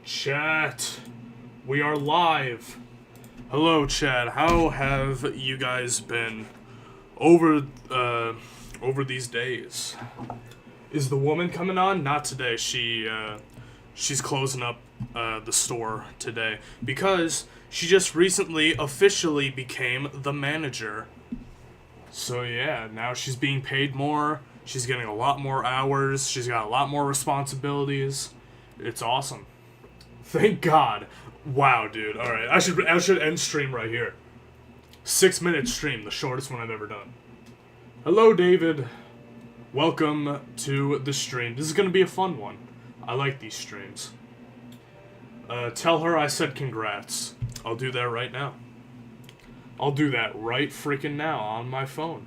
Chat, we are live. Hello, chat. How have you guys been over these days? Is the woman coming on? Not today. She's closing up the store today because she just recently officially became the manager. So yeah, now she's being paid more. She's getting a lot more hours. She's got a lot more responsibilities. It's awesome. Thank God. Wow, dude. All right, I should end stream right here. 6-minute stream, the shortest one I've ever done. Hello, David. Welcome to the stream. This is gonna be a fun one. I like these streams. Tell her I said congrats. I'll do that right now. I'll do that right freaking now on my phone.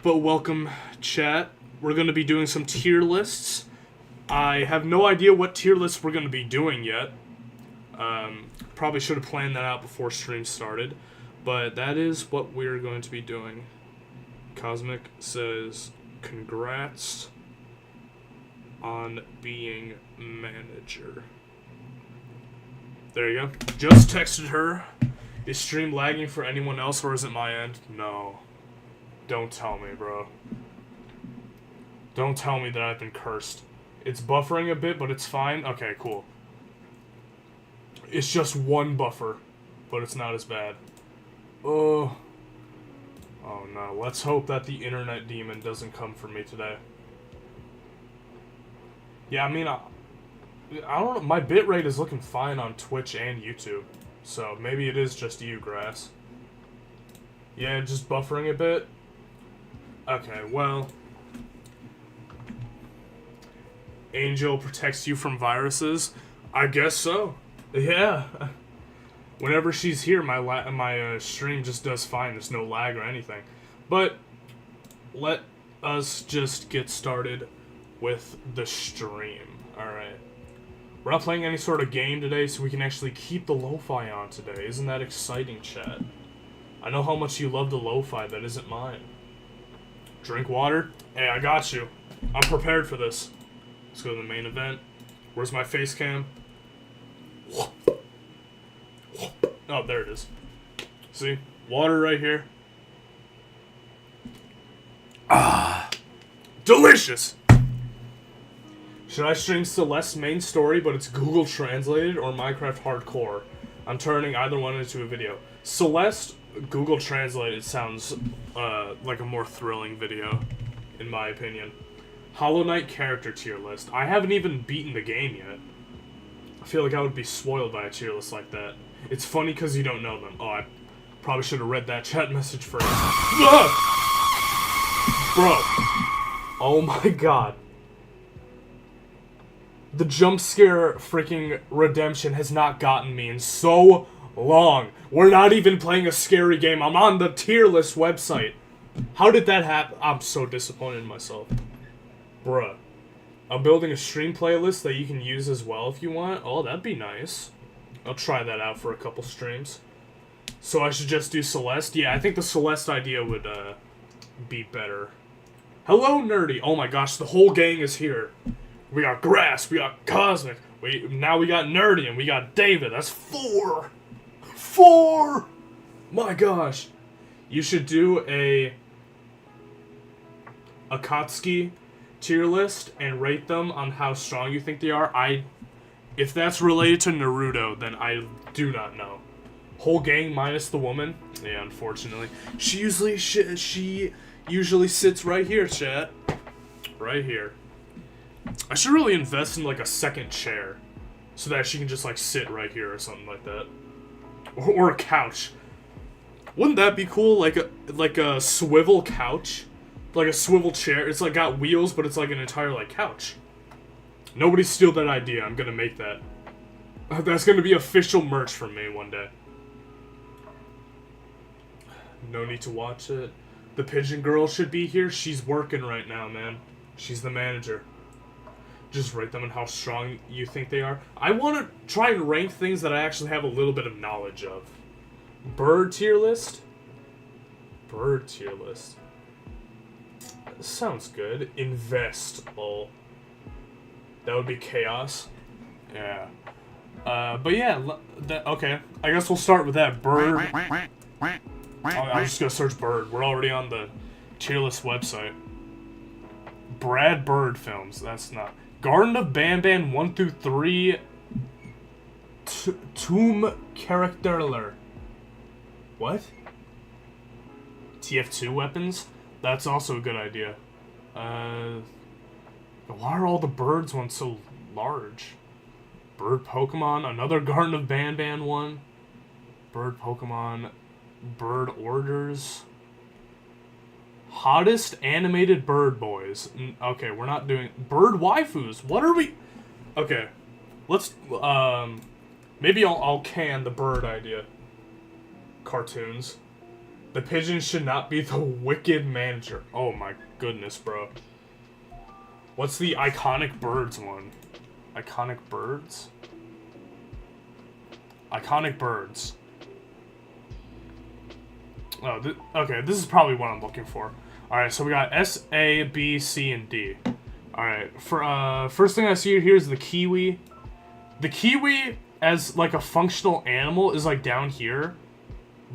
But welcome, chat. We're gonna be doing some tier lists. I have no idea what tier lists we're going to be doing yet. Probably should have planned that out before stream started. But that is what we're going to be doing. Cosmic says, congrats on being manager. There you go. Just texted her. Is stream lagging for anyone else or is it my end? No. Don't tell me, bro. Don't tell me that I've been cursed. It's buffering a bit, but it's fine. Okay, cool. It's just one buffer, but it's not as bad. Oh no. Let's hope that the internet demon doesn't come for me today. Yeah, I mean, I don't know. My bitrate is looking fine on Twitch and YouTube, so maybe it is just you, Grass. Yeah, just buffering a bit. Okay, well... Angel protects you from viruses? I guess so. Yeah. Whenever she's here, my stream just does fine. There's no lag or anything. But let us just get started with the stream. Alright. We're not playing any sort of game today, so we can actually keep the lo-fi on today. Isn't that exciting, chat? I know how much you love the lo-fi. That isn't mine. Drink water? Hey, I got you. I'm prepared for this. Let's go to the main event. Where's my face cam? Oh, there it is. See? Water right here. Ah! Delicious! Should I stream Celeste's main story, but it's Google translated, or Minecraft Hardcore? I'm turning either one into a video. Celeste, Google translated sounds like a more thrilling video, in my opinion. Hollow Knight character tier list. I haven't even beaten the game yet. I feel like I would be spoiled by a tier list like that. It's funny because you don't know them. Oh, I probably should have read that chat message first. Ah! Bro. Oh my god. The jump scare freaking redemption has not gotten me in so long. We're not even playing a scary game. I'm on the tier list website. How did that happen? I'm so disappointed in myself. Bruh. I'm building a stream playlist that you can use as well if you want. Oh, that'd be nice. I'll try that out for a couple streams. So I should just do Celeste? Yeah, I think the Celeste idea would be better. Hello, Nerdy! Oh my gosh, the whole gang is here. We got Grass, we got Cosmic, now we got Nerdy, and we got David. That's 4! 4! My gosh. You should do a Akatsuki tier list and rate them on how strong you think they are. If that's related to Naruto, then I do not know. Whole gang minus the woman? Yeah, unfortunately. She usually sits right here, chat. Right here. I should really invest in like a second chair so that she can just like sit right here or something like that. Or a couch. Wouldn't that be cool? Like a swivel couch? Like a swivel chair. It's like got wheels, but it's like an entire like couch. Nobody steal that idea. I'm gonna make that. That's gonna be official merch from me one day. No need to watch it. The pigeon girl should be here. She's working right now, man. She's the manager. Just rate them on how strong you think they are. I want to try and rank things that I actually have a little bit of knowledge of. Bird tier list? Bird tier list. Sounds good. Invest, lol. That would be chaos. Yeah. But yeah, okay. I guess we'll start with that bird. I'm just gonna search bird. We're already on the tier list website. Brad Bird films. That's not. Garden of Banban 1 through 3. Tomb Characterler. What? TF2 weapons? That's also a good idea. Why are all the birds ones so large? Bird Pokemon, another Garden of Banban one. Bird Pokemon, Bird Orders. Hottest animated bird boys. Okay, we're not doing bird waifus. What are we? Okay, let's maybe I'll can the bird idea. Cartoons. The pigeon should not be the wicked manager. Oh my goodness, bro. What's the iconic birds one? Iconic birds? Iconic birds. Oh, okay, this is probably what I'm looking for. Alright, so we got S, A, B, C, and D. Alright, for first thing I see here is the kiwi. The kiwi, as like a functional animal, is like down here.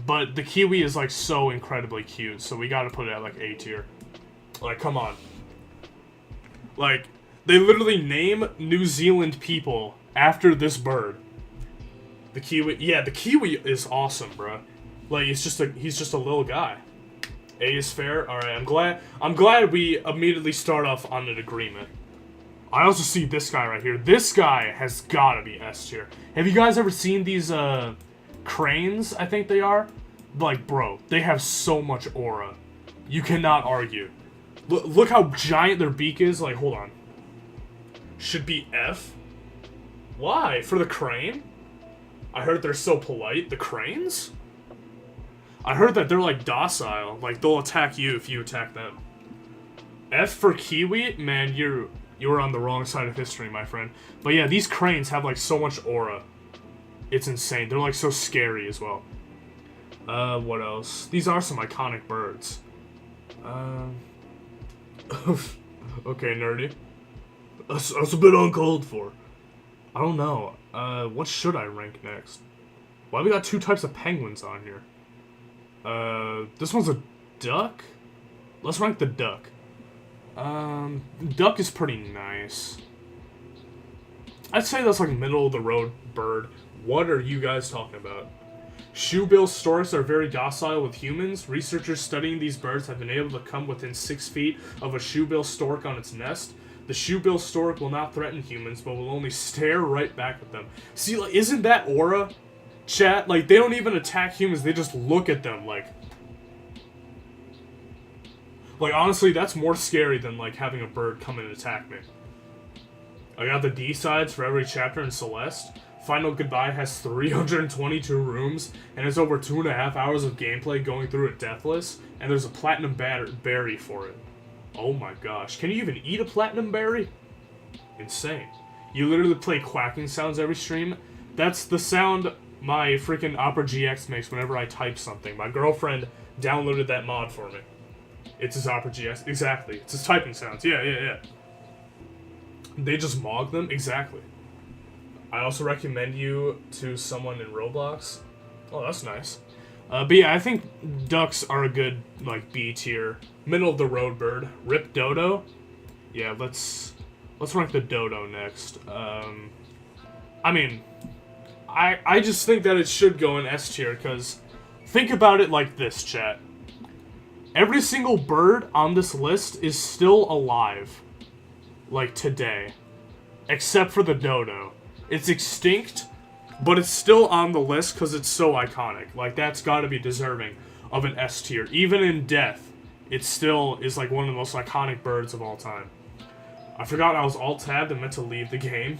But the kiwi is like so incredibly cute, so we gotta put it at like A tier. Like, come on. Like, they literally name New Zealand people after this bird. The kiwi, yeah, the kiwi is awesome, bro. Like, he's just a little guy. A is fair. All right, I'm glad we immediately start off on an agreement. I also see this guy right here. This guy has gotta be S tier. Have you guys ever seen these cranes? I think they are. Like, bro, they have so much aura. You cannot argue. Look how giant their beak is. Like, hold on. Should be F. Why? For the crane? I heard they're so polite. The cranes? I heard that they're like docile. Like, they'll attack you if you attack them. F for kiwi? Man, you're on the wrong side of history, my friend. But yeah, these cranes have like so much aura. It's insane. They're like so scary as well. What else? These are some iconic birds. Okay, nerdy. That's a bit uncalled for. I don't know. What should I rank next? Why we got two types of penguins on here? This one's a duck? Let's rank the duck. Duck is pretty nice. I'd say that's like middle of the road bird. What are you guys talking about? Shoebill storks are very docile with humans. Researchers studying these birds have been able to come within 6 feet of a shoebill stork on its nest. The shoebill stork will not threaten humans, but will only stare right back at them. See, like, isn't that aura? Chat, like, they don't even attack humans, they just look at them, like, honestly, that's more scary than, like, having a bird come and attack me. I got the D-sides for every chapter in Celeste. Final Goodbye has 322 rooms, and it's over 2.5 hours of gameplay going through it deathless, and there's a platinum berry for it. Oh my gosh, can you even eat a platinum berry? Insane. You literally play quacking sounds every stream? That's the sound my freaking Opera GX makes whenever I type something. My girlfriend downloaded that mod for me. It's his Opera GX. Exactly. It's his typing sounds. Yeah. They just mog them? Exactly. I also recommend you to someone in Roblox. Oh, that's nice. But yeah, I think ducks are a good, like, B tier. Middle of the road bird. Rip Dodo? Yeah, let's rank the dodo next. I mean, I just think that it should go in S tier, because think about it like this, chat. Every single bird on this list is still alive. Like, today. Except for the dodo. It's extinct, but it's still on the list because it's so iconic. Like, that's gotta be deserving of an S tier. Even in death, it still is like one of the most iconic birds of all time. I forgot I was alt-tabbed and meant to leave the game.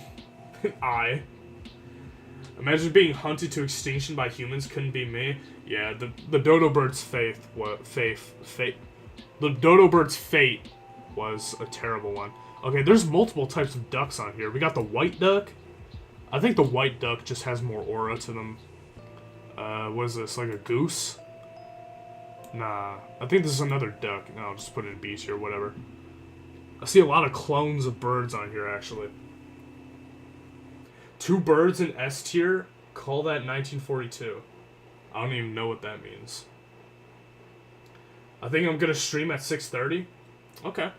Imagine being hunted to extinction by humans. Couldn't be me. Yeah, the dodo bird's fate. The dodo bird's fate was a terrible one. Okay, there's multiple types of ducks on here. We got the white duck. I think the white duck just has more aura to them. What is this, like a goose? Nah, I think this is another duck. No, I'll just put it in B tier, whatever. I see a lot of clones of birds on here, actually. Two birds in S tier. Call that 1942. I don't even know what that means. I think I'm gonna stream at 6:30. Okay.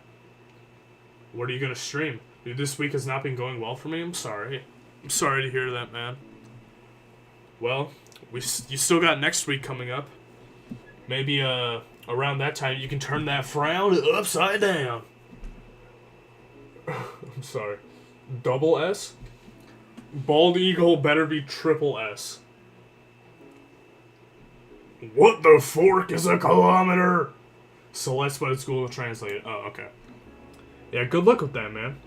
What are you gonna stream? Dude, this week has not been going well for me. I'm sorry. I'm sorry to hear that, man. Well, you still got next week coming up. Maybe around that time you can turn that frown upside down. I'm sorry. Double S? Bald Eagle better be triple S. What the fork is a kilometer? Celeste, but it's Google Translate. Oh, okay. Yeah, good luck with that, man.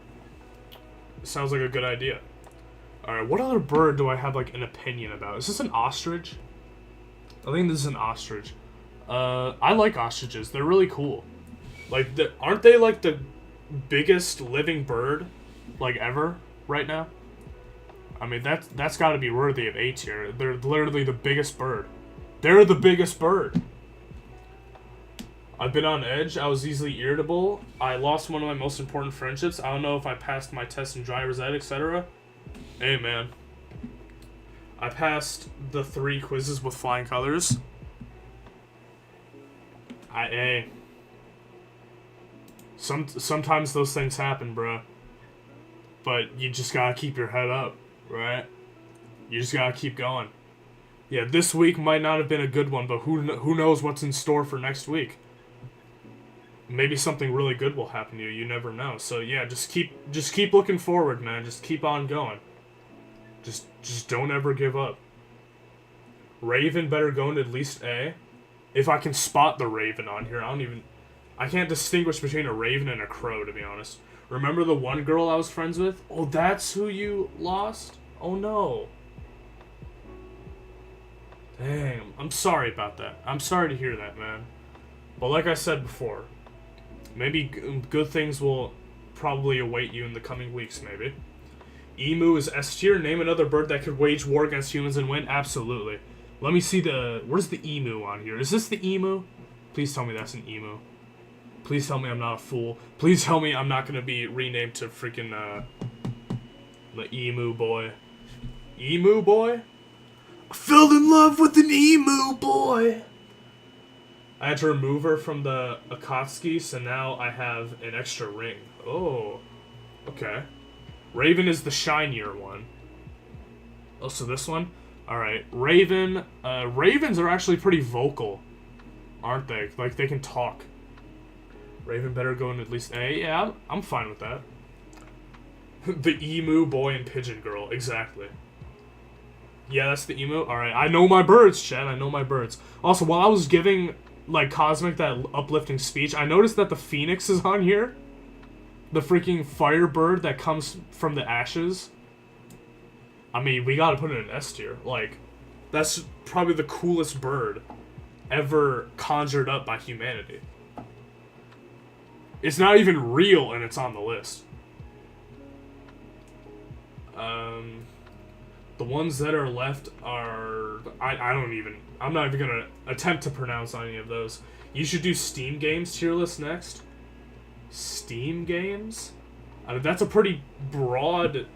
Sounds like a good idea. Alright, what other bird do I have, like, an opinion about? Is this an ostrich? I think this is an ostrich. I like ostriches. They're really cool. Like, aren't they, like, the biggest living bird, like, ever right now? I mean, that's gotta be worthy of A tier. They're literally the biggest bird. They're the biggest bird. I've been on edge. I was easily irritable. I lost one of my most important friendships. I don't know if I passed my test in driver's ed, etc. Hey, man. I passed the 3 quizzes with flying colors. Hey. Sometimes those things happen, bro. But you just gotta keep your head up, right? You just gotta keep going. Yeah, this week might not have been a good one, but who knows what's in store for next week? Maybe something really good will happen to you. You never know. So yeah, just keep looking forward, man. Just keep on going. Just don't ever give up. Raven better go into at least A. If I can spot the Raven on here, I can't distinguish between a Raven and a Crow, to be honest. Remember the one girl I was friends with? Oh, that's who you lost? Oh no. Damn, I'm sorry about that. I'm sorry to hear that, man. But like I said before, maybe good things will probably await you in the coming weeks, maybe. Emu is S tier. Name another bird that could wage war against humans and win. Absolutely. Let me see where's the emu on here? Is this the emu? Please tell me that's an emu. Please tell me I'm not a fool. Please tell me I'm not gonna be renamed to freaking, the emu boy. Emu boy? I fell in love with an emu boy! I had to remove her from the Akatsuki, so now I have an extra ring. Oh. Okay. Raven is the shinier one. Oh, so this one? Alright. Raven. Ravens are actually pretty vocal. Aren't they? Like, they can talk. Raven better go in at least A. Yeah, I'm fine with that. The emu boy and pigeon girl. Exactly. Yeah, that's the emu. Alright, I know my birds, Chad. I know my birds. Also, while I was giving, like, Cosmic that uplifting speech, I noticed that the phoenix is on here. The freaking firebird that comes from the ashes. I mean, we gotta put it in S tier. Like, that's probably the coolest bird ever conjured up by humanity. It's not even real, and it's on the list. The ones that are left are... I'm not even gonna attempt to pronounce any of those. You should do Steam Games tier list next. Steam Games? I mean, that's a pretty broad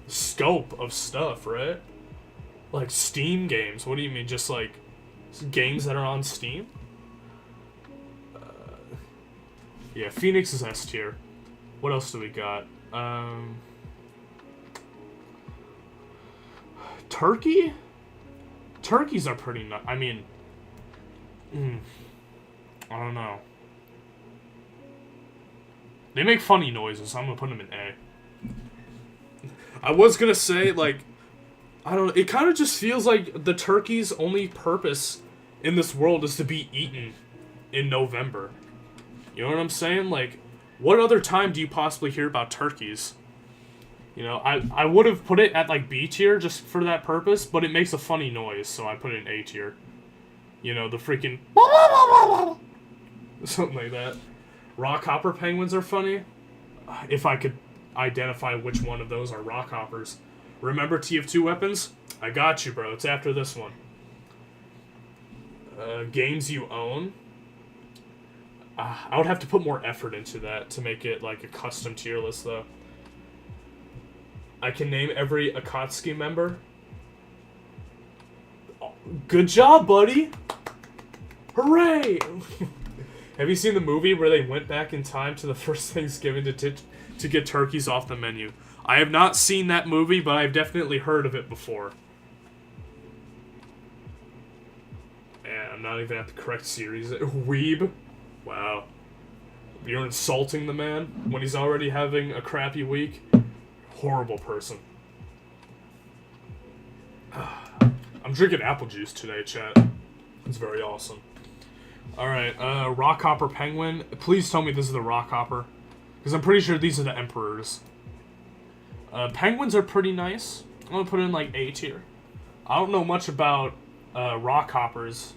scope of stuff, right? Like, Steam Games. What do you mean? Just, like, games that are on Steam? Yeah, Phoenix is S tier. What else do we got? Turkey? Turkeys are pretty I mean... I don't know. They make funny noises, so I'm gonna put them in A. I was gonna say, like... I don't know, it kind of just feels like the turkey's only purpose in this world is to be eaten in November. You know what I'm saying? Like, what other time do you possibly hear about turkeys? You know, I would have put it at, like, B tier just for that purpose, but it makes a funny noise, so I put it in A tier. You know, the freaking... something like that. Rockhopper penguins are funny. If I could identify which one of those are rockhoppers. Remember TF2 weapons? I got you, bro. It's after this one. Games you own? I would have to put more effort into that to make it, like, a custom tier list, though. I can name every Akatsuki member. Good job, buddy! Hooray! Have you seen the movie where they went back in time to the first Thanksgiving to get turkeys off the menu? I have not seen that movie, but I've definitely heard of it before. And I'm not even at the correct series. Weeb? Wow. You're insulting the man when he's already having a crappy week? Horrible person. I'm drinking apple juice today, chat. It's very awesome. Alright, Rockhopper Penguin. Please tell me this is the Rockhopper. Because I'm pretty sure these are the Emperors. Penguins are pretty nice. I'm gonna put it in, like, A tier. I don't know much about, Rockhoppers,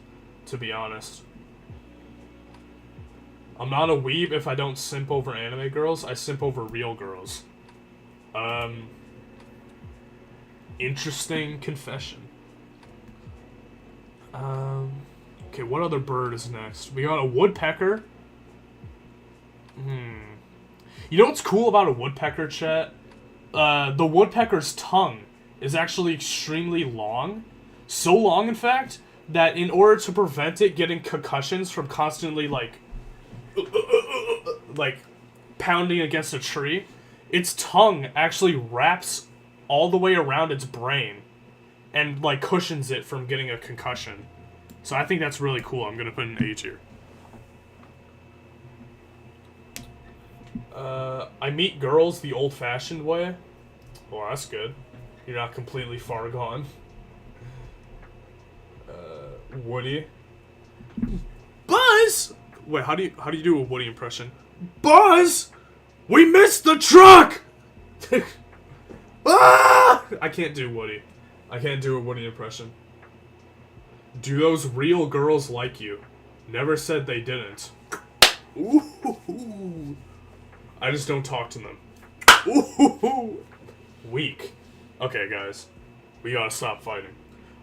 to be honest. I'm not a weeb if I don't simp over anime girls. I simp over real girls. Interesting confession. Okay, what other bird is next? We got a woodpecker. You know what's cool about a woodpecker, chat? The woodpecker's tongue is actually extremely long. So long, in fact, that in order to prevent it getting concussions from constantly, like pounding against a tree, its tongue actually wraps all the way around its brain and, like, cushions it from getting a concussion. So I think that's really cool. I'm gonna put an A tier. I meet girls the old-fashioned way. Well, that's good. You're not completely far gone. Woody. Buzz! Wait, how do you do a Woody impression? Buzz! We missed the truck! Ah! I can't do Woody. I can't do a Woody impression. Do those real girls like you? Never said they didn't. Ooh. I just don't talk to them. Ooh. Weak. Okay, guys. We gotta stop fighting.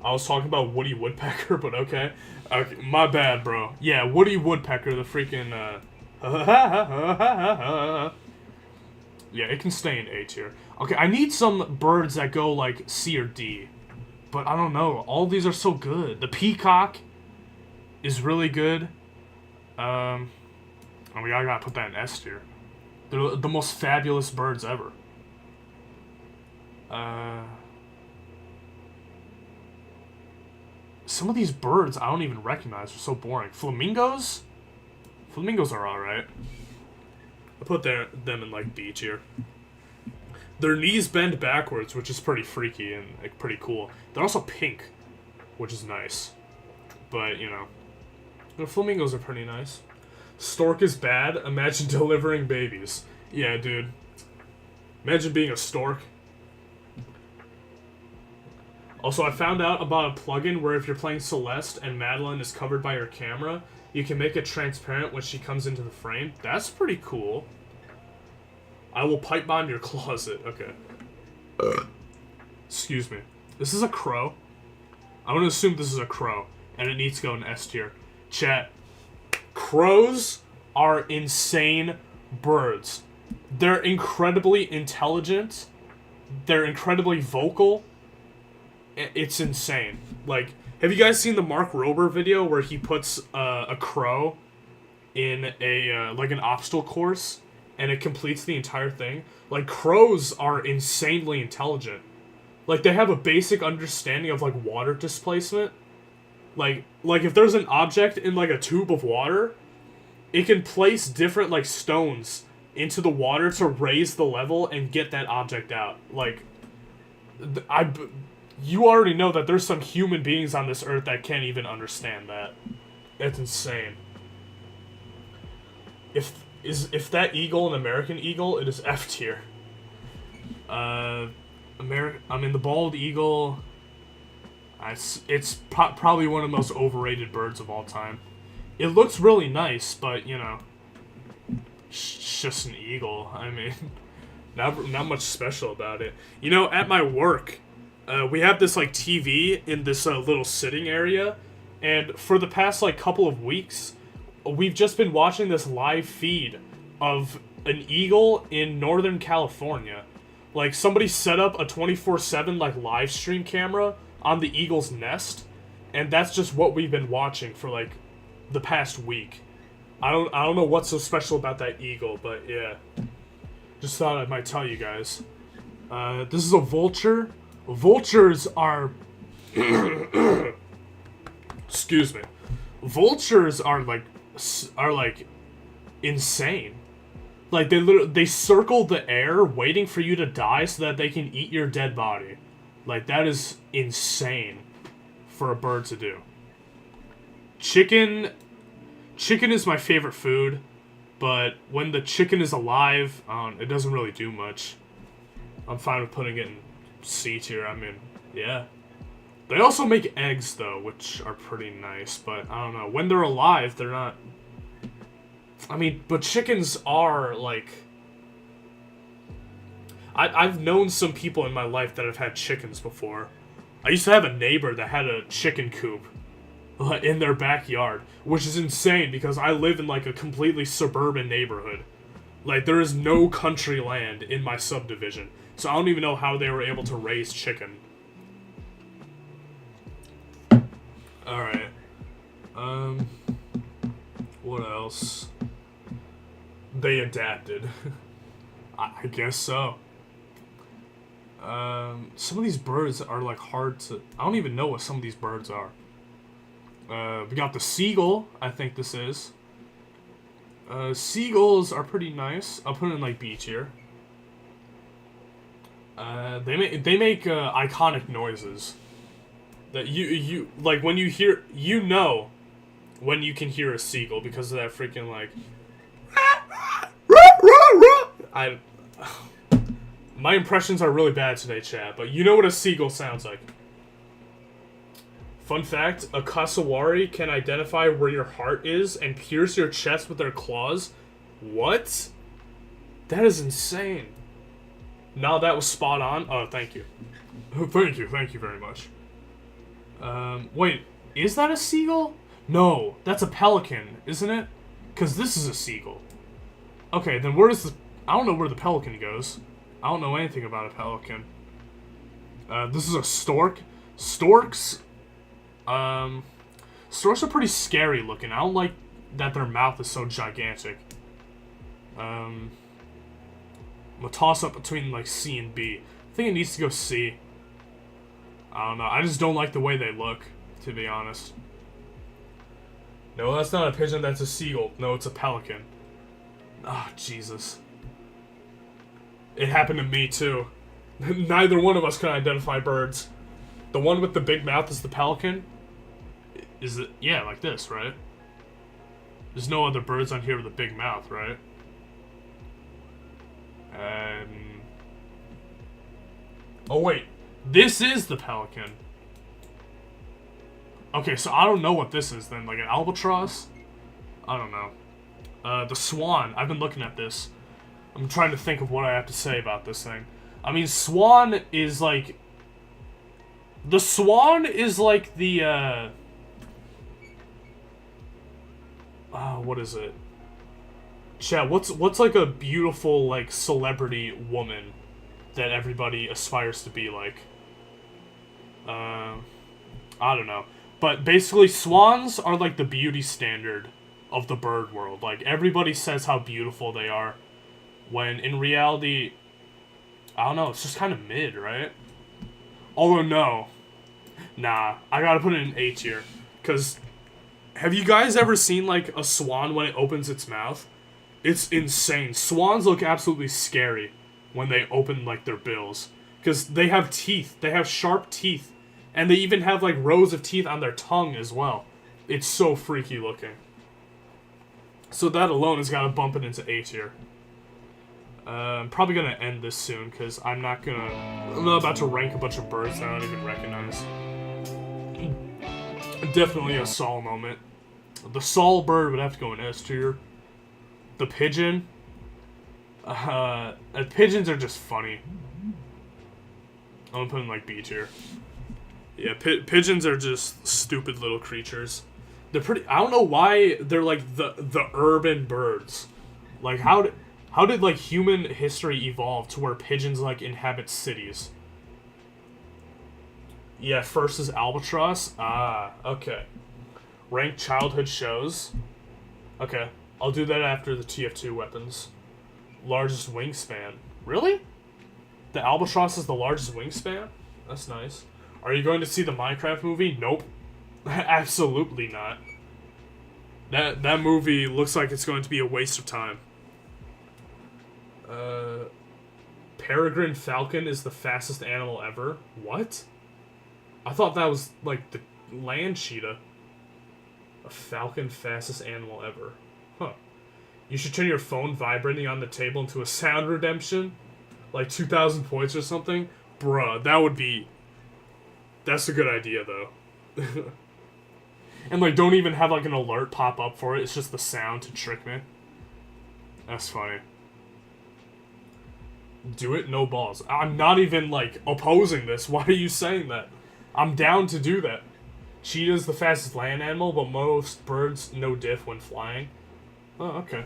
I was talking about Woody Woodpecker, but okay. Okay, my bad, bro. Yeah, Woody Woodpecker, the freaking, yeah, it can stay in A tier. Okay, I need some birds that go, like, C or D. But I don't know. All these are so good. The peacock is really good. I mean, I gotta put that in S tier. They're the most fabulous birds ever. Some of these birds I don't even recognize. They're so boring. Flamingos? Flamingos are alright. I put them in, like, B tier. Their knees bend backwards, which is pretty freaky and, like, pretty cool. They're also pink, which is nice. But, you know. The flamingos are pretty nice. Stork is bad. Imagine delivering babies. Yeah, dude. Imagine being a stork. Also, I found out about a plugin where if you're playing Celeste and Madeline is covered by her camera, you can make it transparent when she comes into the frame. That's pretty cool. I will pipe bomb your closet. Okay. Excuse me. This is a crow. I'm gonna assume this is a crow, and it needs to go in S tier. Chat. Crows are insane birds. They're incredibly intelligent. They're incredibly vocal. It's insane. Like, have you guys seen the Mark Rober video where he puts a crow in a like an obstacle course and it completes the entire thing? Like, crows are insanely intelligent. Like, they have a basic understanding of, like, water displacement. Like if there's an object in, like, a tube of water, it can place different, like, stones into the water to raise the level and get that object out. Like, you already know that there's some human beings on this earth that can't even understand that. It's insane. If that eagle an American eagle, it is F tier. I mean, the bald eagle, it's probably one of the most overrated birds of all time. It looks really nice, but, you know, it's just an eagle. I mean, not much special about it. You know, at my work, we have this, like, TV in this little sitting area, and for the past, like, couple of weeks, we've just been watching this live feed of an eagle in Northern California. Like, somebody set up a 24/7, like, live stream camera on the eagle's nest, and that's just what we've been watching for, like, the past week. I don't know what's so special about that eagle, but yeah. Just thought I might tell you guys. This is a vulture. Vultures are... Excuse me. Vultures are like insane. Like, they circle the air waiting for you to die so that they can eat your dead body. Like, that is insane for a bird to do. Chicken is my favorite food, but when the chicken is alive, it doesn't really do much. I'm fine with putting it in C tier. I mean, yeah. They also make eggs, though, which are pretty nice, but I don't know. When they're alive, they're not... I mean, but chickens are, like... I've known some people in my life that have had chickens before. I used to have a neighbor that had a chicken coop in their backyard, which is insane because I live in, like, a completely suburban neighborhood. Like, there is no country land in my subdivision, so I don't even know how they were able to raise chicken. Alright. What else? They adapted. I guess so. Some of these birds are, like, hard to... I don't even know what some of these birds are. We got the seagull, I think this is. Seagulls are pretty nice. I'll put it in, like, B tier. They make iconic noises. That you like, when you hear... You know when you can hear a seagull because of that freaking, like... My impressions are really bad today, chat, but you know what a seagull sounds like. Fun fact, a cassowary can identify where your heart is and pierce your chest with their claws. What? That is insane. Now that was spot on. Oh, thank you. Thank you very much. Wait, is that a seagull? No, that's a pelican, isn't it? Because this is a seagull. Okay, then where is the... I don't know where the pelican goes. I don't know anything about a pelican. This is a stork. Storks... Storks are pretty scary looking. I don't like that their mouth is so gigantic. I'm gonna toss up between, like, C and B. I think it needs to go C. I don't know. I just don't like the way they look, to be honest. No, that's not a pigeon. That's a seagull. No, it's a pelican. Ah, Jesus. It happened to me, too. Neither one of us can identify birds. The one with the big mouth is the pelican. Is it? Yeah, like this, right? There's no other birds on here with a big mouth, right? Oh, wait. This is the pelican. Okay, so I don't know what this is then. Like an albatross? I don't know. The swan. I've been looking at this. I'm trying to think of what I have to say about this thing. I mean, swan is like... The swan is like the, what is it? Chat, what's like a beautiful, like, celebrity woman that everybody aspires to be like? I don't know. But basically, swans are like the beauty standard of the bird world. Like, everybody says how beautiful they are, when in reality, I don't know, it's just kind of mid, right? Although, no. Nah, I gotta put it in A tier. Because, have you guys ever seen, like, a swan when it opens its mouth? It's insane. Swans look absolutely scary when they open, like, their bills. Because they have teeth. They have sharp teeth. And they even have, like, rows of teeth on their tongue as well. It's so freaky looking. So that alone has gotta bump it into A tier. I'm probably gonna end this soon, because I'm not about to rank a bunch of birds that I don't even recognize. Definitely a Saul moment. The Saul bird would have to go in S tier. The pigeon. Pigeons are just funny. I'm gonna put in, like, B tier. Yeah, pigeons are just stupid little creatures. They're pretty... I don't know why they're, like, the urban birds. Like, how How did, like, human history evolve to where pigeons, like, inhabit cities? Yeah, first is albatross. Ah, okay. Ranked childhood shows. Okay. I'll do that after the TF2 weapons. Largest wingspan. Really? The albatross is the largest wingspan? That's nice. Are you going to see the Minecraft movie? Nope. Absolutely not. That movie looks like it's going to be a waste of time. Peregrine falcon is the fastest animal ever. What? I thought that was, like, the land cheetah. A falcon fastest animal ever. Huh. You should turn your phone vibrating on the table into a sound redemption? Like 2,000 points or something? Bruh, that would be... That's a good idea, though. And, like, don't even have, like, an alert pop up for it. It's just the sound to trick me. That's funny. Do it, no balls. I'm not even, like, opposing this. Why are you saying that? I'm down to do that. Cheetah's the fastest land animal, but most birds no diff when flying. Oh, okay.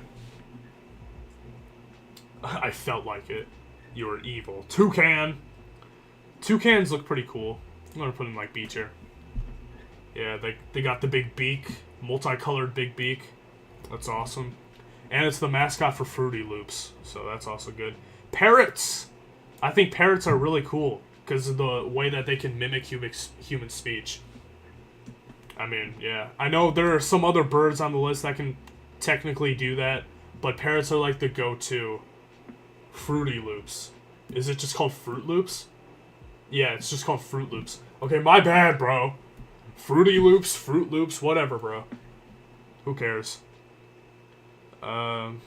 I felt like it. You were evil. Toucan! Toucans look pretty cool. I'm gonna put in, like, B tier. Yeah, they got the big beak. Multicolored big beak. That's awesome. And it's the mascot for Fruity Loops, so that's also good. Parrots! I think parrots are really cool, because of the way that they can mimic human speech. I mean, yeah. I know there are some other birds on the list that can technically do that, but parrots are like the go-to. Fruity Loops. Is it just called Fruit Loops? Yeah, it's just called Fruit Loops. Okay, my bad, bro. Fruity Loops, Fruit Loops, whatever, bro. Who cares? Run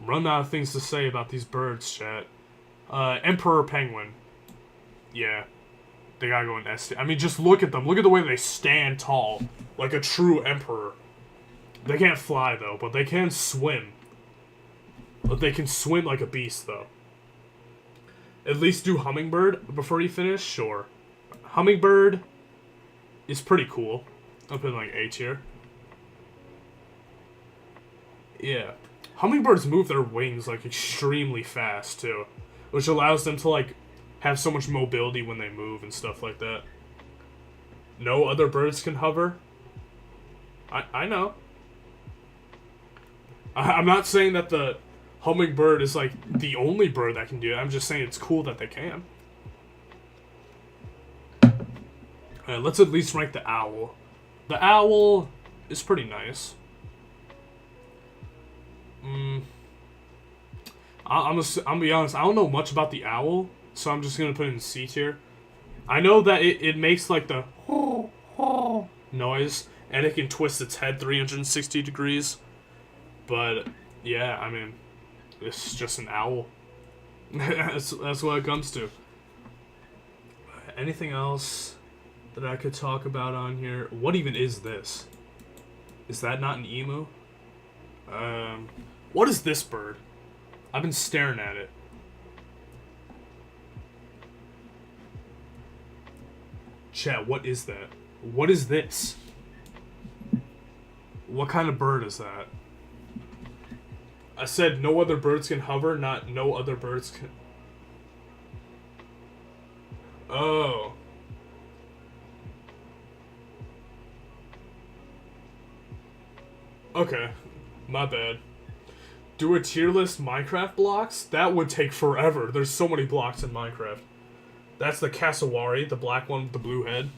out of things to say about these birds, chat. Emperor Penguin. Yeah. They gotta go in S. I mean, just look at them. Look at the way they stand tall. Like a true emperor. They can't fly, though, but they can swim. But they can swim like a beast, though. At least do Hummingbird before you finish? Sure. Hummingbird is pretty cool. I'll put in, like, A tier. Yeah. Hummingbirds move their wings, like, extremely fast, too. Which allows them to, like, have so much mobility when they move and stuff like that. No other birds can hover? I know. I'm not saying that the hummingbird is, like, the only bird that can do it. I'm just saying it's cool that they can. Let's at least rank the owl. The owl is pretty nice. I'm gonna be honest, I don't know much about the owl, so I'm just gonna put it in C tier. I know that it makes, like, the noise, and it can twist its head 360 degrees. But, yeah, I mean, it's just an owl. that's what it comes to. Anything else that I could talk about on here? What even is this? Is that not an emu? What is this bird? I've been staring at it. Chat, what is that? What is this? What kind of bird is that? I said no other birds can hover, not no other birds can... Oh. Okay. My bad. Do a tier list Minecraft blocks? That would take forever. There's so many blocks in Minecraft. That's the cassowary, the black one with the blue head.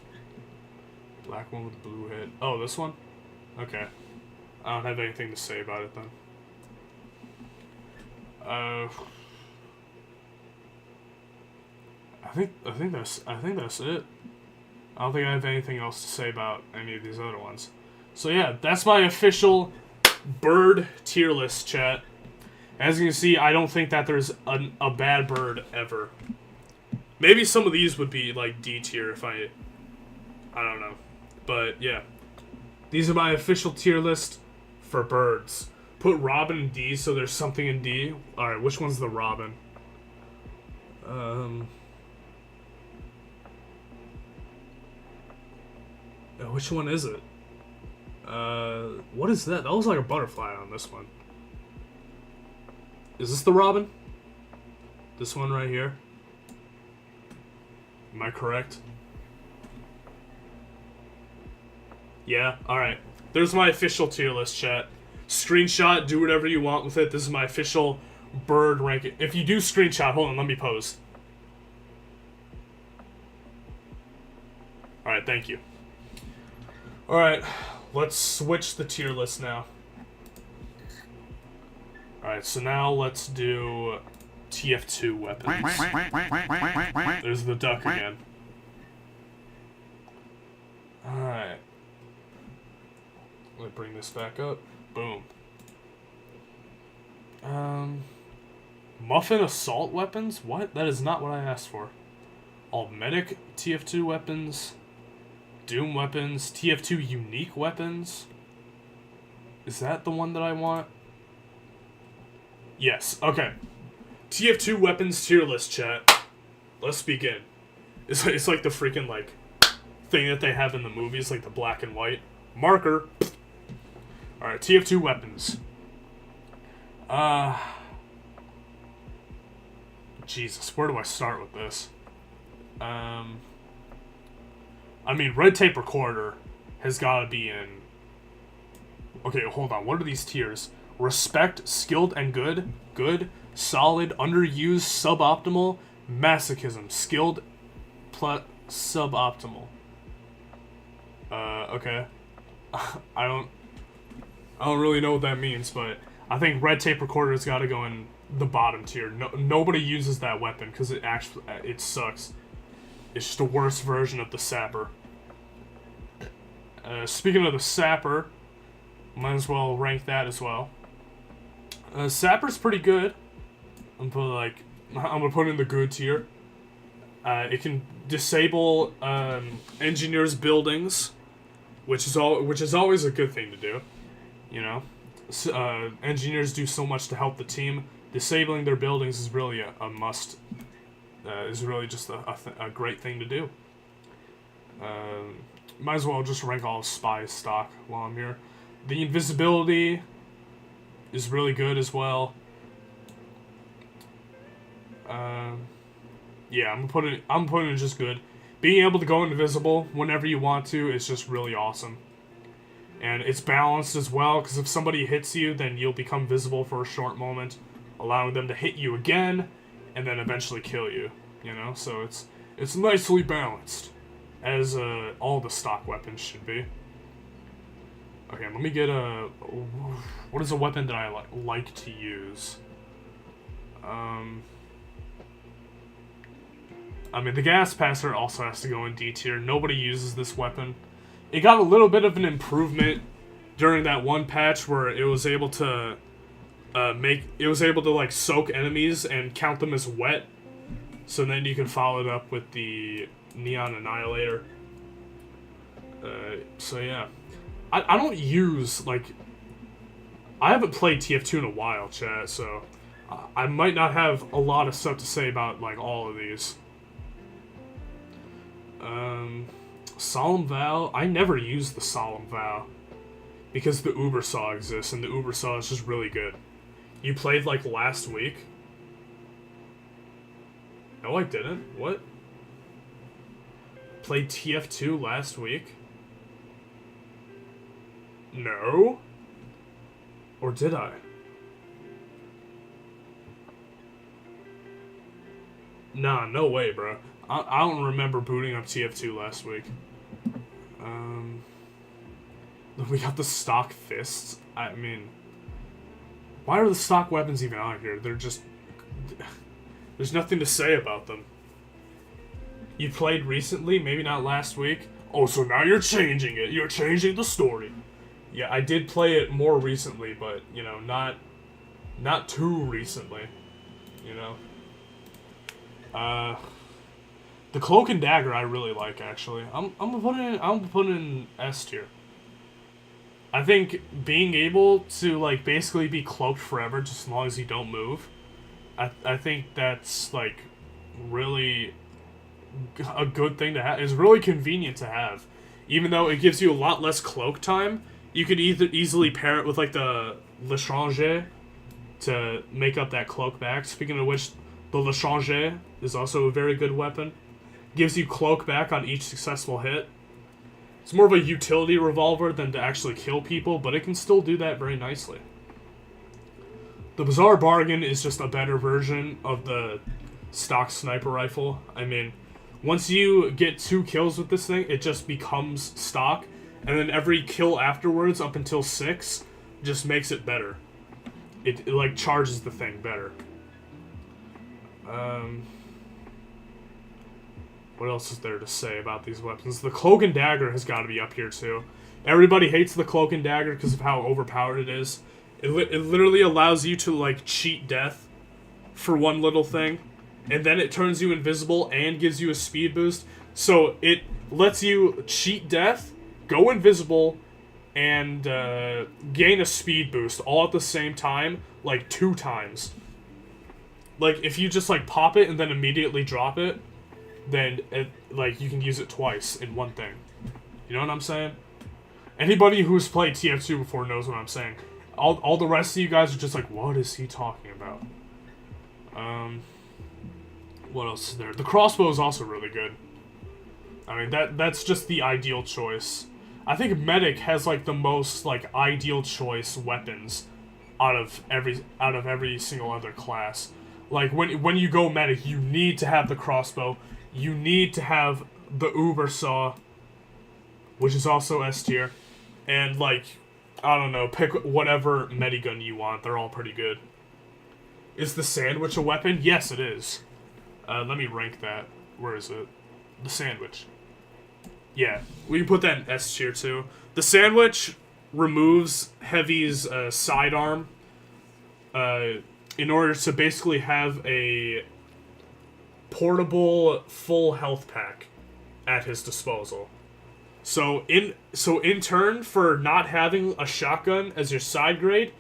Black one with the blue head. Oh, this one? Okay. I don't have anything to say about it then. I think that's it. I don't think I have anything else to say about any of these other ones. So yeah, that's my official bird tier list, chat. As you can see, I don't think that there's a bad bird ever. Maybe some of these would be like D tier if I don't know. But yeah. These are my official tier list for birds. Put robin in D so there's something in D. Alright, which one's the robin? Which one is it? What is that? That was like a butterfly on this one. Is this the Robin? This one right here? Am I correct? Yeah? Alright. There's my official tier list, chat. Screenshot, do whatever you want with it. This is my official bird ranking. If you do screenshot, hold on, let me pose. Alright, thank you. Alright, let's switch the tier list now. Alright, so now let's do TF2 weapons. There's the duck again. Alright. Let me bring this back up. Boom. Muffin assault weapons? What? That is not what I asked for. All medic TF2 weapons. Doom weapons. TF2 unique weapons. Is that the one that I want? Yes. Okay. TF2 weapons tier list, chat. Let's begin. It's like the freaking, like, thing that they have in the movies, like the black and white. Marker. Alright, TF2 weapons. Jesus, where do I start with this? I mean, red tape recorder has got to be in... Okay, hold on. What are these tiers? Respect, skilled and good, good, solid, underused, suboptimal, masochism, skilled, suboptimal. Okay. I don't really know what that means, but I think red tape recorder's got to go in the bottom tier. Nobody uses that weapon because it sucks. It's just a worse version of the sapper. Speaking of the sapper, might as well rank that as well. Sapper's pretty good. I'm gonna put it in the good tier. It can disable engineers' buildings, which is always a good thing to do. You know, engineers do so much to help the team. Disabling their buildings is really a must. Is really just a great thing to do. Might as well just rank all of spy stock while I'm here. The invisibility is really good as well. Yeah, I'm putting it just good. Being able to go invisible whenever you want to is just really awesome. And it's balanced as well, because if somebody hits you, then you'll become visible for a short moment, allowing them to hit you again, and then eventually kill you. You know, so it's nicely balanced, as all the stock weapons should be. Okay, let me get a... What is a weapon that I like to use? I mean, the gas passer also has to go in D tier. Nobody uses this weapon. It got a little bit of an improvement during that one patch where it was able to like soak enemies and count them as wet. So then you can follow it up with the Neon Annihilator. So yeah. I don't use, like... I haven't played TF2 in a while, chat, so... I might not have a lot of stuff to say about, like, all of these. Solemn Vow. I never use the Solemn Vow. Because the Uber Saw exists, and the Uber Saw is just really good. You played, like, last week? No, I didn't. What? Played TF2 last week? No? Or did I? Nah, no way, bro. I don't remember booting up TF2 last week. We got the stock fists. I mean... Why are the stock weapons even on here? They're just... There's nothing to say about them. You played recently? Maybe not last week? Oh, so now you're changing it. You're changing the story. Yeah, I did play it more recently, but, you know, not too recently. You know? The Cloak and Dagger I really like, actually. I'm gonna put it in S tier. I think being able to, like, basically be cloaked forever just as long as you don't move, I think that's, like, really a good thing to have. It's really convenient to have. Even though it gives you a lot less cloak time, you could easily pair it with, like, the L'Étranger to make up that cloak back. Speaking of which, the Le Changer is also a very good weapon. Gives you cloak back on each successful hit. It's more of a utility revolver than to actually kill people, but it can still do that very nicely. The Bizarre Bargain is just a better version of the stock sniper rifle. I mean, once you get 2 kills with this thing, it just becomes stock, and then every kill afterwards, up until 6, just makes it better. It like, charges the thing better. What else is there to say about these weapons? The Cloak and Dagger has got to be up here, too. Everybody hates the Cloak and Dagger because of how overpowered it is. It literally allows you to, like, cheat death for one little thing, and then it turns you invisible and gives you a speed boost. So it lets you cheat death, go invisible, and gain a speed boost all at the same time, like 2 times. Like, if you just, like, pop it and then immediately drop it, then, like, you can use it twice in one thing. You know what I'm saying? Anybody who's played TF2 before knows what I'm saying. All the rest of you guys are just like, what is he talking about? What else is there? The crossbow is also really good. I mean, that's just the ideal choice. I think Medic has, like, the most, like, ideal choice weapons out of every single other class. Like, when you go Medic, you need to have the crossbow. You need to have the Uber Saw, which is also S tier. And, like, I don't know, pick whatever medigun you want. They're all pretty good. Is the sandwich a weapon? Yes, it is. Let me rank that. Where is it? The sandwich. Yeah, we can put that in S tier too. The sandwich removes Heavy's sidearm in order to basically have a portable full health pack at his disposal. So in turn for not having a shotgun as your side grade,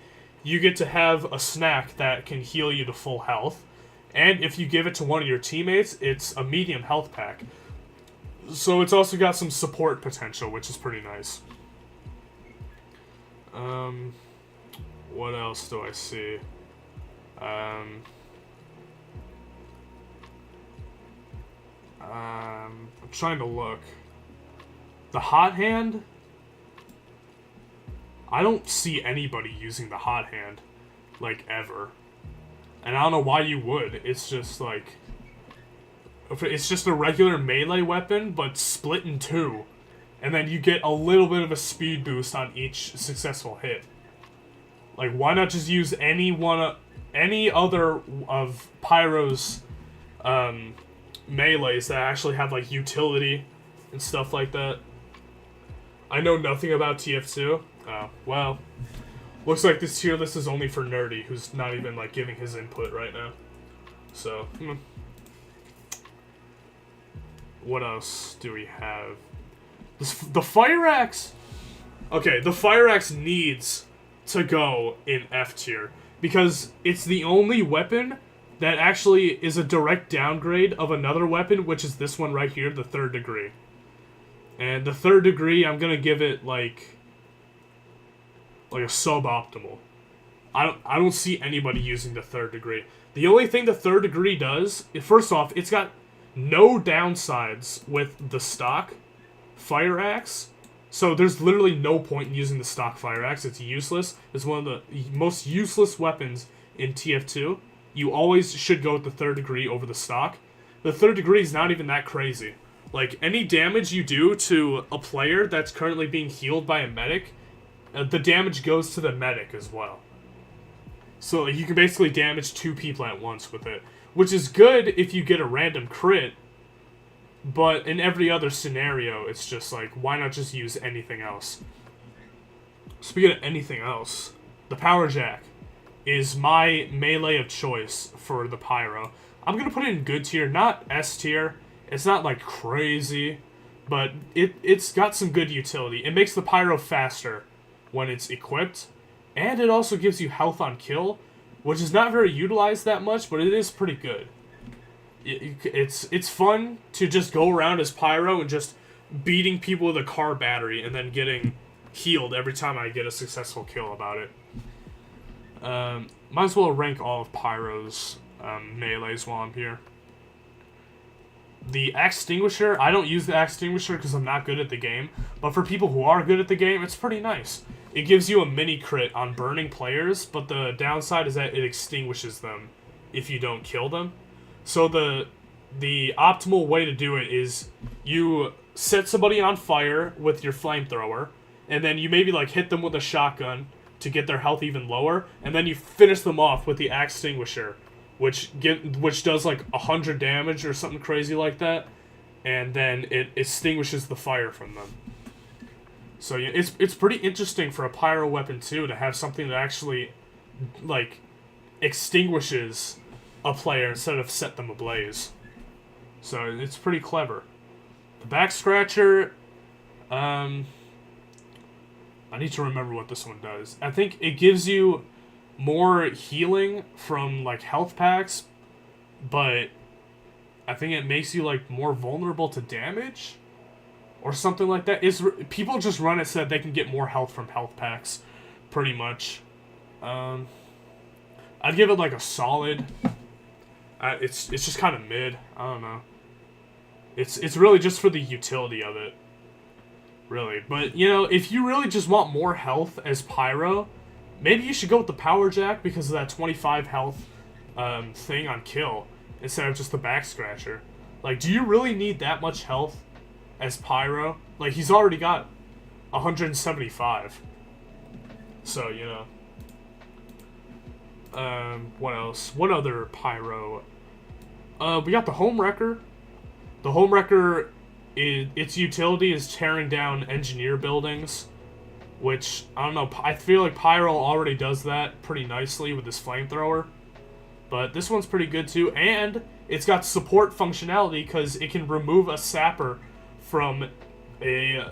you get to have a snack that can heal you to full health. And if you give it to one of your teammates, it's a medium health pack. So it's also got some support potential, which is pretty nice. What else do I see? I'm trying to look. The hot hand? I don't see anybody using the hot hand, like, ever. And I don't know why you would. It's just, like... It's just a regular melee weapon, but split in 2. And then you get a little bit of a speed boost on each successful hit. Like, why not just use any other of Pyro's melees that actually have, like, utility and stuff like that? I know nothing about TF2. Oh, well. Looks like this tier list is only for Nerdy, who's not even, like, giving his input right now. So, what else do we have? The Fire Axe! Okay, the Fire Axe needs to go in F tier, because it's the only weapon that actually is a direct downgrade of another weapon, which is this one right here, the 3rd degree. And the 3rd degree, I'm gonna give it, like a suboptimal. I don't see anybody using the 3rd degree. The only thing the 3rd degree does, first off, it's got no downsides with the stock Fire Axe. So there's literally no point in using the stock Fire Axe. It's useless. It's one of the most useless weapons in TF2. You always should go with the 3rd degree over the stock. The 3rd degree is not even that crazy. Like, any damage you do to a player that's currently being healed by a medic, the damage goes to the medic as well. So you can basically damage 2 people at once with it, which is good if you get a random crit, but in every other scenario, it's just like, why not just use anything else? Speaking of anything else, the Power Jack is my melee of choice for the Pyro. I'm gonna put it in good tier, not S tier. It's not, like, crazy, but it's got some good utility. It makes the Pyro faster when it's equipped, and it also gives you health on kill, which is not very utilized that much, but it is pretty good. It's fun to just go around as Pyro and just beating people with a car battery and then getting healed every time I get a successful kill about it. Might as well rank all of Pyro's melees while I'm here. The Axe Extinguisher, I don't use the Axe Extinguisher because I'm not good at the game, but for people who are good at the game, it's pretty nice. It gives you a mini crit on burning players, but the downside is that it extinguishes them if you don't kill them. So the optimal way to do it is you set somebody on fire with your flamethrower, and then you maybe like hit them with a shotgun to get their health even lower, and then you finish them off with the Axe Extinguisher, which does like 100 damage or something crazy like that, and then it extinguishes the fire from them. So yeah, it's pretty interesting for a pyro weapon too to have something that actually like extinguishes a player instead of set them ablaze. So it's pretty clever. The back scratcher, I need to remember what this one does. I think it gives you more healing from like health packs, but I think it makes you like more vulnerable to damage or something like that. People just run it so that they can get more health from health packs, pretty much. I'd give it like a solid. It's just kind of mid. I don't know. It's really just for the utility of it, really. But you know, if you really just want more health as Pyro, maybe you should go with the Power Jack because of that 25 health thing on kill instead of just the back scratcher. Like, do you really need that much health as Pyro? Like, he's already got 175. So, you know. What else? What other Pyro? We got the Home Wrecker. The Home Wrecker, its utility is tearing down engineer buildings, which, I don't know, I feel like Pyro already does that pretty nicely with his flamethrower. But this one's pretty good too, and it's got support functionality because it can remove a sapper from a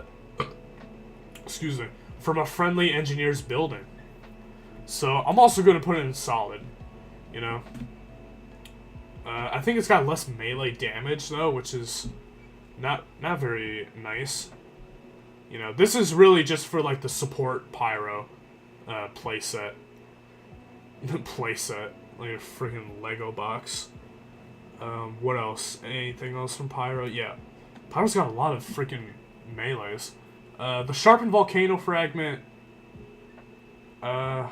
friendly engineer's building. So I'm also going to put it in solid, you know. I think it's got less melee damage though, which is not very nice. You know, this is really just for like the support Pyro playset. Playset, like a freaking Lego box. What else? Anything else from Pyro? Yeah, Pyro's got a lot of freaking melees. The Sharpened Volcano Fragment. I'm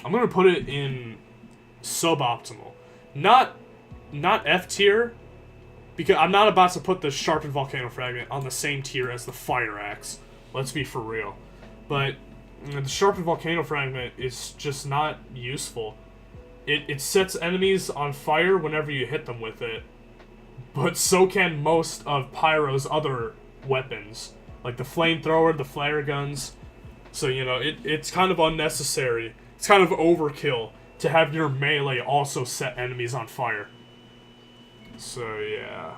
gonna put it in suboptimal, not F tier, because I'm not about to put the Sharpened Volcano Fragment on the same tier as the Fire Axe. Let's be for real. But the Sharpened Volcano Fragment is just not useful. It sets enemies on fire whenever you hit them with it, but so can most of Pyro's other weapons, like the flamethrower, the flare guns. So, you know, it's kind of unnecessary. It's kind of overkill to have your melee also set enemies on fire. So, yeah.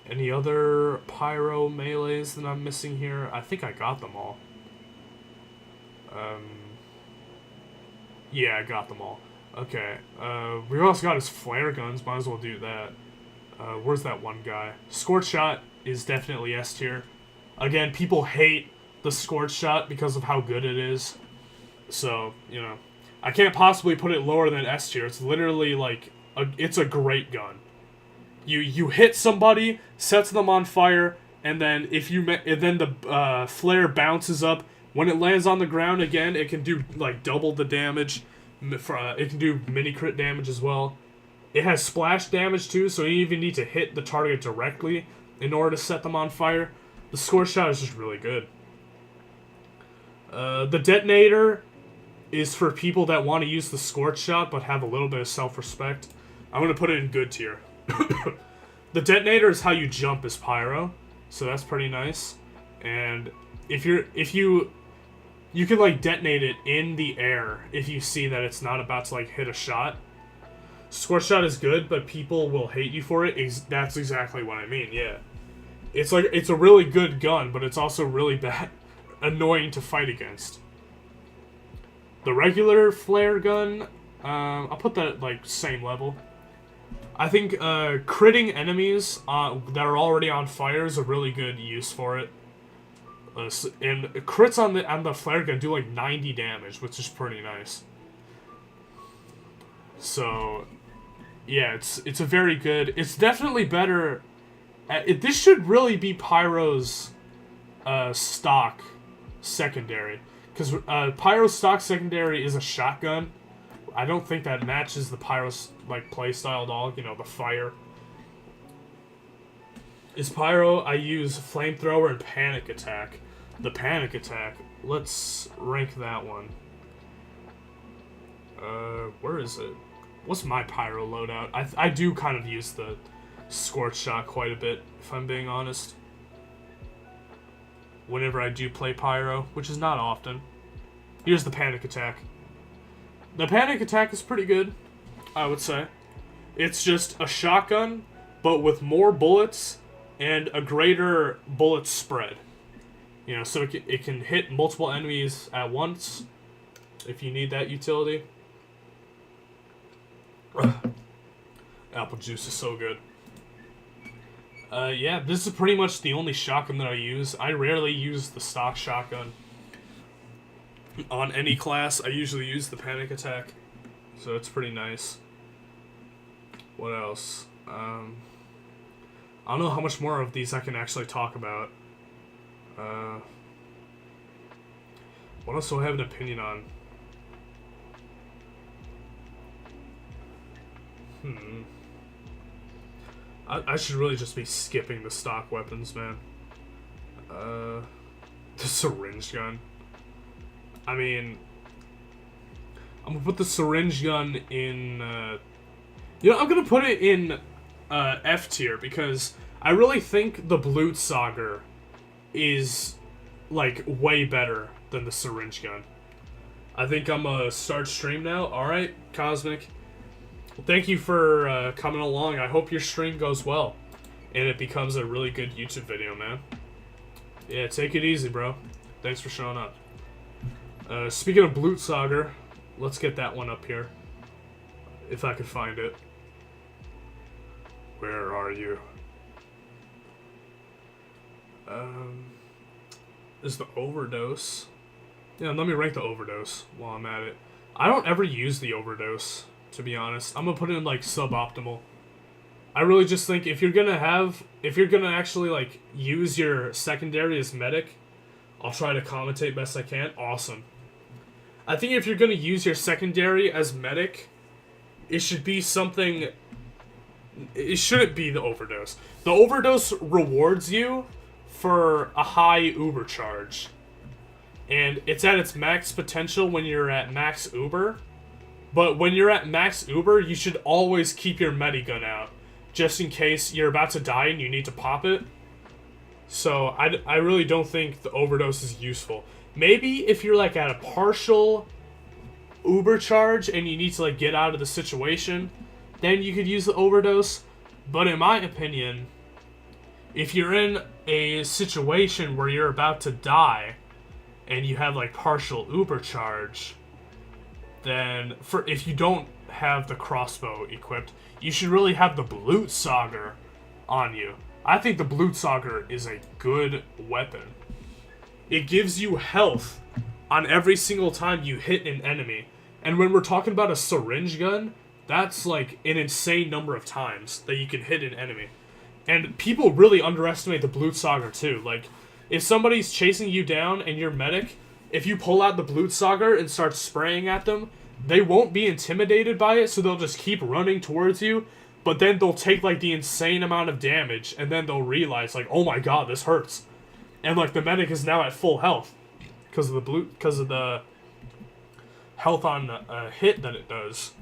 Any other Pyro melees that I'm missing here? I think I got them all. Yeah, I got them all. Okay. We also got his flare guns. Might as well do that. Where's that one guy? Scorch Shot is definitely S tier. Again, people hate the Scorch Shot because of how good it is. So, you know, I can't possibly put it lower than S tier. It's literally like, it's a great gun. You hit somebody, sets them on fire, and then the flare bounces up. When it lands on the ground again, it can do like double the damage. It can do mini crit damage as well. It has splash damage too, so you even need to hit the target directly in order to set them on fire. The Scorch Shot is just really good. The Detonator is for people that want to use the Scorch Shot but have a little bit of self-respect. I'm going to put it in good tier. The Detonator is how you jump as Pyro, so that's pretty nice. And you can like detonate it in the air if you see that it's not about to like hit a shot. Scorch Shot is good, but people will hate you for it. That's exactly what I mean, yeah. It's like, it's a really good gun, but it's also really bad, annoying to fight against. The regular flare gun, I'll put that at like same level. I think critting enemies that are already on fire is a really good use for it. And crits on the flare gun do like 90 damage, which is pretty nice. So, yeah, it's a very good. It's definitely better. This should really be Pyro's stock secondary, because Pyro's stock secondary is a shotgun. I don't think that matches the Pyro's like playstyle at all. You know, the fire. Is Pyro, I use Flamethrower and Panic Attack. The Panic Attack, let's rank that one. Where is it? What's my Pyro loadout? I do kind of use the Scorch Shot quite a bit, if I'm being honest. Whenever I do play Pyro, which is not often. Here's the Panic Attack. The Panic Attack is pretty good, I would say. It's just a shotgun, but with more bullets and a greater bullet spread. You know, so it can hit multiple enemies at once if you need that utility. Apple juice is so good. Yeah, this is pretty much the only shotgun that I use. I rarely use the stock shotgun. On any class, I usually use the Panic Attack. So it's pretty nice. What else? I don't know how much more of these I can actually talk about. What else do I have an opinion on? I should really just be skipping the stock weapons, man. The syringe gun. I mean, I'm gonna put the syringe gun in, you know, I'm gonna put it in, F tier, because I really think the Blutsauger is, like, way better than the syringe gun. I think I'm gonna start stream now. Alright, Cosmic. Thank you for coming along. I hope your stream goes well. And it becomes a really good YouTube video, man. Yeah, take it easy, bro. Thanks for showing up. Speaking of Blutsauger, let's get that one up here. If I could find it. Where are you? Is the Overdose. Yeah, let me rank the Overdose while I'm at it. I don't ever use the Overdose, to be honest. I'm gonna put it in, like, suboptimal. I really just think if you're gonna actually, like, use your secondary as medic, I'll try to commentate best I can. Awesome. I think if you're gonna use your secondary as medic, it should be something... It shouldn't be the Overdose. The Overdose rewards you for a high Uber charge. And it's at its max potential when you're at max Uber. But when you're at max Uber, you should always keep your medigun out, just in case you're about to die and you need to pop it. So I really don't think the Overdose is useful. Maybe if you're, like, at a partial Uber charge and you need to, like, get out of the situation, then you could use the Overdose. But in my opinion, if you're in a situation where you're about to die and you have, like, partial Uber charge, then if you don't have the crossbow equipped, you should really have the Blutsauger on you. I think the Blutsauger is a good weapon. It gives you health on every single time you hit an enemy. And when we're talking about a syringe gun, that's like an insane number of times that you can hit an enemy. And people really underestimate the Blutsauger too. Like, if somebody's chasing you down and you're medic, if you pull out the Blutsauger and start spraying at them, they won't be intimidated by it, so they'll just keep running towards you. But then they'll take, like, the insane amount of damage, and then they'll realize, like, oh my god, this hurts. And, like, the medic is now at full health because of the health on hit that it does.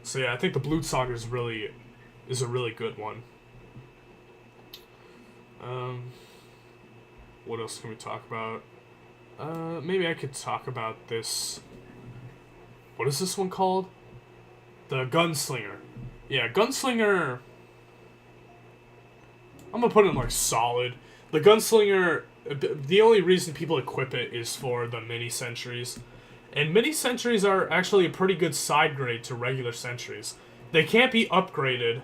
So yeah, I think the Blutsauger is a really good one. What else can we talk about? Maybe I could talk about this. What is this one called? The Gunslinger. Yeah, Gunslinger... I'm gonna put it in, like, solid. The Gunslinger, the only reason people equip it is for the mini-sentries. And mini-sentries are actually a pretty good side grade to regular sentries. They can't be upgraded,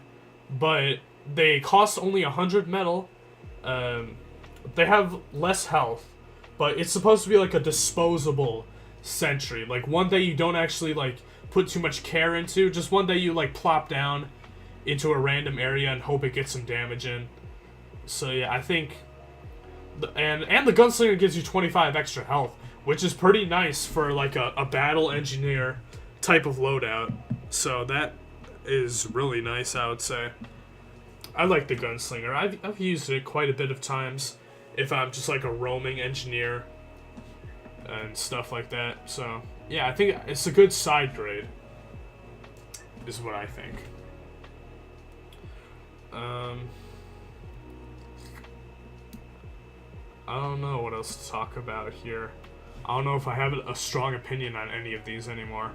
but they cost only 100 metal. they have less health, but it's supposed to be like a disposable sentry. Like one that you don't actually like put too much care into. Just one that you like plop down into a random area and hope it gets some damage in. So yeah, I think, and the gunslinger gives you 25 extra health, which is pretty nice for like a battle engineer type of loadout. So that is really nice, I would say. I like the gunslinger. I've used it quite a bit of times if I'm just like a roaming engineer and stuff like that. So yeah, I think it's a good side grade, is what I think. I don't know what else to talk about here. I don't know if I have a strong opinion on any of these anymore.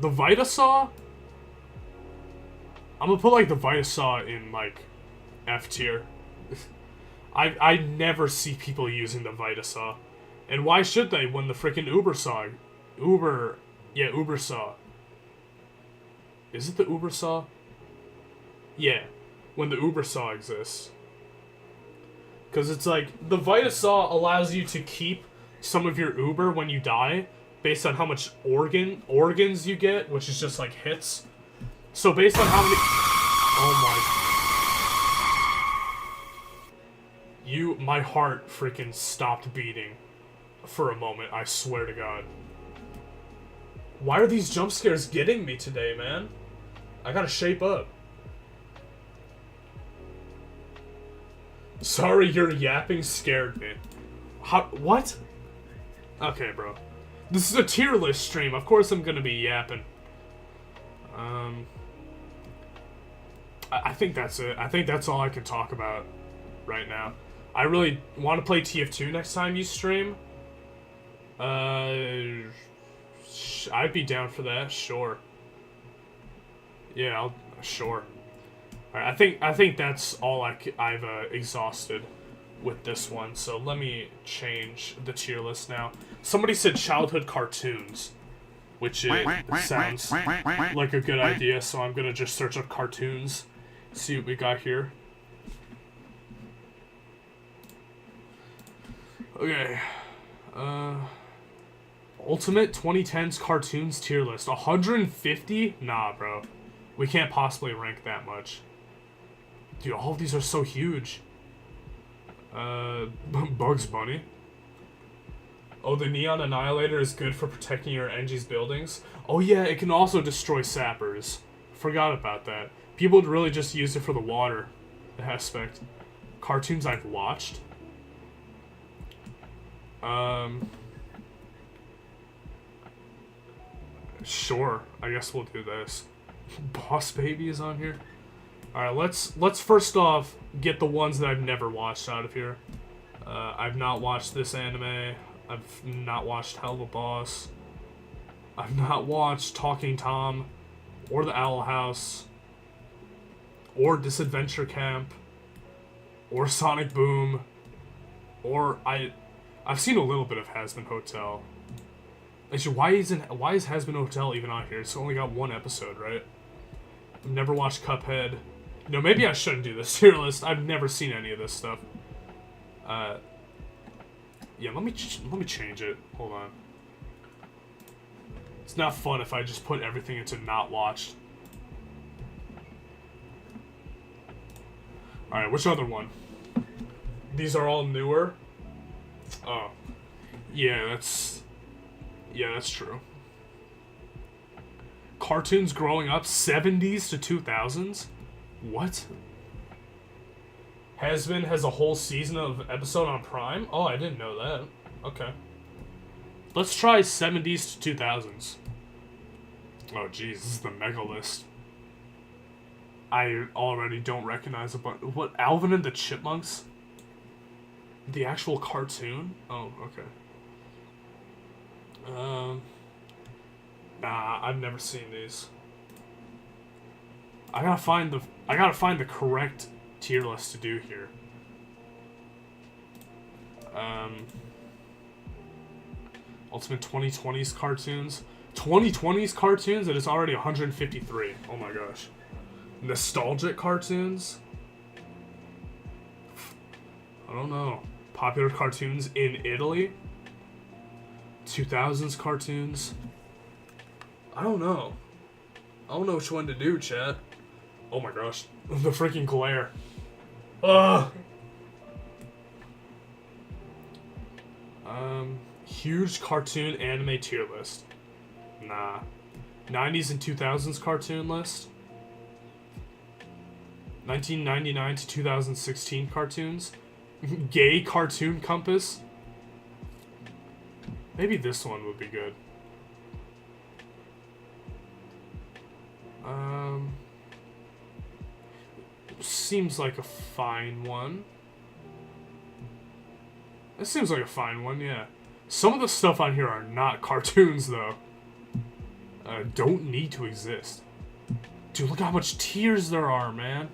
The Vitasaw, I'm gonna put like the Vitasaw in like F tier. I never see people using the Vitasaw, and why should they when the freaking Ubersaw, Ubersaw. Is it the Ubersaw? Yeah, when the Ubersaw exists. Because it's like, the Vitasaw allows you to keep some of your Uber when you die, based on how much organs you get, which is just like hits. So based on how many... Oh my... My heart freaking stopped beating for a moment, I swear to God. Why are these jump scares getting me today, man? I gotta shape up. Sorry, your yapping scared me. What? Okay, bro. This is a tier list stream. Of course I'm gonna be yapping. I think that's it. I think that's all I can talk about right now. I really want to play TF2 next time you stream. I'd be down for that, sure. Yeah, sure. Alright, I think that's all I've exhausted with this one. So let me change the tier list now. Somebody said childhood cartoons, which sounds like a good idea. So I'm gonna just search up cartoons, see what we got here. Okay, Ultimate 2010s cartoons tier list, 150? Nah, bro, we can't possibly rank that much. Dude, all of these are so huge. Bugs Bunny. Oh, the Neon Annihilator is good for protecting your Engie's buildings. Oh yeah, it can also destroy sappers. Forgot about that. People really just use it for the water aspect. Cartoons I've watched. Sure, I guess we'll do this. Boss Baby is on here. Alright, let's first off get the ones that I've never watched out of here. I've not watched this anime. I've not watched Hell of a Boss. I've not watched Talking Tom, or The Owl House, or Disadventure Camp, or Sonic Boom, or I've seen a little bit of Hazbin Hotel. Actually, why is Hazbin Hotel even on here? It's only got one episode, right? I've never watched Cuphead. No, maybe I shouldn't do this tier list. I've never seen any of this stuff. Yeah, let me change it. Hold on. It's not fun if I just put everything into not watched. Alright, which other one? These are all newer? Oh. Yeah, that's true. Cartoons growing up, 70s to 2000s? What? Hazbin has a whole season of episode on Prime? Oh, I didn't know that. Okay. Let's try 70s to 2000s. Oh, jeez, this is the mega list. I already don't recognize a bunch. What, Alvin and the Chipmunks? The actual cartoon? Oh, okay. Nah, I've never seen these. I gotta find the correct tier list to do here. Ultimate 2020s cartoons. 2020s cartoons, and it's already 153. Oh my gosh. Nostalgic cartoons. I don't know. Popular cartoons in Italy? 2000s cartoons? I don't know. I don't know which one to do, chat. Oh my gosh. The freaking glare. Ugh! Huge cartoon anime tier list. Nah. 90s and 2000s cartoon list. 1999 to 2016 cartoons. Gay cartoon compass. Maybe this one would be good. Seems like a fine one. It seems like a fine one, yeah. Some of the stuff on here are not cartoons, though. Don't need to exist. Dude, look how much tiers there are, man.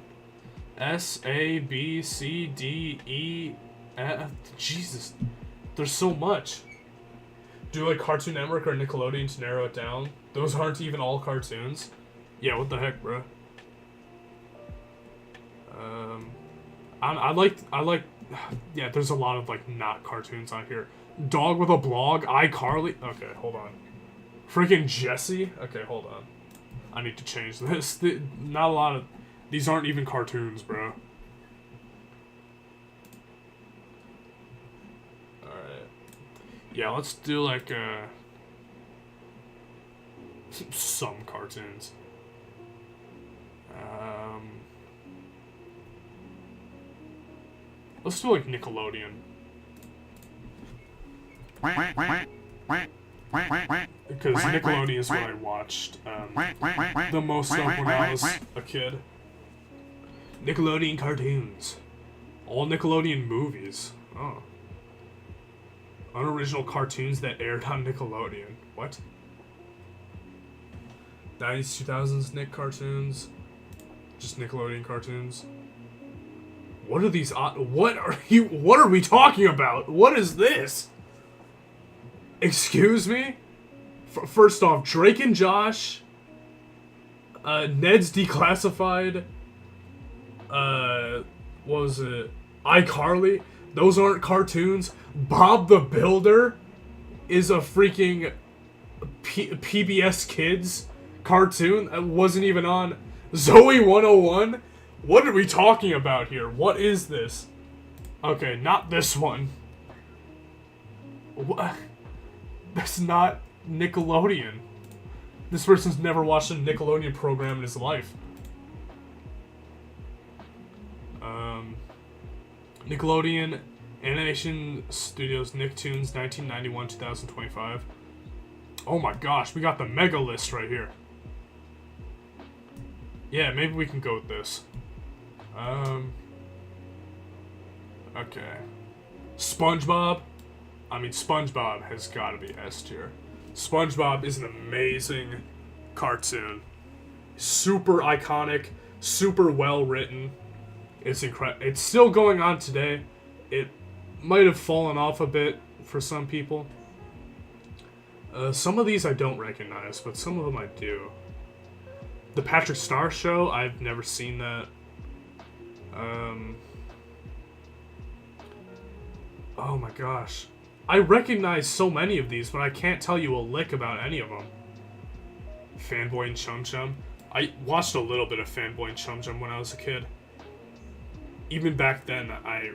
S, A, B, C, D, E, F. Jesus. There's so much. Do like Cartoon Network or Nickelodeon to narrow it down? Those aren't even all cartoons. Yeah, what the heck, bro? I like, yeah, there's a lot of, like, not cartoons on here. Dog with a Blog, iCarly. Okay, hold on. Freaking Jessie? Okay, hold on. I need to change this. Not a lot of... These aren't even cartoons, bro. Alright. Yeah, let's do, like, some cartoons. Let's do, like, Nickelodeon. Because Nickelodeon is what I watched the most of when I was a kid. Nickelodeon cartoons. All Nickelodeon movies. Oh. Unoriginal cartoons that aired on Nickelodeon. What? 90s, 2000s Nick cartoons. Just Nickelodeon cartoons. What are these? What are we talking about? What is this? Excuse me? First off, Drake and Josh. Ned's Declassified. What was it? iCarly. Those aren't cartoons. Bob the Builder is a freaking PBS Kids cartoon that wasn't even on Zoe 101. What are we talking about here? What is this? Okay, not this one. What? That's not Nickelodeon. This person's never watched a Nickelodeon program in his life. Nickelodeon Animation Studios Nicktoons 1991-2025. Oh my gosh, we got the mega list right here. Yeah, maybe we can go with this. Okay. SpongeBob. I mean, SpongeBob has got to be S tier. SpongeBob is an amazing cartoon. Super iconic, super well written. It's incredible. It's still going on today. It might have fallen off a bit for some people. Some of these I don't recognize, but some of them I do. The Patrick Star Show, I've never seen that. Oh my gosh. I recognize so many of these, but I can't tell you a lick about any of them. Fanboy and Chum Chum. I watched a little bit of Fanboy and Chum Chum when I was a kid. Even back then, I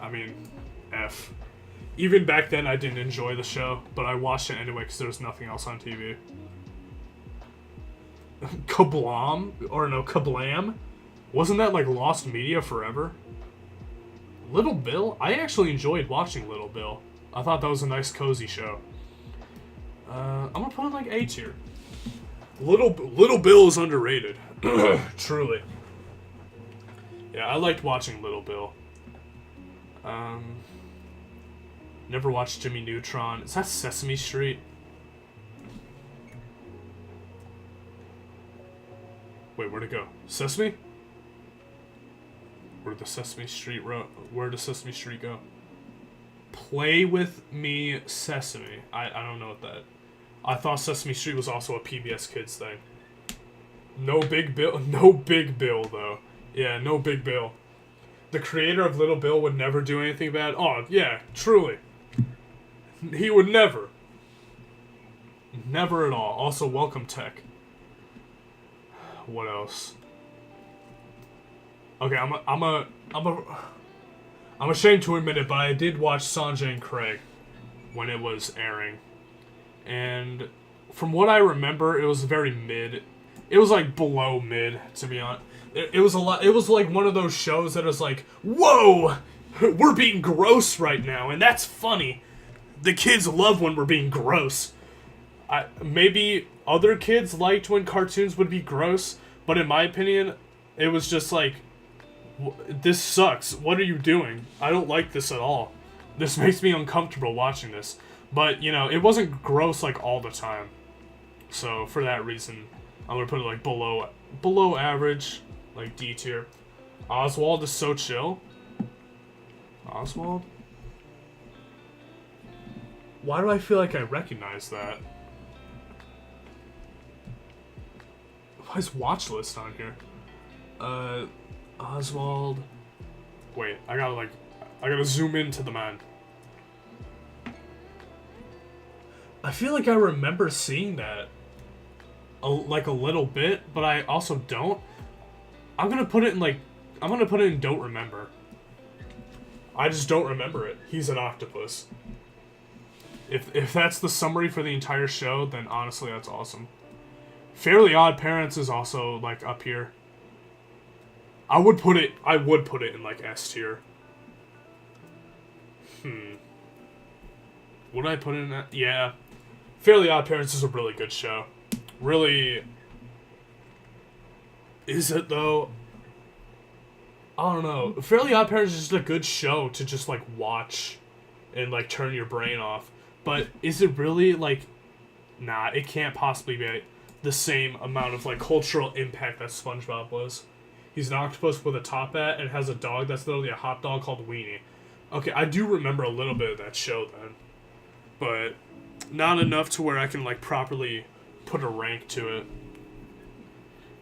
mean, F. Even back then, I didn't enjoy the show, but I watched it anyway because there was nothing else on TV. Kablam? Or no, Kablam? Wasn't that like Lost Media forever? Little Bill? I actually enjoyed watching Little Bill. I thought that was a nice, cozy show. I'm gonna put it like A tier. Little Bill is underrated. Truly. Yeah, I liked watching Little Bill. Never watched Jimmy Neutron. Is that Sesame Street? Wait, where'd it go? Sesame? Where'd does Sesame Street go? Play with Me Sesame. I don't know what that... I thought Sesame Street was also a PBS Kids thing. No Big Bill, though. Yeah, no Big Bill. the creator of Little Bill would never do anything bad. Oh, yeah, truly. He would never. Never at all. Also, welcome Tech. What else? Okay, I'm ashamed to admit it, but I did watch Sanjay and Craig when it was airing. And from what I remember, it was very mid. It was like below mid, to be honest. It was a lot. It was like one of those shows that is like, whoa, we're being gross right now, and that's funny. The kids love when we're being gross. Maybe other kids liked when cartoons would be gross, but in my opinion, it was just like, this sucks. What are you doing? I don't like this at all. This makes me uncomfortable watching this. But, you know, it wasn't gross like all the time. So, for that reason, I'm gonna put it like below average, like D tier. Oswald is so chill. Oswald? Why do I feel like I recognize that? Why is watch list on here? Oswald. Wait, I gotta zoom into the man. I feel like I remember seeing that like a little bit, but I also don't. I'm gonna put it in don't remember. I just don't remember it. He's an octopus. If that's the summary for the entire show, then honestly that's awesome. Fairly Odd Parents is also like up here. I would put it in like S tier. Would I put it in that? Yeah. Fairly Odd Parents is a really good show. Really. Is it though? I don't know. Fairly Odd Parents is just a good show to just like watch and like turn your brain off. But is it really like, nah, it can't possibly be the same amount of like cultural impact that SpongeBob was. He's an octopus with a top hat and has a dog that's literally a hot dog called Weenie. Okay, I do remember a little bit of that show then. But not enough to where I can like properly put a rank to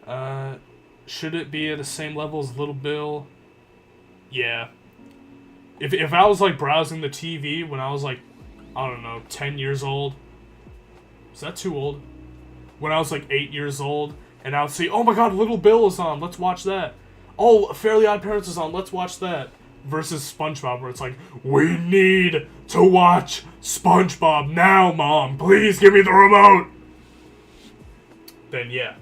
it. Should it be at the same level as Little Bill? Yeah. If I was like browsing the TV when I was like, I don't know, 10 years old. Is that too old? When I was like 8 years old, and I would see, oh my god, Little Bill is on, let's watch that. Oh, Fairly Odd Parents is on, let's watch that. Versus SpongeBob, where it's like, we need to watch SpongeBob now, Mom. Please give me the remote. Then yeah.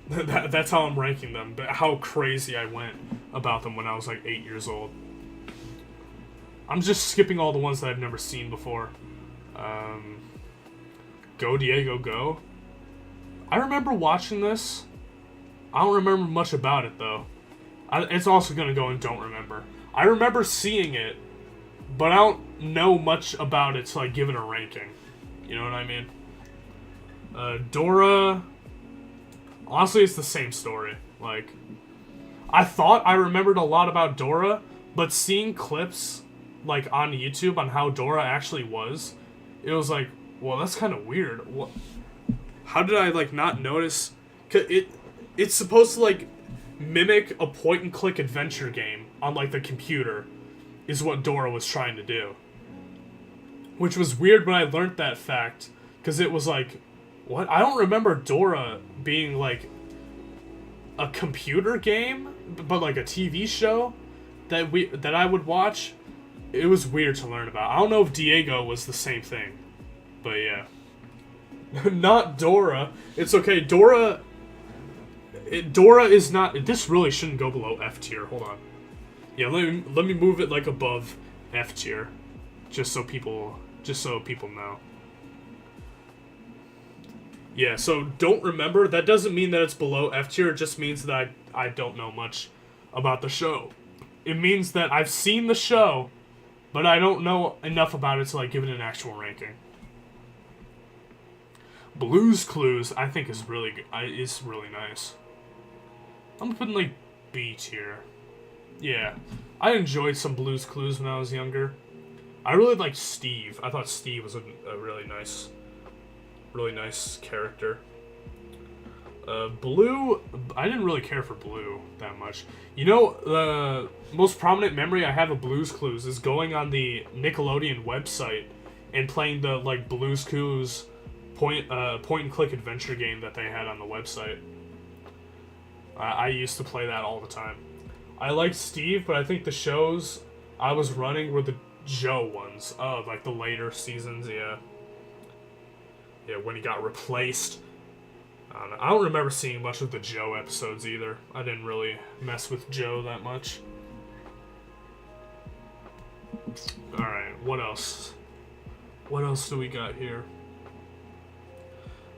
That's how I'm ranking them. How crazy I went about them when I was like 8 years old. I'm just skipping all the ones that I've never seen before. Go Diego Go. I remember watching this. I don't remember much about it though. It's also gonna go in don't remember. I remember seeing it, but I don't know much about it to like give it a ranking. You know what I mean? Dora. Honestly, it's the same story. Like, I thought I remembered a lot about Dora, but seeing clips like on YouTube on how Dora actually was, it was like, well, that's kind of weird. What? How did I like not notice? 'Cause it's supposed to like mimic a point-and-click adventure game on like the computer, is what Dora was trying to do. Which was weird when I learned that fact, because it was like, what? I don't remember Dora being like a computer game, but like a TV show that I would watch. It was weird to learn about. I don't know if Diego was the same thing, but yeah. Not Dora. It's okay. Dora is not. This really shouldn't go below F tier. Hold on. Yeah, let me move it like above F tier, just so people know. Yeah, so don't remember. That doesn't mean that it's below F tier. It just means that I don't know much about the show. It means that I've seen the show, but I don't know enough about it to like give it an actual ranking. Blue's Clues, I think, is really good. Is really nice. I'm putting like B tier. Yeah, I enjoyed some Blue's Clues when I was younger. I really liked Steve. I thought Steve was a really nice character. Blue, I didn't really care for Blue that much. You know, the most prominent memory I have of Blue's Clues is going on the Nickelodeon website and playing the, like, Blue's Clues point-and-click adventure game that they had on the website. I used to play that all the time. I liked Steve, but I think the shows I was running were the Joe ones. Oh, like the later seasons, yeah. Yeah, when he got replaced. I don't remember seeing much of the Joe episodes either. I didn't really mess with Joe that much. Alright, what else? What else do we got here?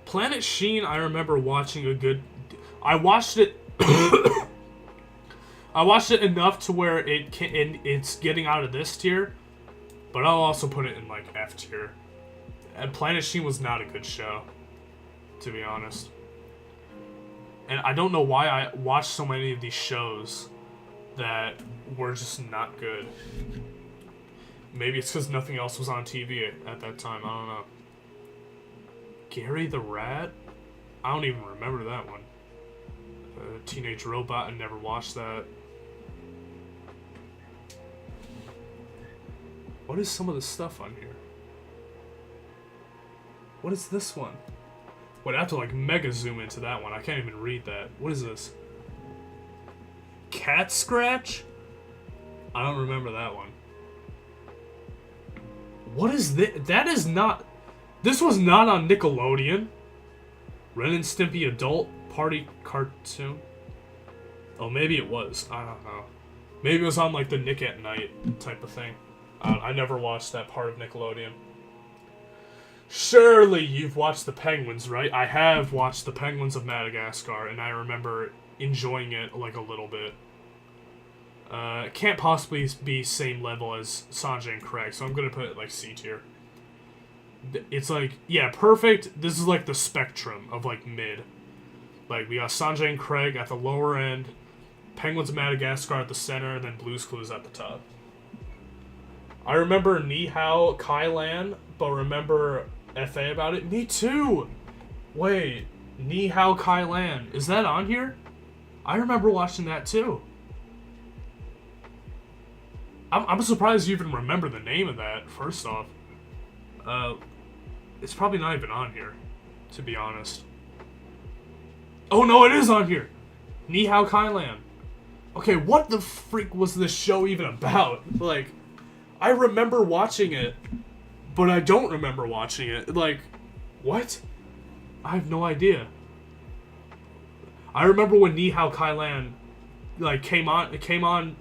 Planet Sheen, I remember watching a good... I watched it... I watched it enough to where it's getting out of this tier, but I'll also put it in, like, F tier. And Planet Sheen was not a good show, to be honest. And I don't know why I watched so many of these shows that were just not good. Maybe it's because nothing else was on TV at that time. I don't know. Gary the Rat? I don't even remember that one. Teenage Robot, I never watched that. What is some of the stuff on here? What is this one? Wait, I have to, like, mega zoom into that one. I can't even read that. What is this? Cat Scratch? I don't remember that one. What is this? That is not... This was not on Nickelodeon. Ren and Stimpy Adult Party Cartoon? Oh, maybe it was. I don't know. Maybe it was on, like, the Nick at Night type of thing. I never watched that part of Nickelodeon. Surely you've watched The Penguins, right? I have watched The Penguins of Madagascar, and I remember enjoying it, like, a little bit. It can't possibly be same level as Sanjay and Craig, so I'm gonna put it, like, C tier. It's like, yeah, perfect. This is, like, the spectrum of, like, mid. Like, we got Sanjay and Craig at the lower end, Penguins of Madagascar at the center, and then Blue's Clues at the top. I remember Ni Hao Kai Lan, but remember FA about it? Me too! Wait, Ni Hao Kai Lan. Is that on here? I remember watching that too. I'm surprised you even remember the name of that, first off. It's probably not even on here, to be honest. Oh no, it is on here! Ni Hao Kai Lan. Okay, what the freak was this show even about? Like, I remember watching it, but I don't remember watching it. Like, what? I have no idea. I remember when Ni Hao Kai Lan, like, came on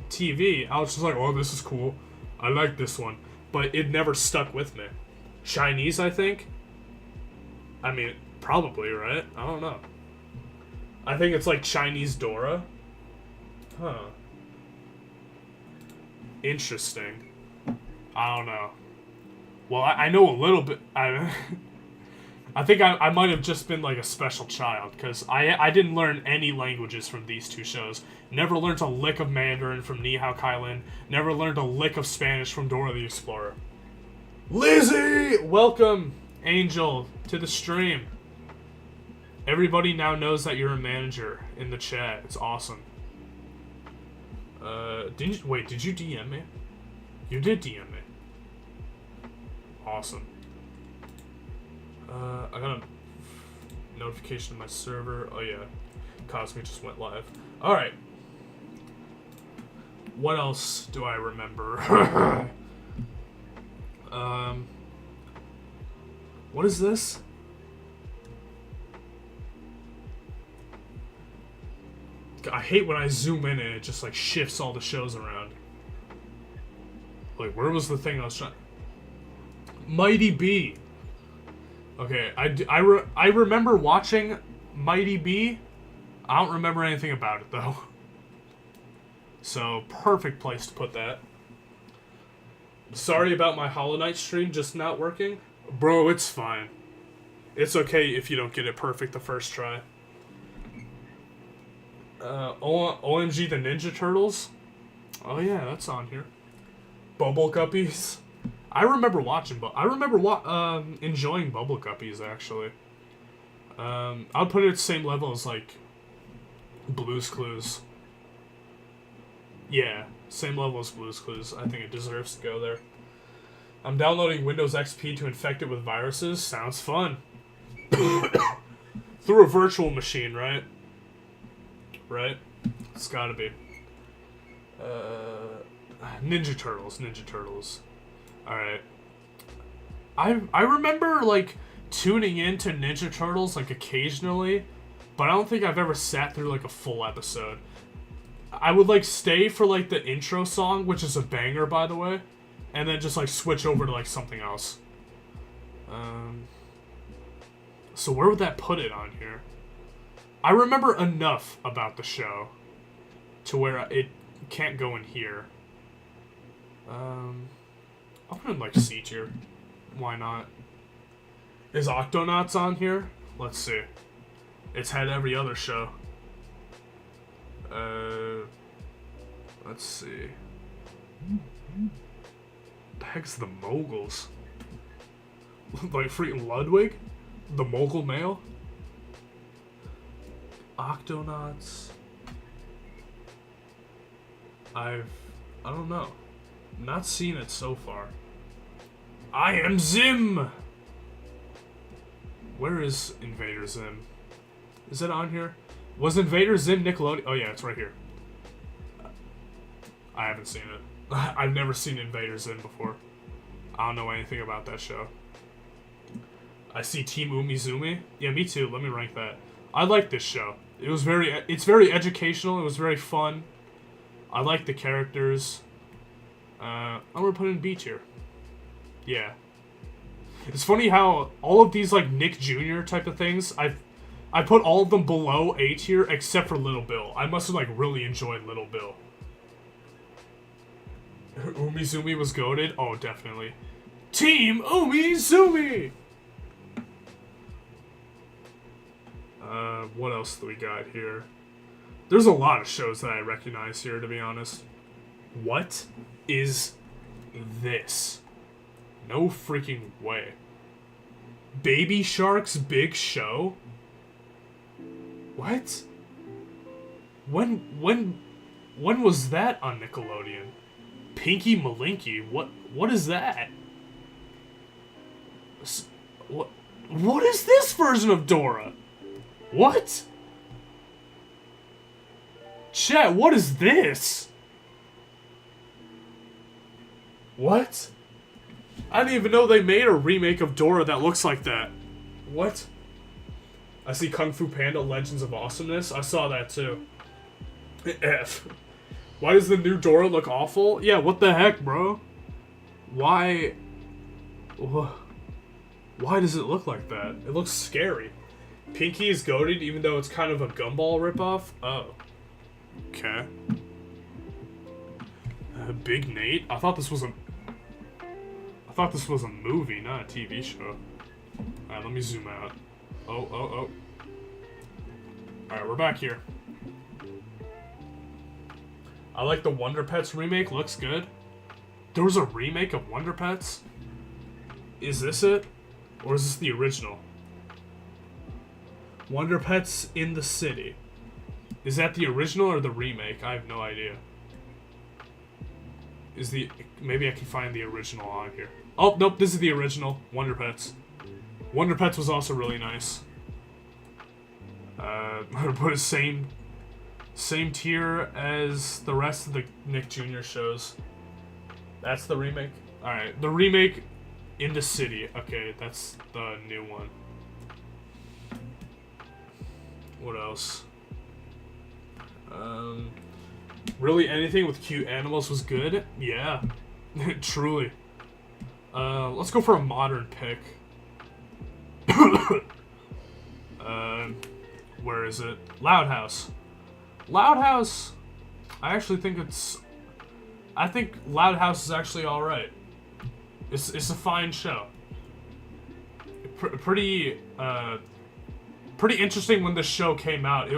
TV. I was just like, oh, this is cool. I like this one. But it never stuck with me. Chinese, I think? I mean, probably, right? I don't know. I think it's like Chinese Dora. Huh. Interesting. I don't know. Well, I know a little bit. I think I might have just been like a special child, because I didn't learn any languages from these two shows. Never learned a lick of Mandarin from Ni Hao Kai Lan. Never learned a lick of Spanish from Dora the Explorer. Lizzy! Welcome, Angel, to the stream. Everybody now knows that you're a manager in the chat. It's awesome. Did you DM me? You did DM me. Awesome. I got a notification to my server. Oh yeah, Cosmic just went live. Alright. What else do I remember? What is this? I hate when I zoom in and it just, like, shifts all the shows around. Like, where was the thing I was trying... Mighty B. Okay, I remember watching Mighty B. I don't remember anything about it, though. So, perfect place to put that. Sorry about my Hollow Knight stream just not working. Bro, it's fine. It's okay if you don't get it perfect the first try. OMG the Ninja Turtles. Oh yeah, that's on here. Bubble Guppies. I remember watching, but I remember enjoying Bubble Guppies actually. I'll put it at the same level as, like, Blue's Clues. Yeah, same level as Blue's Clues. I think it deserves to go there. I'm downloading Windows XP to infect it with viruses. Sounds fun. Through a virtual machine, right? Right? It's gotta be. Ninja Turtles. Alright. I remember, like, tuning into Ninja Turtles, like, occasionally, but I don't think I've ever sat through, like, a full episode. I would, like, stay for, like, the intro song, which is a banger, by the way, and then just, like, switch over to, like, something else. So where would that put it on here? I remember enough about the show to where it can't go in here. I'll put it in, like, C tier. Why not? Is Octonauts on here? Let's see. It's had every other show. Let's see. The heck's the Moguls? Like freaking Ludwig? The Mogul male? Octonauts. I don't know. Not seen it so far. I am Zim! Where is Invader Zim? Is it on here? Was Invader Zim Nickelodeon? Oh yeah, it's right here. I haven't seen it. I've never seen Invader Zim before. I don't know anything about that show. I see Team Umizoomi. Yeah, me too. Let me rank that. I like this show. It's very educational. It was very fun. I like the characters. I'm gonna put it in B tier. Yeah. It's funny how all of these, like, Nick Jr. type of things, I put all of them below A tier except for Little Bill. I must have, like, really enjoyed Little Bill. Umizoomi was goated? Oh, definitely. Team Umizoomi! What else do we got here? There's a lot of shows that I recognize here, to be honest. What is this? No freaking way. Baby Shark's Big Show? What? When was that on Nickelodeon? Pinky Malinky? What is that? What is this version of Dora? What? Chat, what is this? What? I didn't even know they made a remake of Dora that looks like that. What? I see Kung Fu Panda Legends of Awesomeness. I saw that too. F. Why does the new Dora look awful? Yeah, what the heck, bro? Why does it look like that? It looks scary. Pinky is goated even though it's kind of a Gumball ripoff? Oh. Okay. Big Nate? I thought this was a movie, not a TV show. Alright, let me zoom out. Oh. Alright, we're back here. I like the Wonder Pets remake, looks good. There was a remake of Wonder Pets? Is this it? Or is this the original? Wonder Pets in the City. Is that the original or the remake? I have no idea. Maybe I can find the original on here. Oh, nope, this is the original. Wonder Pets. Wonder Pets was also really nice. I'm gonna put a same tier as the rest of the Nick Jr. shows. That's the remake? Alright, the remake in the City. Okay, that's the new one. What else? Really anything with cute animals was good? Yeah. Truly. Let's go for a modern pick. Where is it? Loud House. Loud House! I think Loud House is actually alright. It's a fine show. Pretty interesting when this show came out.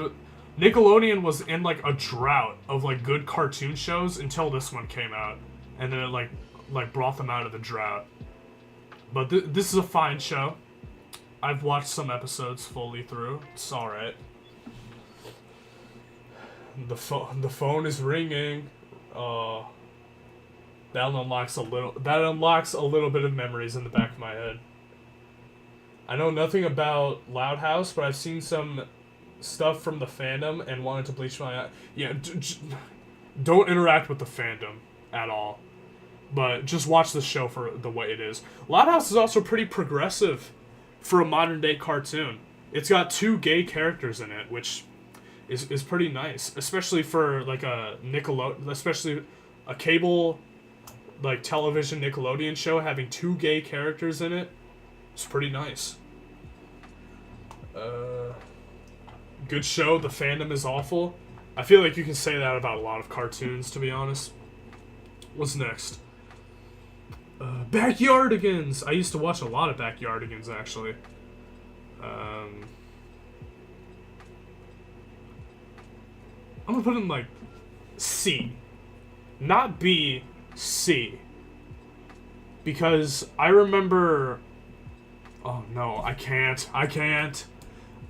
Nickelodeon was in, like, a drought of, like, good cartoon shows until this one came out. And then it, like brought them out of the drought. But this is a fine show. I've watched some episodes fully through. It's alright. The phone is ringing. That unlocks a little bit of memories in the back of my head. I know nothing about Loud House, but I've seen some stuff from the fandom and wanted to bleach my eye. Yeah, don't interact with the fandom at all. But just watch the show for the way it is. Loud House is also pretty progressive for a modern day cartoon. It's got 2 gay characters in it, which is pretty nice, especially for like a especially a cable like television Nickelodeon show having 2 gay characters in it. It's pretty nice. Good show. The fandom is awful. I feel like you can say that about a lot of cartoons, to be honest. What's next? Backyardigans! I used to watch a lot of Backyardigans, actually. I'm gonna put it in, like, C. Not B, C. Because I remember... Oh, no, I can't.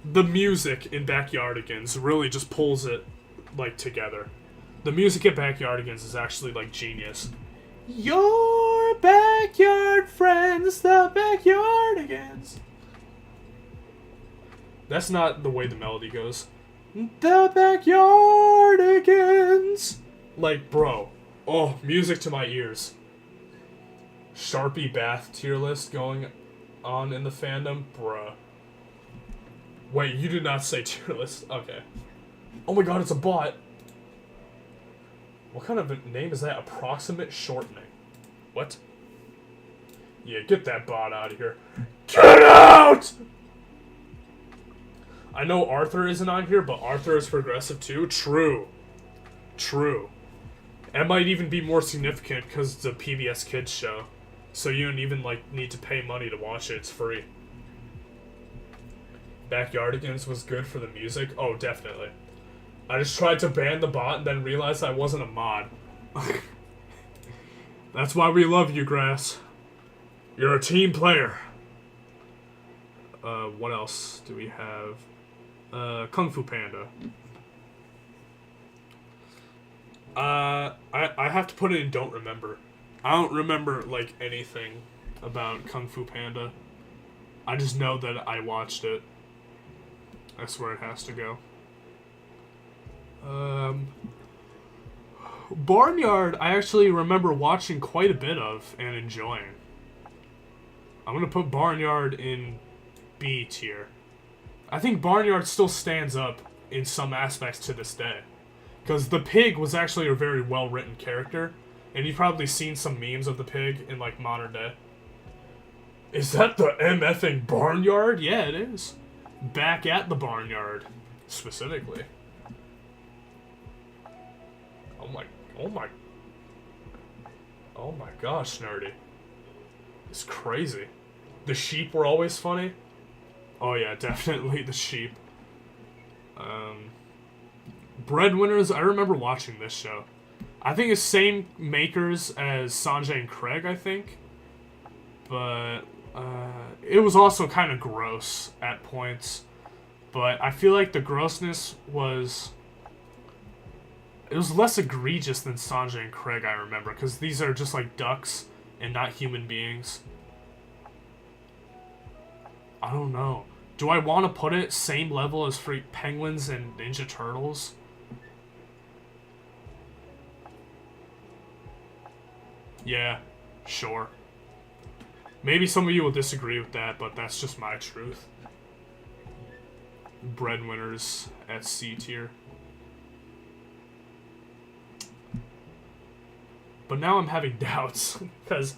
The music in Backyardigans really just pulls it, like, together. The music in Backyardigans is actually, like, genius. Your backyard friends, the Backyardigans. That's not the way the melody goes. The Backyardigans. Like, bro. Oh, music to my ears. Sharpie bath tier list going on in the fandom. Bruh. Wait, you did not say tier list. Okay. Oh my god, it's a bot. What kind of a name is that? Approximate shortening. What? Yeah, get that bot out of here. Get out! I know Arthur isn't on here, but Arthur is progressive too. True. It might even be more significant because it's a PBS Kids show. So you don't even, like, need to pay money to watch it. It's free. Backyardigans was good for the music. Oh, definitely. I just tried to ban the bot and then realized I wasn't a mod. That's why we love you, Grass. You're a team player. What else do we have? Kung Fu Panda. I have to put it in don't remember. I don't remember, like, anything about Kung Fu Panda. I just know that I watched it. That's where it has to go. Barnyard, I actually remember watching quite a bit of and enjoying. I'm gonna put Barnyard in B tier. I think Barnyard still stands up in some aspects to this day. Because the pig was actually a very well-written character, and you've probably seen some memes of the pig in, like, modern day. Is that the MFing Barnyard? Yeah, it is. Back at the Barnyard, specifically. Oh my gosh, nerdy. It's crazy. The sheep were always funny. Oh yeah, definitely the sheep. Breadwinners, I remember watching this show. I think it's same makers as Sanjay and Craig, I think. But, it was also kind of gross at points. But I feel like the grossness was... It was less egregious than Sanjay and Craig, I remember. Because these are just like ducks and not human beings. I don't know. Do I want to put it same level as Freak Penguins and Ninja Turtles? Yeah, sure. Maybe some of you will disagree with that, but that's just my truth. Breadwinners at C tier. But now I'm having doubts, because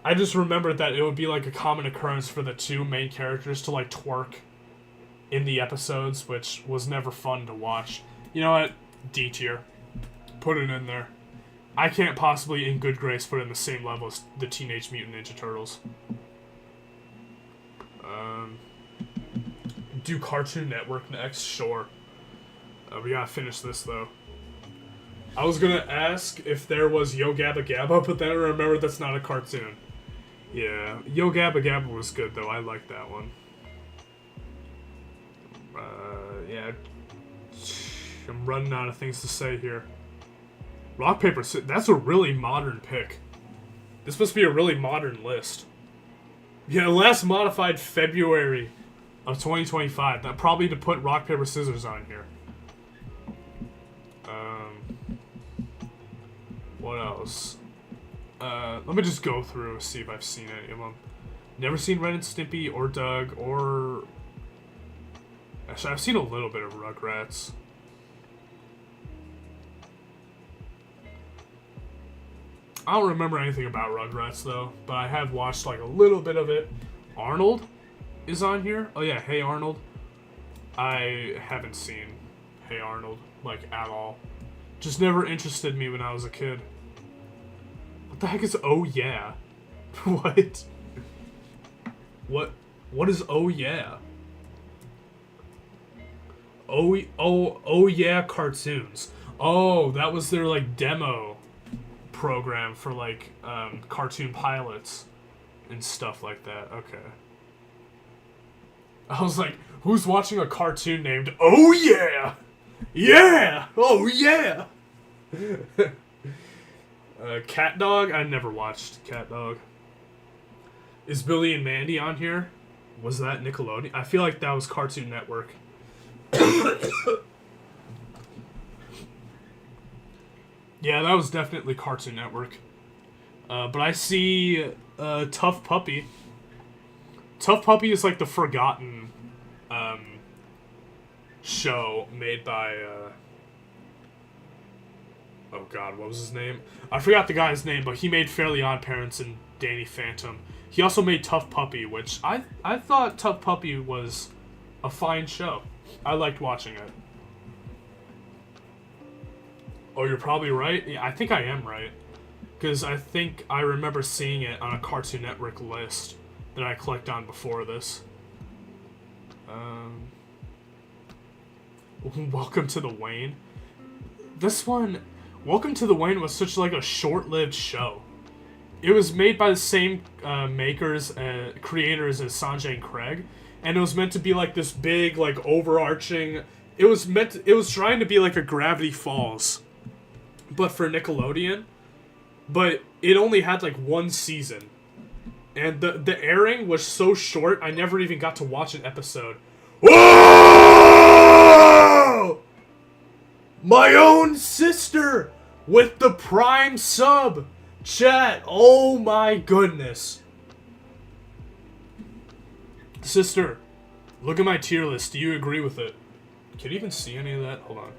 I just remembered that it would be like a common occurrence for the 2 main characters to like twerk in the episodes, which was never fun to watch. You know what? D tier. Put it in there. I can't possibly, in good grace, put it in the same level as the Teenage Mutant Ninja Turtles. Do Cartoon Network next? Sure. We gotta finish this, though. I was gonna ask if there was Yo Gabba Gabba, but then I remembered that's not a cartoon. Yeah, Yo Gabba Gabba was good, though. I liked that one. Yeah. I'm running out of things to say here. Rock, paper, scissors. That's a really modern pick. This must be a really modern list. Yeah, last modified February of 2025. That probably to put rock, paper, scissors on here. What else? Let me just go through and see if I've seen any of them. Never seen Ren and Stimpy or Doug or... Actually, I've seen a little bit of Rugrats. I don't remember anything about Rugrats, though, but I have watched, like, a little bit of it. Arnold is on here. Oh, yeah, Hey Arnold. I haven't seen Hey Arnold, like, at all. Just never interested me when I was a kid. What the heck is Oh Yeah? What? What is Oh Yeah? Oh Yeah cartoons. Oh, that was their, like, demo program for, like, cartoon pilots and stuff like that. Okay. I was like, who's watching a cartoon named Oh Yeah? Yeah! Oh yeah! Cat Dog? I never watched Cat Dog. Is Billy and Mandy on here? Was that Nickelodeon? I feel like that was Cartoon Network. Yeah, that was definitely Cartoon Network. But I see Tough Puppy. Tough Puppy is like the forgotten show made by... oh god, what was his name? I forgot the guy's name, but he made Fairly Odd Parents and Danny Phantom. He also made Tough Puppy, which I thought Tough Puppy was a fine show. I liked watching it. Oh, you're probably right? Yeah, I think I am right. Because I think I remember seeing it on a Cartoon Network list that I clicked on before this. Welcome to the Wayne. This one... Welcome to the Wayne was such like a short-lived show. It was made by the same creators as Sanjay and Craig, and it was meant to be like this big, like overarching. It was trying to be like a Gravity Falls, but for Nickelodeon. But it only had like one season, and the airing was so short. I never even got to watch an episode. Whoa! My own sister with the Prime sub. Chat, oh my goodness. Sister, look at my tier list. Do you agree with it? Can you even see any of that? Hold on.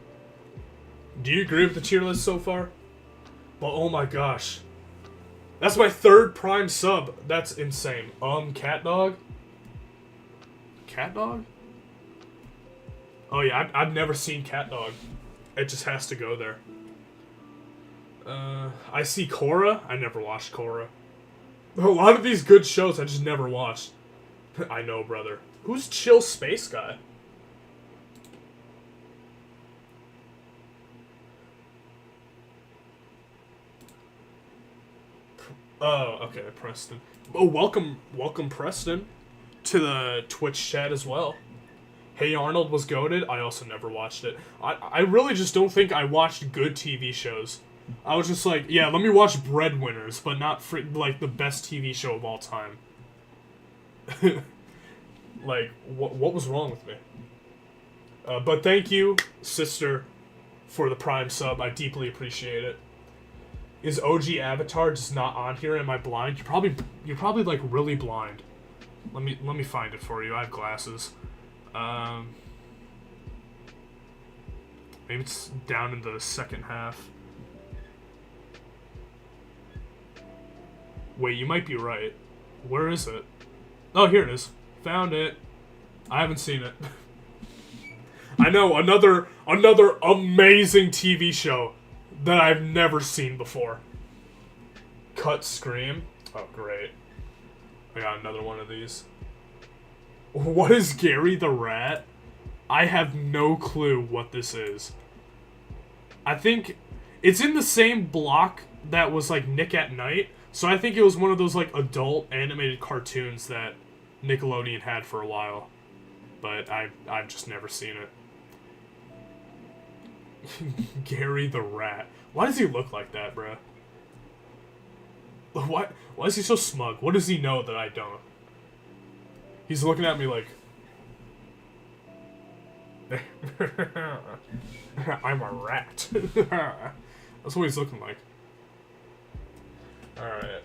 Do you agree with the tier list so far? Well, oh my gosh. That's my third Prime sub. That's insane. Cat Dog? Cat Dog? Oh yeah, I've never seen Cat Dog. It just has to go there. I see Korra. I never watched Korra. A lot of these good shows I just never watched. I know, brother. Who's Chill Space Guy? Oh, okay, Preston. Oh, welcome, Preston, to the Twitch chat as well. Hey Arnold was goated. I also never watched it. I really just don't think I watched good TV shows. I was just like, yeah, let me watch Breadwinners, but not like the best TV show of all time. Like, what was wrong with me? But thank you, sister, for the Prime sub. I deeply appreciate it. Is OG Avatar just not on here? Am I blind? You're probably like really blind. Let me find it for you. I have glasses. Maybe it's down in the second half. Wait, you might be right. Where is it? Oh, here it is. Found it. I haven't seen it. I know, another amazing TV show that I've never seen before. Cut Scream. Oh, great. I got another one of these. What is Gary the Rat? I have no clue what this is. I think it's in the same block that was like Nick at Night, so I think it was one of those like adult animated cartoons that Nickelodeon had for a while. but I've just never seen it. Gary the Rat. Why does he look like that, bruh? Why is he so smug? What does he know that I don't? He's looking at me like... I'm a rat. That's what he's looking like. Alright.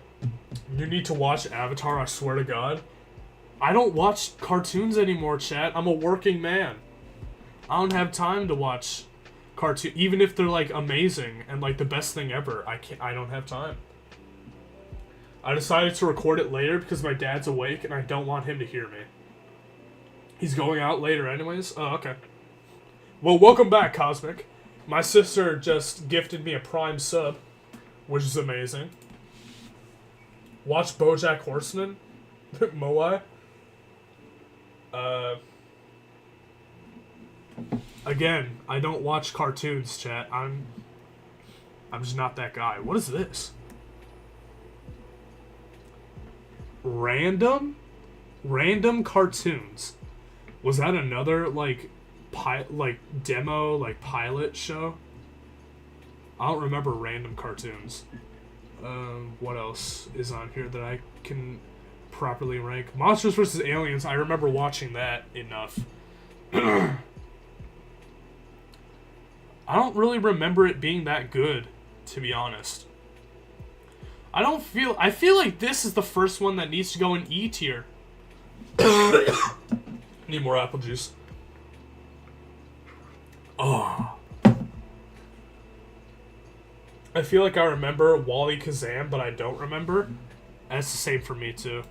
You need to watch Avatar, I swear to God. I don't watch cartoons anymore, chat. I'm a working man. I don't have time to watch cartoon, even if they're like amazing and like the best thing ever. I don't have time. I decided to record it later because my dad's awake and I don't want him to hear me. He's going out later anyways? Oh, okay. Well, welcome back, Cosmic. My sister just gifted me a Prime sub, which is amazing. Watch BoJack Horseman? Moai? Again, I don't watch cartoons, chat. I'm just not that guy. What is this? Random cartoons. Was that another like demo, like pilot show? I don't remember random cartoons. What else is on here that I can properly rank? Monsters vs. Aliens. I remember watching that enough. I don't really remember it being that good, to be honest. I feel like this is the first one that needs to go in E tier. Need more apple juice. Oh. I feel like I remember Wally Kazam, but I don't remember. That's the same for me, too.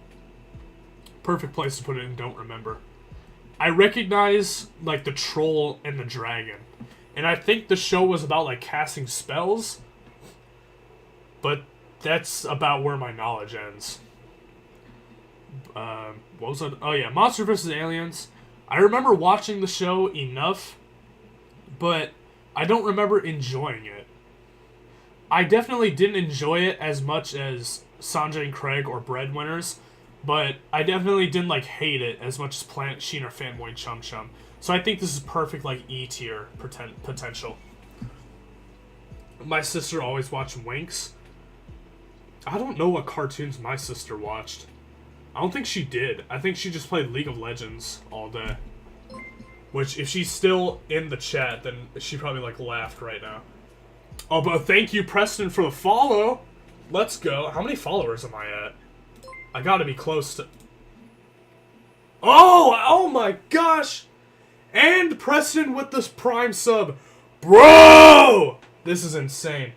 Perfect place to put it in don't remember. I recognize, like, the troll and the dragon. And I think the show was about, like, casting spells. But that's about where my knowledge ends. What was it? Oh, yeah, Monster vs. Aliens. I remember watching the show enough, but I don't remember enjoying it. I definitely didn't enjoy it as much as Sanjay and Craig or Breadwinners, but I definitely didn't, like, hate it as much as Planet Sheen or Fanboy Chum Chum. So I think this is perfect, like, E-tier potential. My sister always watched Winx. I don't know what cartoons my sister watched. I don't think she did. I think she just played League of Legends all day. Which, if she's still in the chat, then she probably, like, laughed right now. Oh, but thank you, Preston, for the follow. Let's go. How many followers am I at? I gotta be close to... Oh my gosh! And Preston with this Prime sub. Bro! This is insane.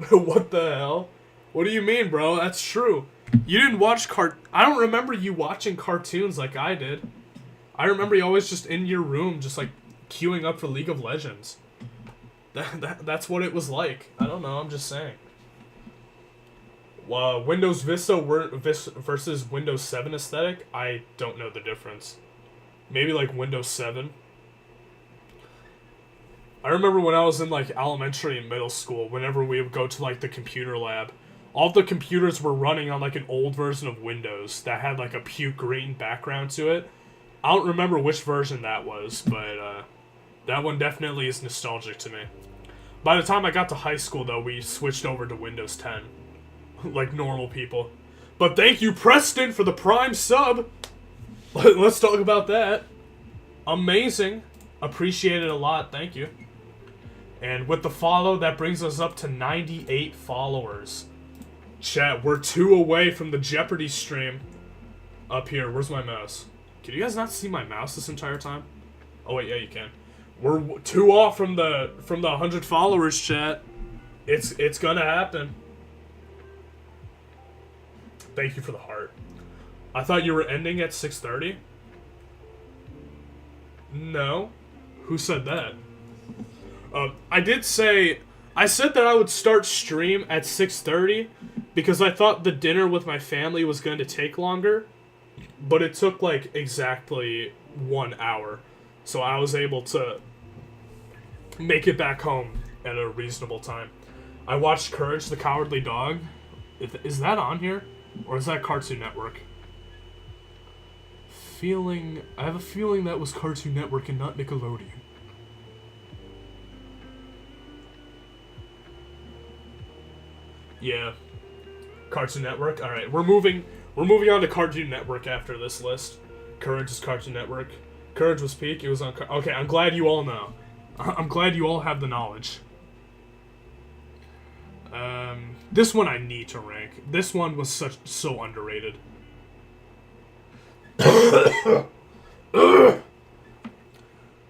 What the hell? What do you mean, bro? That's true. You didn't watch I don't remember you watching cartoons like I did. I remember you always just in your room, just like queuing up for League of Legends. That's what it was like. I don't know, I'm just saying. Windows Vista versus Windows 7 aesthetic? I don't know the difference. Maybe like Windows 7. I remember when I was in like elementary and middle school, whenever we would go to like the computer lab, all of the computers were running on like an old version of Windows that had like a puke green background to it. I don't remember which version that was, but that one definitely is nostalgic to me. By the time I got to high school, though, we switched over to Windows 10. Like normal people. But thank you, Preston, for the Prime sub! Let's talk about that. Amazing. Appreciate it a lot, thank you. And with the follow, that brings us up to 98 followers. Chat, we're 2 away from the Jeopardy stream. Up here, where's my mouse? Can you guys not see my mouse this entire time? Oh wait, yeah, you can. We're 2 off from the 100 followers, chat. It's gonna happen. Thank you for the heart. I thought you were ending at 6:30. No. Who said that? I said that I would start stream at 6:30 because I thought the dinner with my family was going to take longer, but it took like exactly 1 hour, so I was able to make it back home at a reasonable time. I watched Courage the Cowardly Dog. Is that on here? Or is that Cartoon Network? have a feeling that was Cartoon Network and not Nickelodeon. Yeah. Cartoon Network. All right, we're moving on to Cartoon Network after this list. Courage is Cartoon Network. Courage was Peak. It was on. Okay, I'm glad you all know. I'm glad you all have the knowledge. This one I need to rank. This one was so underrated.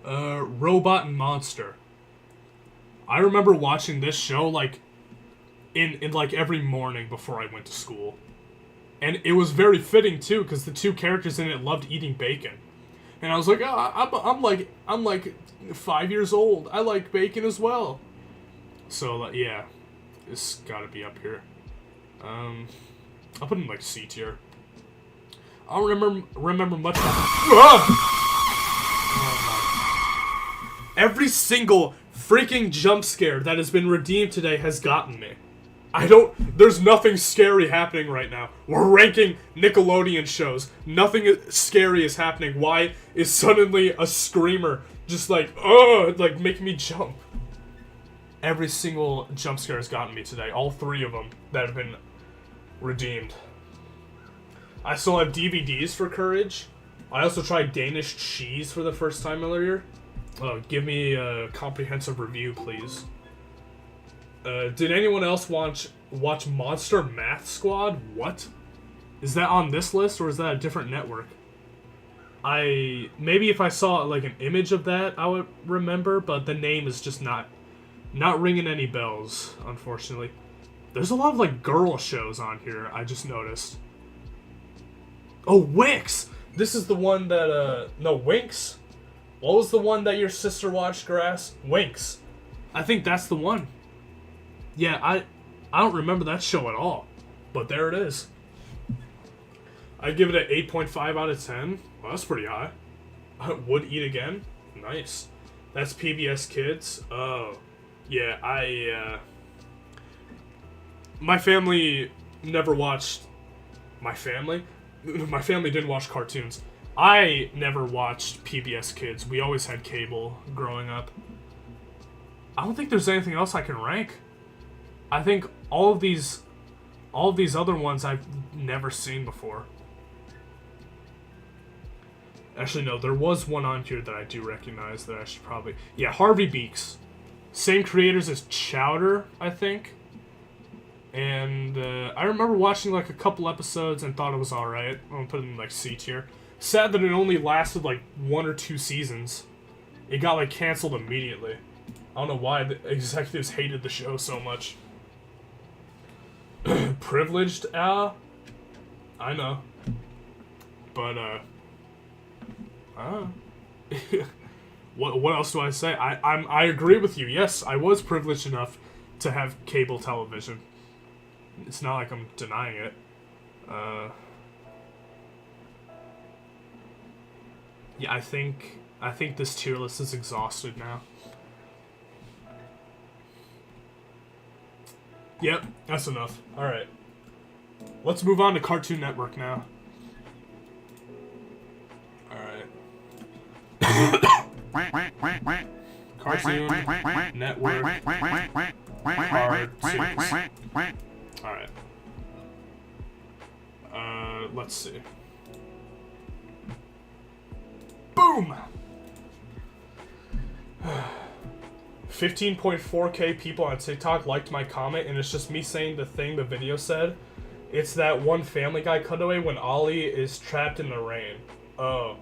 Robot and Monster. I remember watching this show like in like every morning before I went to school. And it was very fitting too, because the two characters in it loved eating bacon. And I was like, oh, I'm like 5 years old. I like bacon as well. So yeah, it's gotta be up here. I'll put it in like C tier. I don't remember much. Every single freaking jump scare that has been redeemed today has gotten me. There's nothing scary happening right now. We're ranking Nickelodeon shows. Nothing scary is happening. Why is suddenly a screamer just like making me jump? Every single jump scare has gotten me today. All three of them that have been redeemed. I still have DVDs for Courage. I also tried Danish cheese for the first time earlier. Give me a comprehensive review, please. Did anyone else watch Monster Math Squad? What? Is that on this list, or is that a different network? Maybe if I saw like an image of that, I would remember, but the name is just not ringing any bells, unfortunately. There's a lot of like girl shows on here, I just noticed. Oh, Winx! This is the one that, no, Winx? What was the one that your sister watched, Grass? Winx. I think that's the one. Yeah, I don't remember that show at all. But there it is. I'd give it an 8.5 out of 10. Well, that's pretty high. Would eat again? Nice. That's PBS Kids. Oh. Yeah, my family never watched... My family? My family didn't watch cartoons. I never watched PBS Kids. We always had cable growing up. I don't think there's anything else I can rank. I think all of these other ones I've never seen before. Actually, no, there was one on here that I do recognize that I should probably... Yeah, Harvey Beaks. Same creators as Chowder, I think. And I remember watching like a couple episodes and thought it was alright. I'm gonna put it in like C tier. Sad that it only lasted like 1 or 2 seasons. It got like canceled immediately. I don't know why the executives hated the show so much. Privileged, I know. But what else do I say? I agree with you. Yes, I was privileged enough to have cable television. It's not like I'm denying it. Yeah, I think this tier list is exhausted now. Yep, that's enough. Alright. Let's move on to Cartoon Network now. Alright. Cartoon Network cartoons. Alright. Let's see. Boom! 15.4k people on TikTok liked my comment, and it's just me saying the thing the video said. It's that one Family Guy cutaway when Ollie is trapped in the rain. Oh.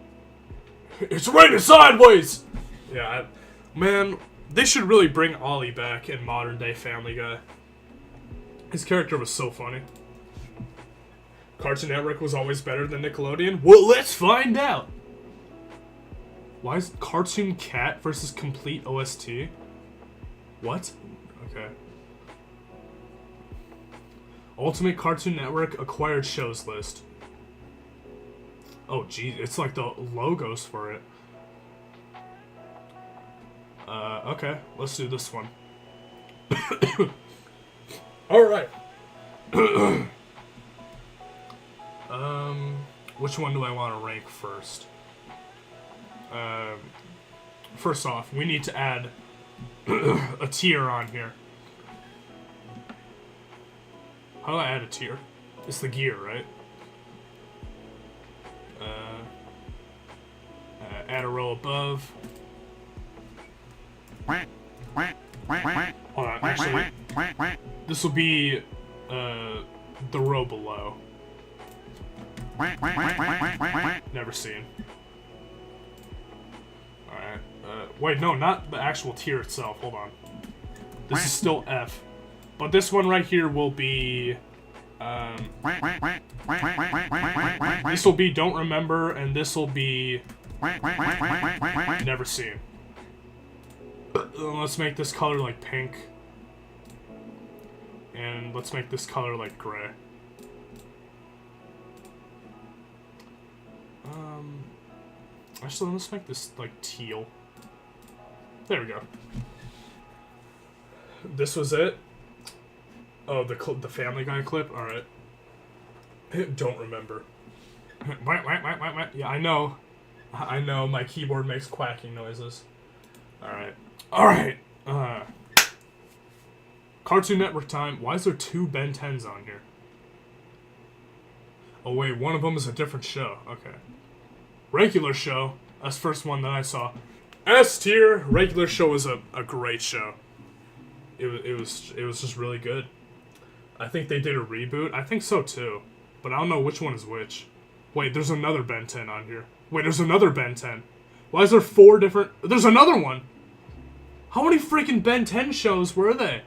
It's raining sideways! Yeah, man, they should really bring Ollie back in modern day Family Guy. His character was so funny. Cartoon Network was always better than Nickelodeon? Well, let's find out! Why is Cartoon Cat versus Complete OST? What? Okay. Ultimate Cartoon Network acquired shows list. Oh, geez, it's like the logos for it. Okay, let's do this one. Alright. which one do I want to rank first? First off, we need to add a tier on here. How do I add a tier? It's the gear, right? Add a row above. Hold on, actually, this will be the row below. Never seen. Alright. Wait, no, not the actual tier itself. Hold on. This is still F. But this one right here will be... this will be Don't Remember, and this will be... Never Seen. Let's make this color like pink. And let's make this color like gray. Actually, let's make this like teal. There we go. This was it. Oh, the Family Guy clip? Alright. Don't remember. Yeah, I know. I know, my keyboard makes quacking noises. Alright. Alright! Cartoon Network time. Why is there 2 Ben 10s on here? Oh wait, one of them is a different show. Okay. Regular show. That's the first one that I saw. S tier. Regular show was a great show. It was just really good. I think they did a reboot. I think so too. But I don't know which one is which. Wait, there's another Ben 10 on here. Wait, there's another Ben 10. Why is there 4 different... There's another one! How many freaking Ben 10 shows were they?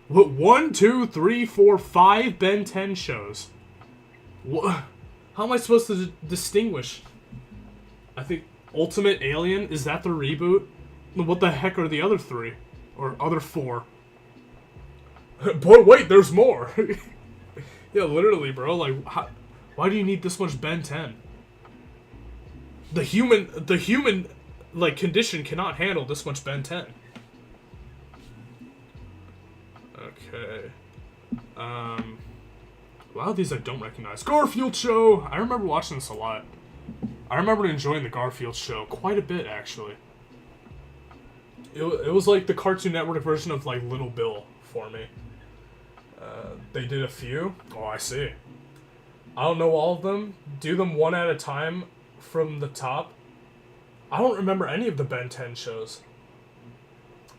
What, 1, 2, 3, 4, 5 Ben 10 shows. What? How am I supposed to distinguish? I think Ultimate Alien, is that the reboot? What the heck are the other 3? Or other 4? But wait, there's more! Yeah, literally, bro, like, why do you need this much Ben 10? The human, like, condition cannot handle this much Ben 10. Okay. A lot of these I don't recognize. Garfield Show! I remember watching this a lot. I remember enjoying the Garfield Show quite a bit, actually. It was like the Cartoon Network version of, like, Little Bill for me. They did a few. Oh, I see. I don't know all of them. Do them one at a time from the top. I don't remember any of the Ben 10 shows.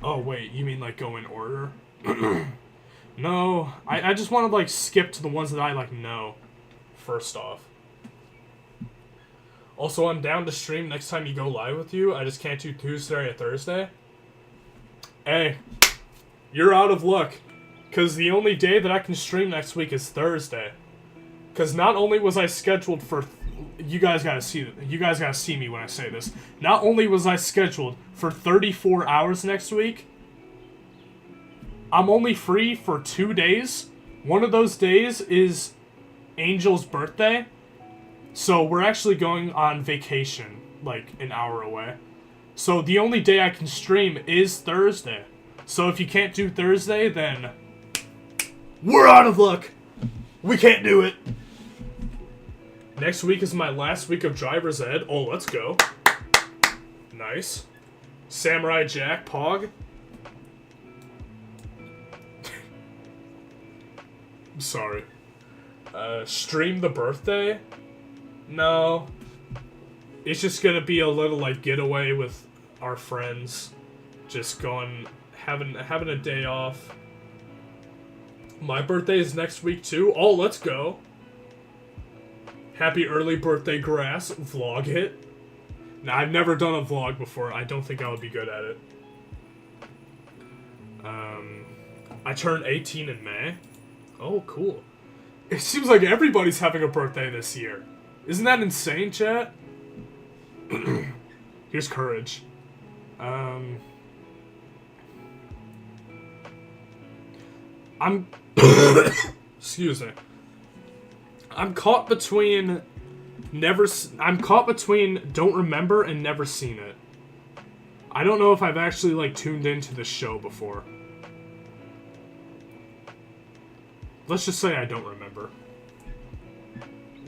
Oh, wait. You mean, like, go in order? No. I just want to, like, skip to the ones that I, like, know. First off. Also, I'm down to stream next time you go live with you. I just can't do Tuesday or Thursday. Hey. You're out of luck. Because the only day that I can stream next week is Thursday. Because not only was I scheduled for... You guys gotta see me when I say this. Not only was I scheduled for 34 hours next week, I'm only free for 2 days. One of those days is Angel's birthday. So we're actually going on vacation, like, an hour away. So the only day I can stream is Thursday. So if you can't do Thursday, then... We're out of luck! We can't do it! Next week is my last week of driver's ed. Oh, let's go. Nice. Samurai Jack, Pog. I'm sorry. Stream the birthday? No. It's just gonna be a little, like, getaway with our friends. Just going, having a day off. My birthday is next week, too. Oh, let's go. Happy early birthday, Grass. Vlog it. Now, I've never done a vlog before. I don't think I would be good at it. I turned 18 in May. Oh, cool. It seems like everybody's having a birthday this year. Isn't that insane, chat? Here's Courage. I'm... Excuse me. I'm caught between Don't Remember and Never Seen It. I don't know if I've actually, like, tuned into the show before. Let's just say I don't remember.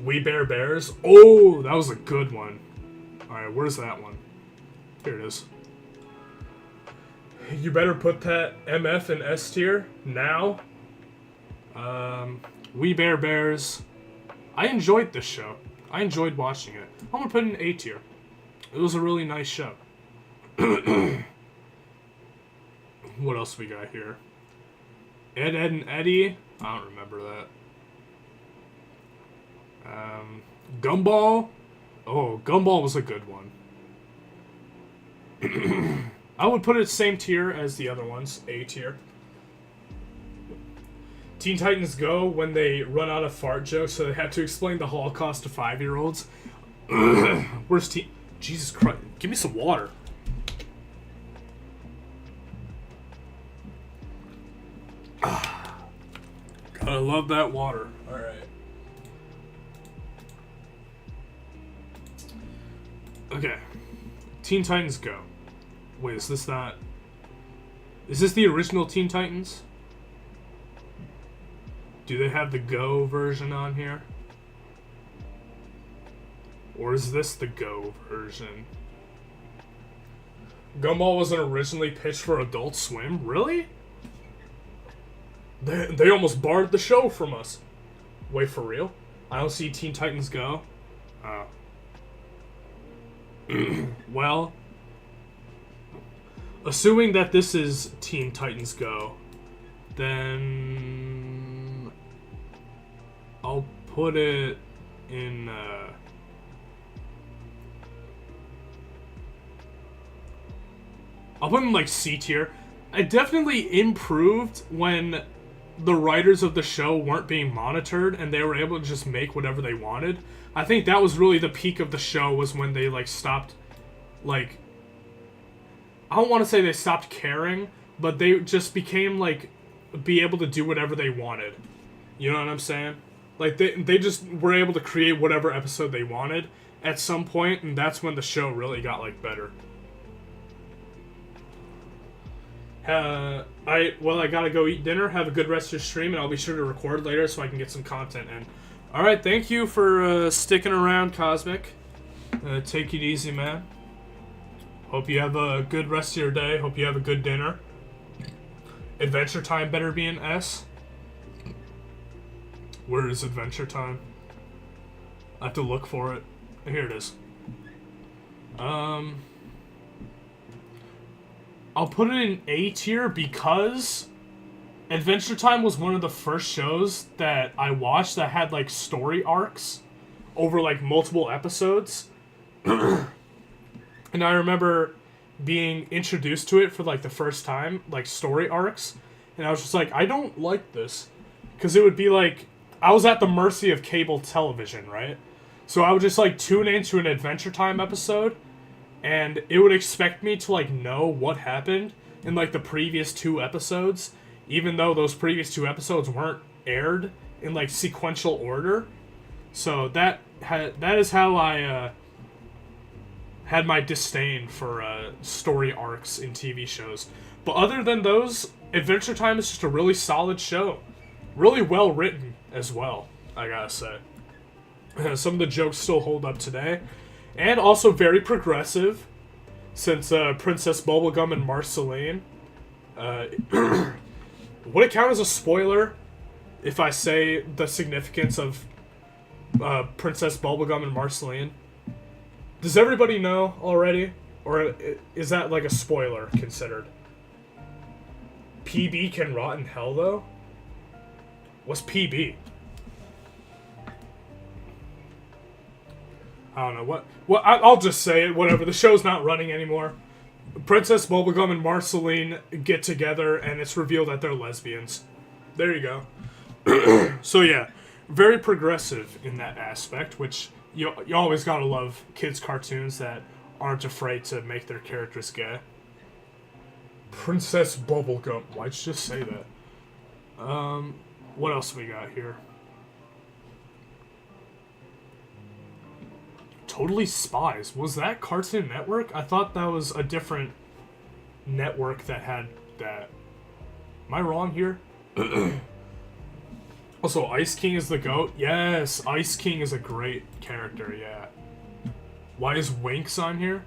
We Bear Bears. Oh, that was a good one. Alright, where's that one? Here it is. You better put that MF in S tier now. We Bear Bears. I enjoyed this show. I enjoyed watching it. I'm gonna put it in A tier. It was a really nice show. What else we got here? Ed, Ed, and Eddie. I don't remember that. Gumball. Oh, Gumball was a good one. I would put it same tier as the other ones, A tier. Teen Titans Go, when they run out of fart jokes, so they have to explain the Holocaust to 5-year-olds. Where's Teen... Jesus Christ. Give me some water. Gotta love that water. Alright. Okay. Teen Titans Go. Wait, is this not... Is this the original Teen Titans? Do they have the Go version on here? Or is this the Go version? Gumball wasn't originally pitched for Adult Swim? Really? They almost barred the show from us. Wait, for real? I don't see Teen Titans Go. Oh. Well, assuming that this is Teen Titans Go, then I'll put it in I'll put it in like C tier. It definitely improved when the writers of the show weren't being monitored and they were able to just make whatever they wanted. I think that was really the peak of the show, was when they like stopped, like, I don't want to say they stopped caring, but they just became like be able to do whatever they wanted. You know what I'm saying? Like they just were able to create whatever episode they wanted at some point, and that's when the show really got like better. I gotta go eat dinner. Have a good rest of your stream, and I'll be sure to record later so I can get some content in. Alright, thank you for sticking around, Cosmic. Take it easy, man. Hope you have a good rest of your day. Hope you have a good dinner. Adventure Time better be an S. Where is Adventure Time? I have to look for it. Here it is. I'll put it in A tier because Adventure Time was one of the first shows that I watched that had like story arcs over like multiple episodes. And I remember being introduced to it for like the first time, like story arcs, and I was just like, I don't like this, because it would be like I was at the mercy of cable television, right? So I would just like tune into an Adventure Time episode, and it would expect me to like know what happened in like the previous 2 episodes, even though those previous 2 episodes weren't aired in like sequential order. So that is how I had my disdain for story arcs in TV shows. But other than those, Adventure Time is just a really solid show. Really well written as well, I gotta say. Some of the jokes still hold up today. And also very progressive, since Princess Bubblegum and Marceline. Would it count as a spoiler if I say the significance of Princess Bubblegum and Marceline? Does everybody know already? Or is that like a spoiler considered? PB can rot in hell, though? What's PB? I don't know. What? I'll just say it, whatever. The show's not running anymore. Princess Bubblegum and Marceline get together, and it's revealed that they're lesbians. There you go. So yeah, very progressive in that aspect, which you always gotta love kids' cartoons that aren't afraid to make their characters gay. Princess Bubblegum. Why'd you just say that? What else we got here? Totally Spies. Was that Cartoon Network? I thought that was a different network that had that. Am I wrong here? Also, Ice King is the GOAT? Yes, Ice King is a great character, yeah. Why is Winx on here?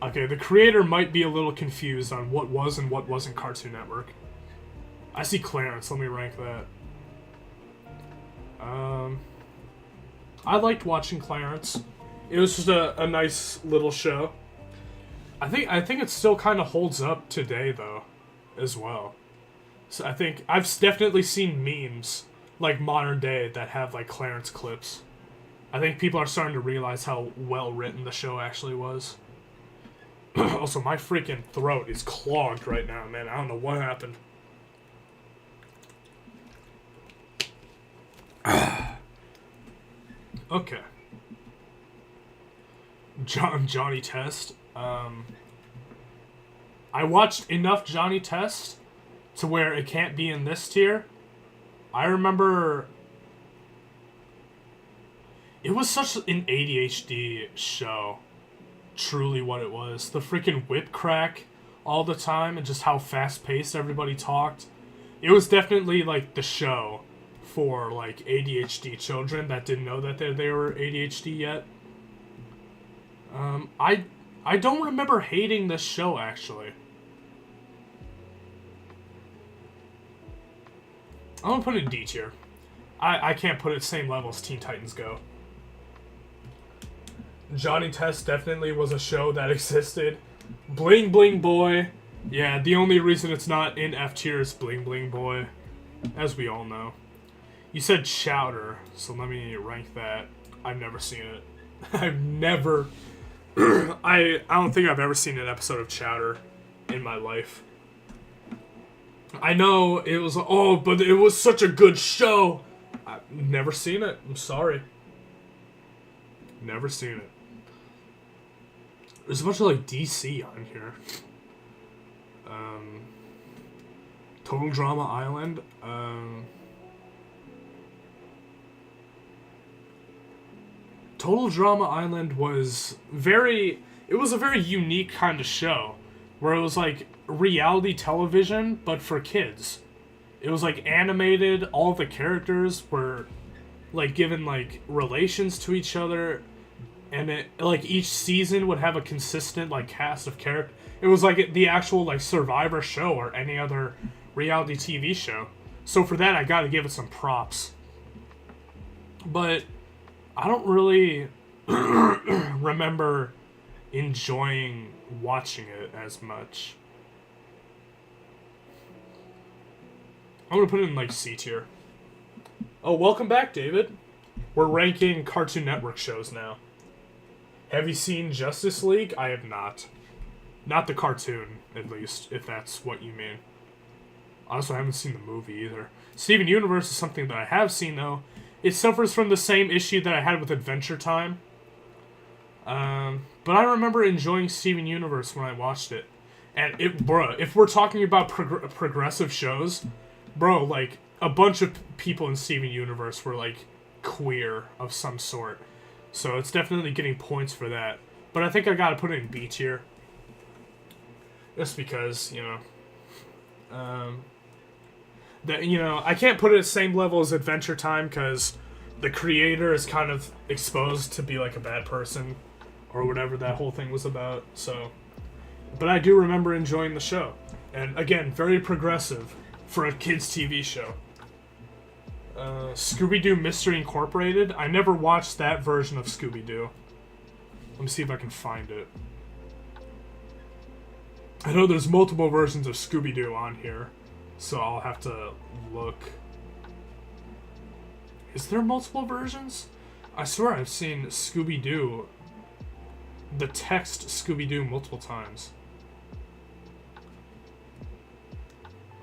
Okay, the creator might be a little confused on what was and what wasn't Cartoon Network. I see Clarence, let me rank that. I liked watching Clarence. It was just a nice little show. I think it still kind of holds up today, though, as well. So I think I've definitely seen memes, like modern day, that have like Clarence clips. I think people are starting to realize how well written the show actually was. Also, my freaking throat is clogged right now, man. I don't know what happened. Okay. Johnny Test. I watched enough Johnny Test to where it can't be in this tier. I remember it was such an ADHD show. Truly what it was. The freaking whip crack all the time and just how fast-paced everybody talked. It was definitely like the show for like ADHD children that didn't know that they were ADHD yet. I don't remember hating this show, actually. I'm gonna put it in D tier. I can't put it same level as Teen Titans Go. Johnny Test definitely was a show that existed. Bling Bling Boy. Yeah, the only reason it's not in F tier is Bling Bling Boy. As we all know. You said Chowder, so let me rank that. I've never seen it. I've never... I don't think I've ever seen an episode of Chowder in my life. I know it was... Oh, but it was such a good show! I've never seen it. I'm sorry. Never seen it. There's a bunch of, like, DC on here. Total Drama Island. Total Drama Island was very... It was a very unique kind of show. Where it was, like, reality television, but for kids. It was, like, animated. All the characters were, like, given, like, relations to each other. And it, like, each season would have a consistent, like, cast of characters. It was like the actual, like, Survivor show or any other reality TV show. So for that, I gotta give it some props. But I don't really remember enjoying watching it as much. I'm gonna put it in, like, C tier. Oh, welcome back, David. We're ranking Cartoon Network shows now. Have you seen Justice League? I have not. Not the cartoon, at least, if that's what you mean. Honestly, I haven't seen the movie either. Steven Universe is something that I have seen, though. It suffers from the same issue that I had with Adventure Time. But I remember enjoying Steven Universe when I watched it. And, bruh, if we're talking about progressive shows, bro, like, a bunch of people in Steven Universe were, like, queer of some sort. So it's definitely getting points for that. But I think I gotta put it in B tier. Just because, you know... I can't put it at the same level as Adventure Time because the creator is kind of exposed to be like a bad person or whatever that whole thing was about. So, but I do remember enjoying the show, and again, very progressive for a kids' TV show. Scooby-Doo Mystery Incorporated. I never watched that version of Scooby-Doo. Let me see if I can find it. I know there's multiple versions of Scooby-Doo on here. So I'll have to look. Is there multiple versions? I swear I've seen Scooby-Doo, the text Scooby-Doo, multiple times.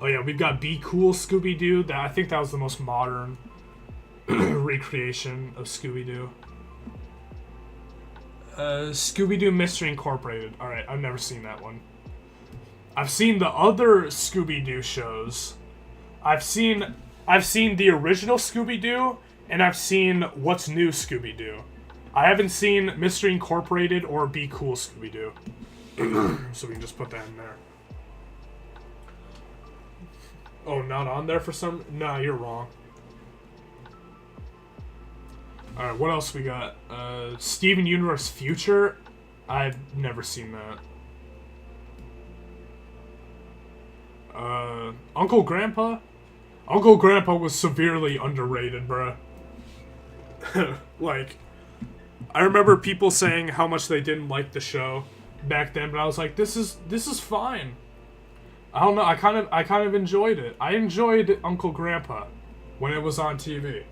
Oh yeah, we've got Be Cool Scooby-Doo. I think that was the most modern recreation of Scooby-Doo. Scooby-Doo Mystery Incorporated. Alright, I've never seen that one. I've seen the other Scooby-Doo shows. I've seen the original Scooby-Doo, and I've seen What's New Scooby-Doo. I haven't seen Mystery Incorporated or Be Cool Scooby-Doo. So we can just put that in there. Oh, not on there for some... Nah, you're wrong. Alright, what else we got? Steven Universe Future? I've never seen that. Uncle Grandpa? Uncle Grandpa was severely underrated, bruh. Like, I remember people saying how much they didn't like the show back then, but I was like, this is fine. I don't know, I kind of enjoyed it. I enjoyed Uncle Grandpa when it was on TV.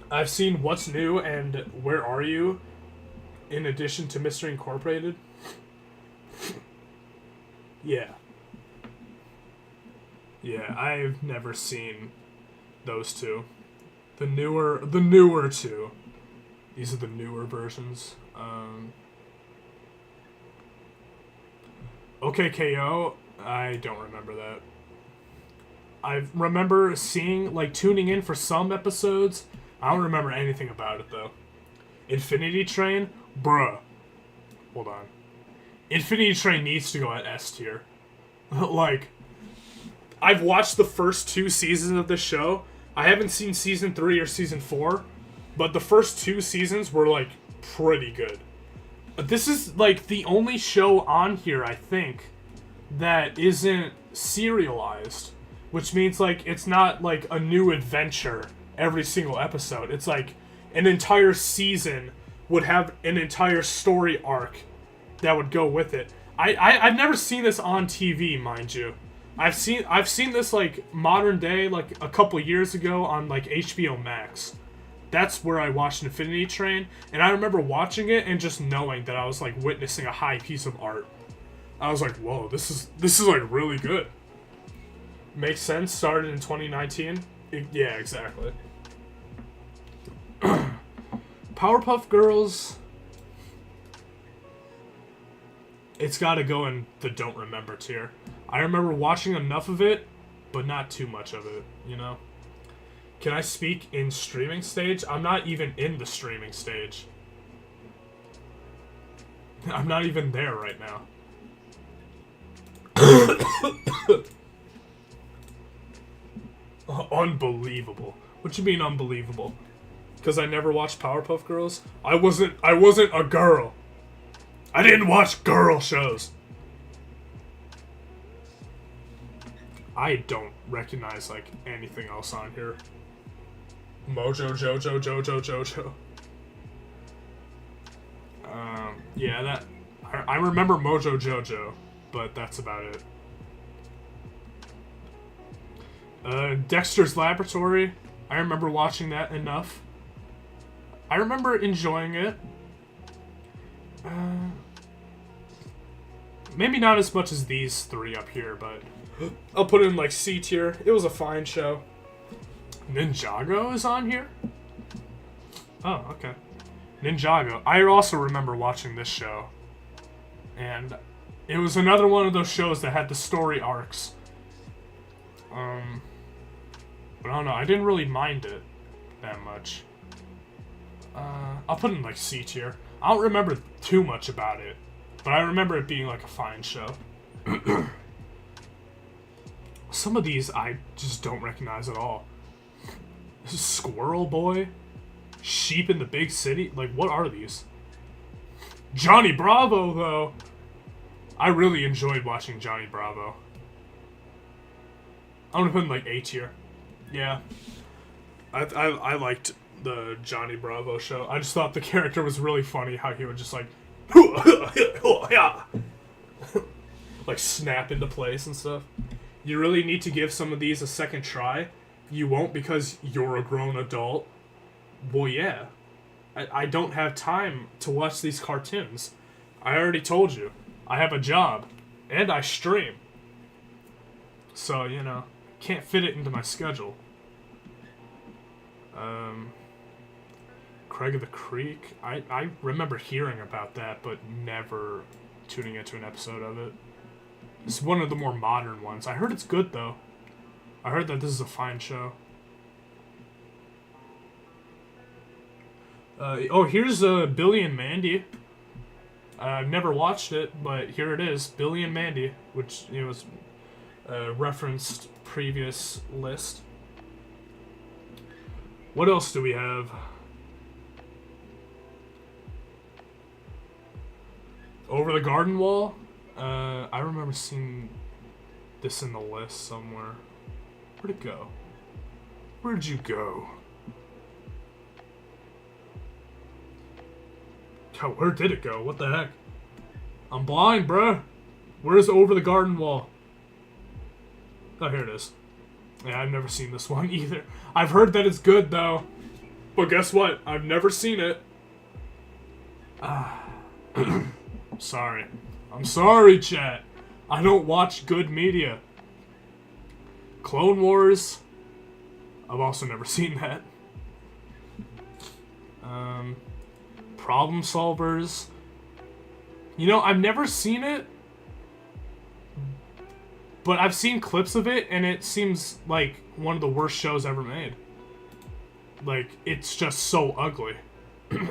I've seen What's New and Where Are You in addition to Mystery Incorporated. Yeah. Yeah, I've never seen those two. The newer two. These are the newer versions. OKKO, I don't remember that. I remember seeing, like, tuning in for some episodes. I don't remember anything about it, though. Infinity Train? Bruh. Hold on. Infinity Train needs to go at S tier. Like, I've watched the first 2 seasons of this show. I haven't seen season 3 or season 4, but the first 2 seasons were, like, pretty good. This is, like, the only show on here, I think, that isn't serialized. Which means, like, it's not, like, a new adventure every single episode. It's, like, an entire season would have an entire story arc that would go with it. I've never seen this on TV, mind you. I've seen this, like, modern day, like, a couple years ago on, like, HBO Max. That's where I watched Infinity Train, and I remember watching it and just knowing that I was, like, witnessing a high piece of art. I was like, whoa, this is like, really good. Makes sense, started in 2019? Yeah, exactly. Powerpuff Girls... It's gotta go in the don't remember tier. I remember watching enough of it, but not too much of it, you know? Can I speak in streaming stage? I'm not even in the streaming stage. I'm not even there right now. Unbelievable. What you mean unbelievable? Because I never watched Powerpuff Girls? I wasn't a girl. I didn't watch girl shows. I don't recognize, like, anything else on here. Mojo Jojo Jojo Jojo. Yeah, that... I remember Mojo Jojo, but that's about it. Dexter's Laboratory. I remember watching that enough. I remember enjoying it. Maybe not as much as these 3 up here, but I'll put it in, like, C tier. It was a fine show. Ninjago is on here? Oh, okay. Ninjago. I also remember watching this show. And it was another one of those shows that had the story arcs. But I don't know, I didn't really mind it that much. I'll put it in, like, C tier. I don't remember too much about it, but I remember it being, like, a fine show. Some of these I just don't recognize at all. Squirrel Boy? Sheep in the Big City? Like, what are these? Johnny Bravo, though! I really enjoyed watching Johnny Bravo. I'm gonna put in, like, A tier. Yeah. I liked the Johnny Bravo show. I just thought the character was really funny, how he would just, like... like, snap into place and stuff. You really need to give some of these a second try. You won't because you're a grown adult. Well, yeah. I don't have time to watch these cartoons. I already told you. I have a job. And I stream. So, you know, can't fit it into my schedule. Craig of the Creek. I remember hearing about that, but never tuning into an episode of it. It's one of the more modern ones. I heard it's good, though. I heard that this is a fine show. Oh, here's Billy and Mandy. I've never watched it, but here it is. Billy and Mandy, which, you know, was referenced previous list. What else do we have? Over the Garden Wall? I remember seeing this in the list somewhere. Where'd it go? Where'd you go? God, where did it go? What the heck? I'm blind, bruh. Where's Over the Garden Wall? Oh, here it is. Yeah, I've never seen this one either. I've heard that it's good, though. But guess what? I've never seen it. Sorry. I'm sorry, chat. I don't watch good media. Clone Wars. I've also never seen that. Problem Solvers. You know, I've never seen it. But I've seen clips of it, and it seems like one of the worst shows ever made. Like, it's just so ugly.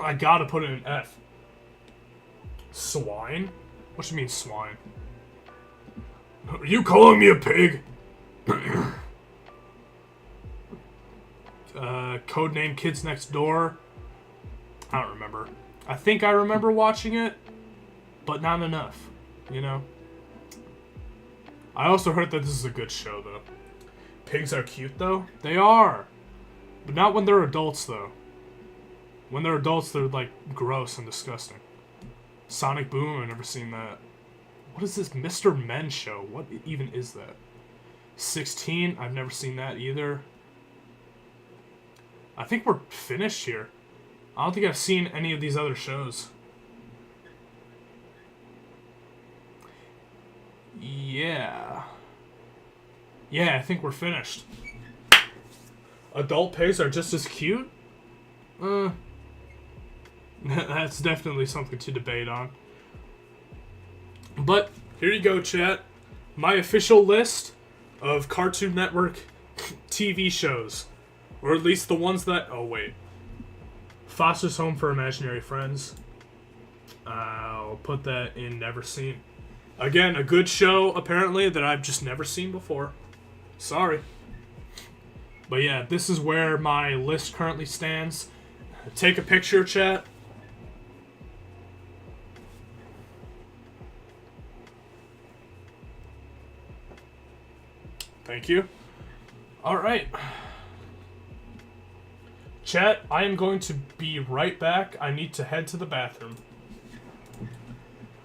I gotta put it in F. Swine? What do you mean, swine? Are you calling me a pig? Codename Kids Next Door. I don't remember. I think I remember watching it, but not enough, you know? I also heard that this is a good show, though. Pigs are cute, though? They are! But not when they're adults, though. When they're adults, they're, like, gross and disgusting. Sonic Boom, I've never seen that. What is this Mr. Men show? What even is that? 16, I've never seen that either. I think we're finished here. I don't think I've seen any of these other shows. Yeah. Yeah, I think we're finished. Adult pigs are just as cute? That's definitely something to debate on. But, here you go, chat. My official list of Cartoon Network TV shows. Or at least the ones that... Oh, wait. Foster's Home for Imaginary Friends. I'll put that in Never Seen. Again, a good show, apparently, that I've just never seen before. Sorry. But yeah, this is where my list currently stands. Take a picture, chat. Thank you. Alright. Chat, I am going to be right back. I need to head to the bathroom.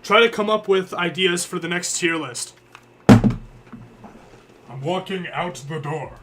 Try to come up with ideas for the next tier list. I'm walking out the door.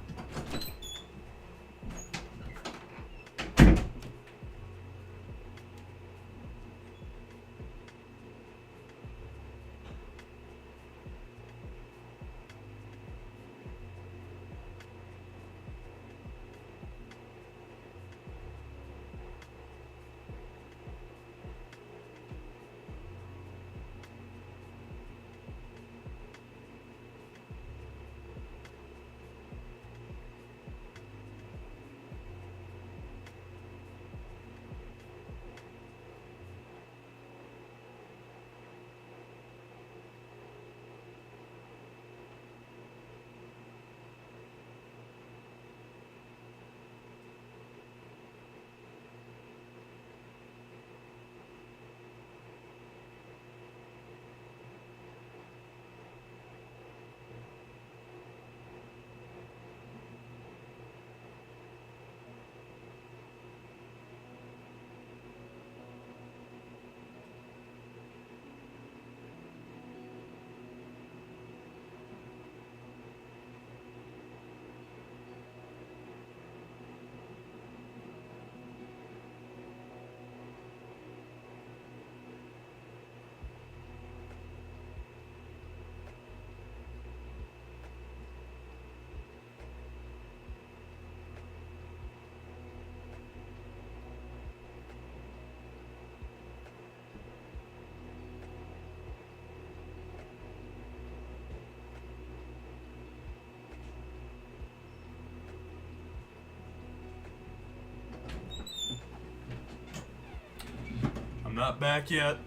I'm not back yet.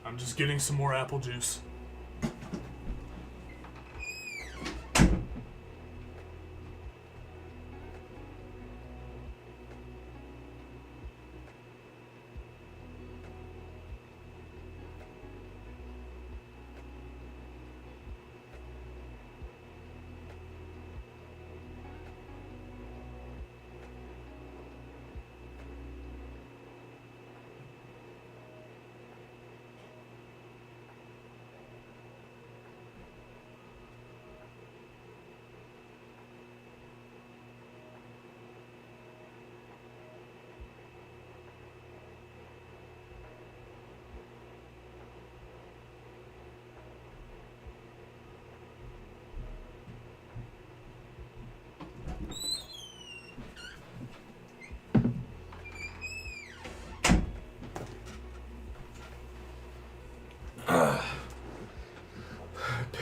I'm just getting some more apple juice.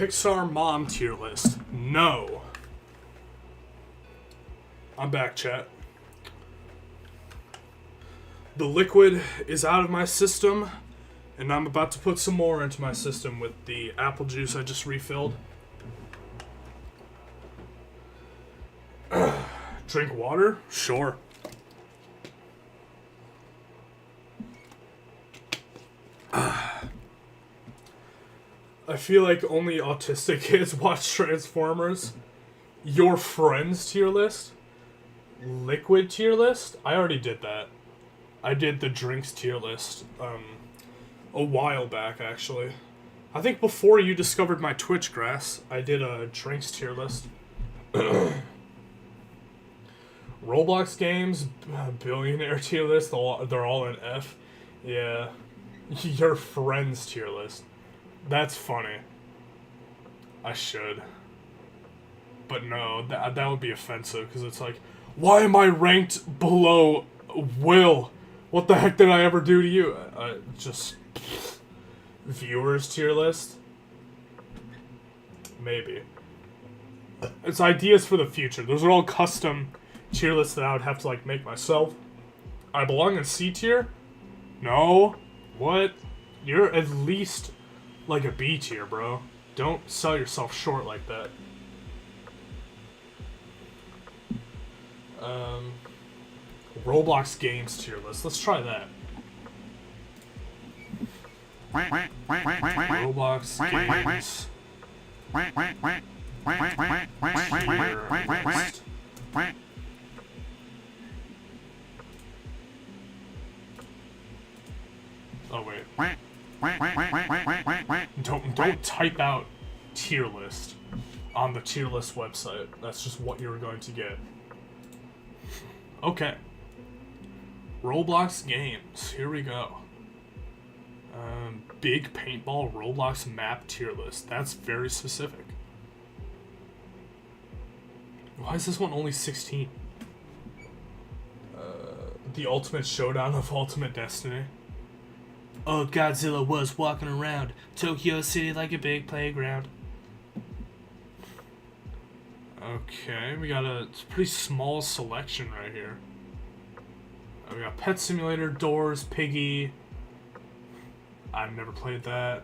Pixar mom tier list. No. I'm back, chat. The liquid is out of my system, and I'm about to put some more into my system with the apple juice I just refilled. Drink water? Sure. I feel like only autistic kids watch Transformers. Your friends tier list? Liquid tier list? I already did that. I did the drinks tier list a while back, actually. I think before you discovered my Twitch grass, I did a drinks tier list. Roblox games, billionaire tier list, they're all in F. Yeah. Your friends tier list. That's funny. I should. But no, that would be offensive, because it's like, why am I ranked below Will? What the heck did I ever do to you? Just... Viewers tier list? Maybe. It's ideas for the future. Those are all custom tier lists that I would have to, like, make myself. I belong in C tier? No. What? You're at least... like a B tier, bro. Don't sell yourself short like that. Roblox games tier list. Let's try that. Roblox games. Tier list. Oh wait. Don't type out tier list on the tier list website. That's just what you're going to get. Okay. Roblox games. Here we go. Big paintball Roblox map tier list. That's very specific. Why is this one only 16? The ultimate showdown of Ultimate Destiny. Oh, Godzilla was walking around Tokyo City like a big playground. Okay, we got a pretty small selection right here. We got Pet Simulator, Doors, Piggy. I've never played that.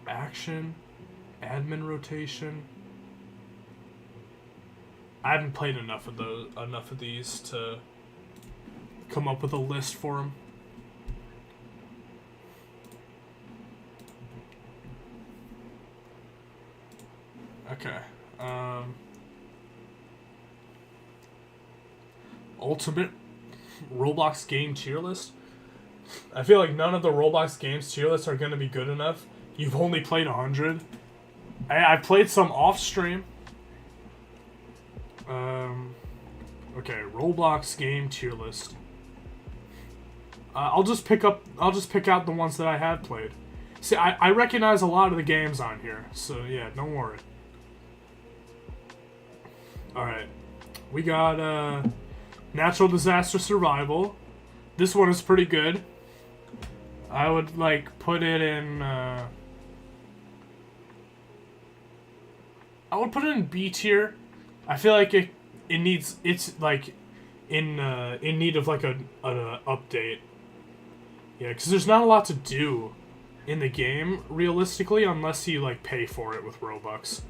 Action, admin rotation. I haven't played enough of these to come up with a list for them. Okay. Ultimate Roblox game tier list. I feel like none of the Roblox games tier lists are going to be good enough. You've only played 100. I played some off stream. Okay, Roblox game tier list. I'll just pick out the ones that I have played. See, I recognize a lot of the games on here, so yeah, don't worry. Alright. We got, Natural Disaster Survival. This one is pretty good. I would, like, put it in, I would put it in B tier. I feel like it's, like, in need of, like, an update. Yeah, because there's not a lot to do in the game, realistically, unless you, like, pay for it with Robux.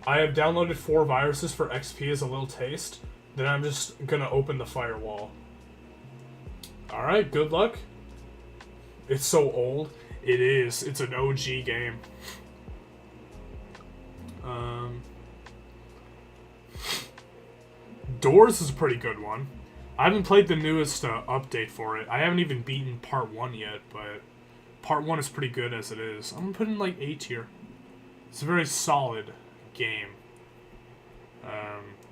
I have downloaded 4 viruses for XP as a little taste. Then I'm just gonna open the firewall. Alright, good luck. It's so old. It is. It's an OG game. Doors is a pretty good one. I haven't played the newest update for it. I haven't even beaten part 1 yet, but part 1 is pretty good as it is. I'm gonna put in like A tier. It's a very solid game.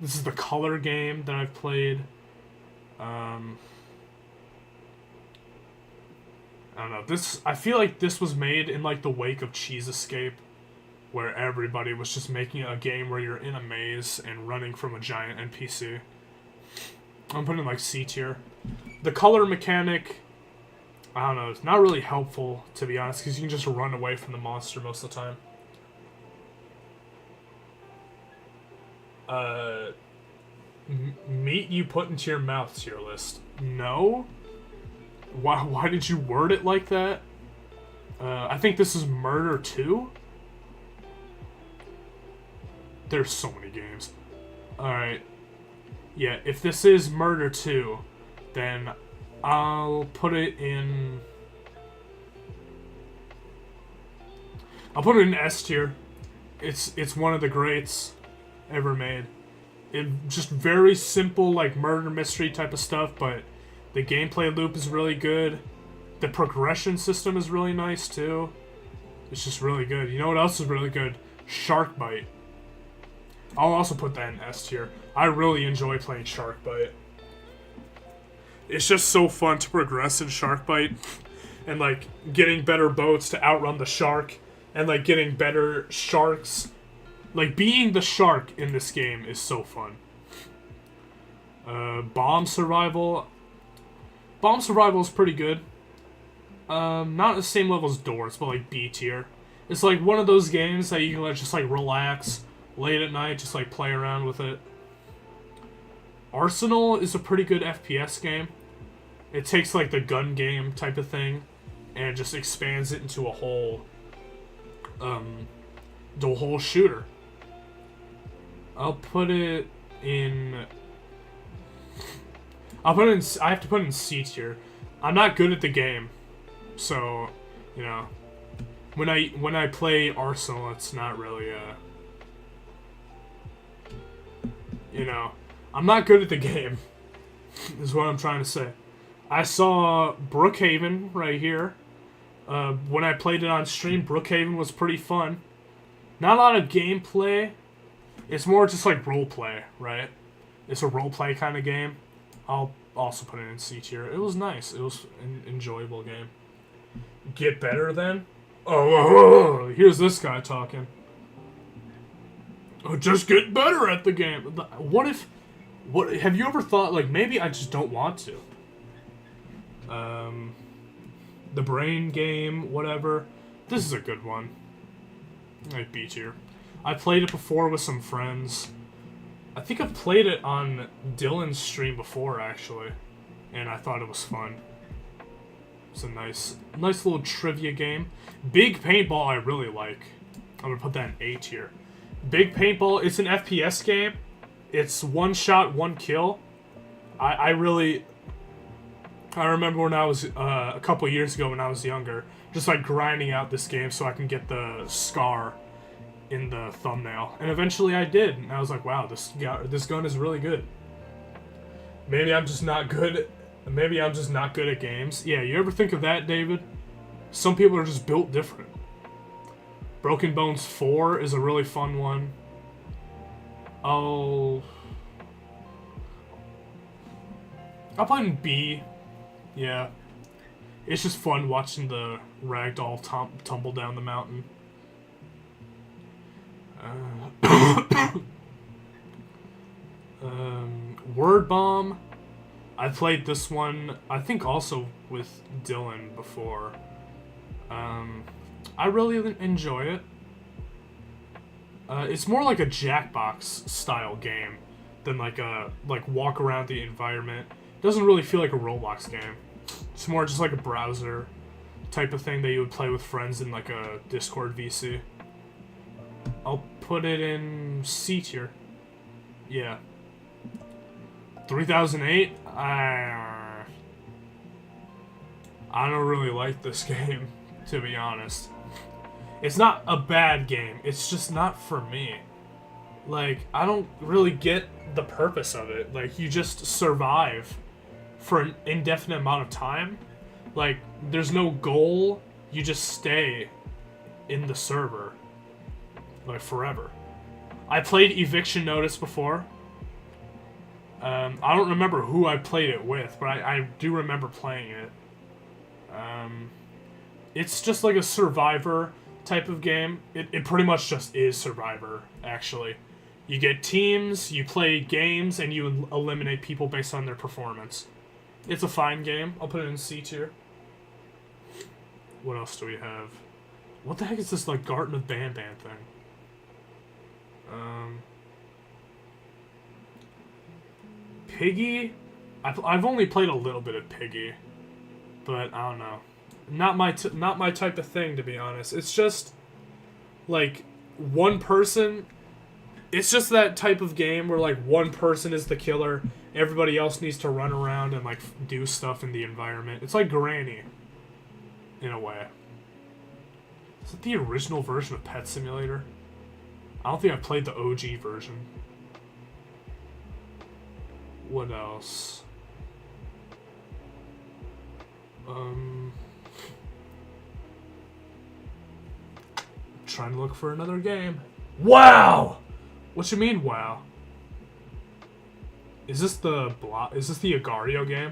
This is the color game that I've played. I don't know. I feel like this was made in like the wake of Cheese Escape, where everybody was just making a game where you're in a maze and running from a giant NPC. I'm putting like C tier. The color mechanic I don't know, it's not really helpful, to be honest, because you can just run away from the monster most of the time. Meat you put into your mouth tier list. No? Why did you word it like that? I think this is Murder 2? There's so many games. Alright. Yeah, if this is Murder 2, then I'll put it in... I'll put it in S tier. It's one of the greats ever made. It just very simple, like, murder mystery type of stuff, but the gameplay loop is really good. The progression system is really nice, too. It's just really good. You know what else is really good? Shark Bite. I'll also put that in S tier. I really enjoy playing Shark Bite. It's just so fun to progress in Shark Bite. And, like, getting better boats to outrun the shark. And, like, getting better sharks. Like, being the shark in this game is so fun. Bomb Survival. Bomb Survival is pretty good. Not at the same level as Doors, but, like, B tier. It's, like, one of those games that you can, like, just, like, relax late at night, just, like, play around with it. Arsenal is a pretty good FPS game. It takes, like, the gun game type of thing and just expands it into a whole, the whole shooter. I'll put it in... I have to put it in C tier. I'm not good at the game, so, you know, when I play Arsenal, it's not really, you know, I'm not good at the game, is what I'm trying to say. I saw Brookhaven right here. When I played it on stream, Brookhaven was pretty fun. Not a lot of gameplay. It's more just like roleplay, right? It's a roleplay kind of game. I'll also put it in C tier. It was nice. It was an enjoyable game. Get better then? Oh, here's this guy talking. Oh, just get better at the game. What if... have you ever thought, like, maybe I just don't want to? The Brain Game, whatever. This is a good one. Like, B tier. I played it before with some friends. I think I've played it on Dylan's stream before, actually. And I thought it was fun. It's a nice little trivia game. Big Paintball I really like. I'm gonna put that in A tier. Big Paintball, it's an FPS game. It's one shot, one kill. I remember when I was, a couple years ago when I was younger, just like grinding out this game so I can get the scar in the thumbnail. And eventually I did, and I was like, wow, this gun is really good. Maybe I'm just not good at games. Yeah, you ever think of that, David? Some people are just built different. Broken Bones 4 is a really fun one. I'll put in B. Yeah. It's just fun watching the ragdoll tumble down the mountain. Word Bomb. I played this one, I think also with Dylan before. I really enjoy it. It's more like a Jackbox style game than like a walk around the environment. It doesn't really feel like a Roblox game. It's more just like a browser type of thing that you would play with friends in like a Discord VC. I'll put it in C tier. Yeah. 3008? I don't really like this game, to be honest. It's not a bad game. It's just not for me. Like, I don't really get the purpose of it. Like, you just survive for an indefinite amount of time. Like, there's no goal. You just stay in the server. Like, forever. I played Eviction Notice before. I don't remember who I played it with, but I do remember playing it. It's just like a Survivor type of game. It pretty much just is Survivor, actually. You get teams, you play games, and you eliminate people based on their performance. It's a fine game. I'll put it in C tier. What else do we have? What the heck is this, like, Garden of Banban thing? Piggy? I've only played a little bit of Piggy. But, I don't know. Not my type of thing, to be honest. It's just, like, one person... It's just that type of game where, like, one person is the killer, everybody else needs to run around and, like, do stuff in the environment. It's like Granny, in a way. Is it the original version of Pet Simulator? I don't think I played the OG version. What else? Trying to look for another game. Wow! What you mean, wow? Is this the Agario game?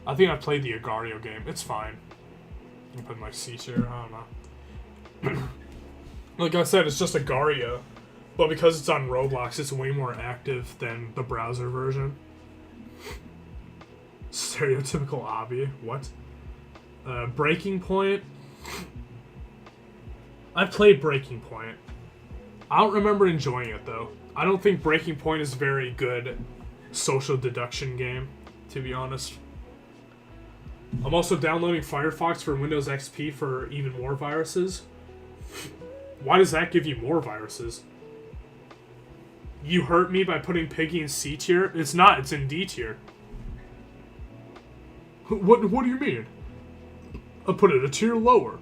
I think I played the Agario game. It's fine. I'm putting my C here. I don't know. Like I said, it's just Agario. But because it's on Roblox, it's way more active than the browser version. Stereotypical obby. What? Breaking Point. I've played Breaking Point. I don't remember enjoying it, though. I don't think Breaking Point is a very good social deduction game, to be honest. I'm also downloading Firefox for Windows XP for even more viruses. Why does that give you more viruses? You hurt me by putting Piggy in C tier? It's not, it's in D tier. What do you mean? I'll put it a tier lower.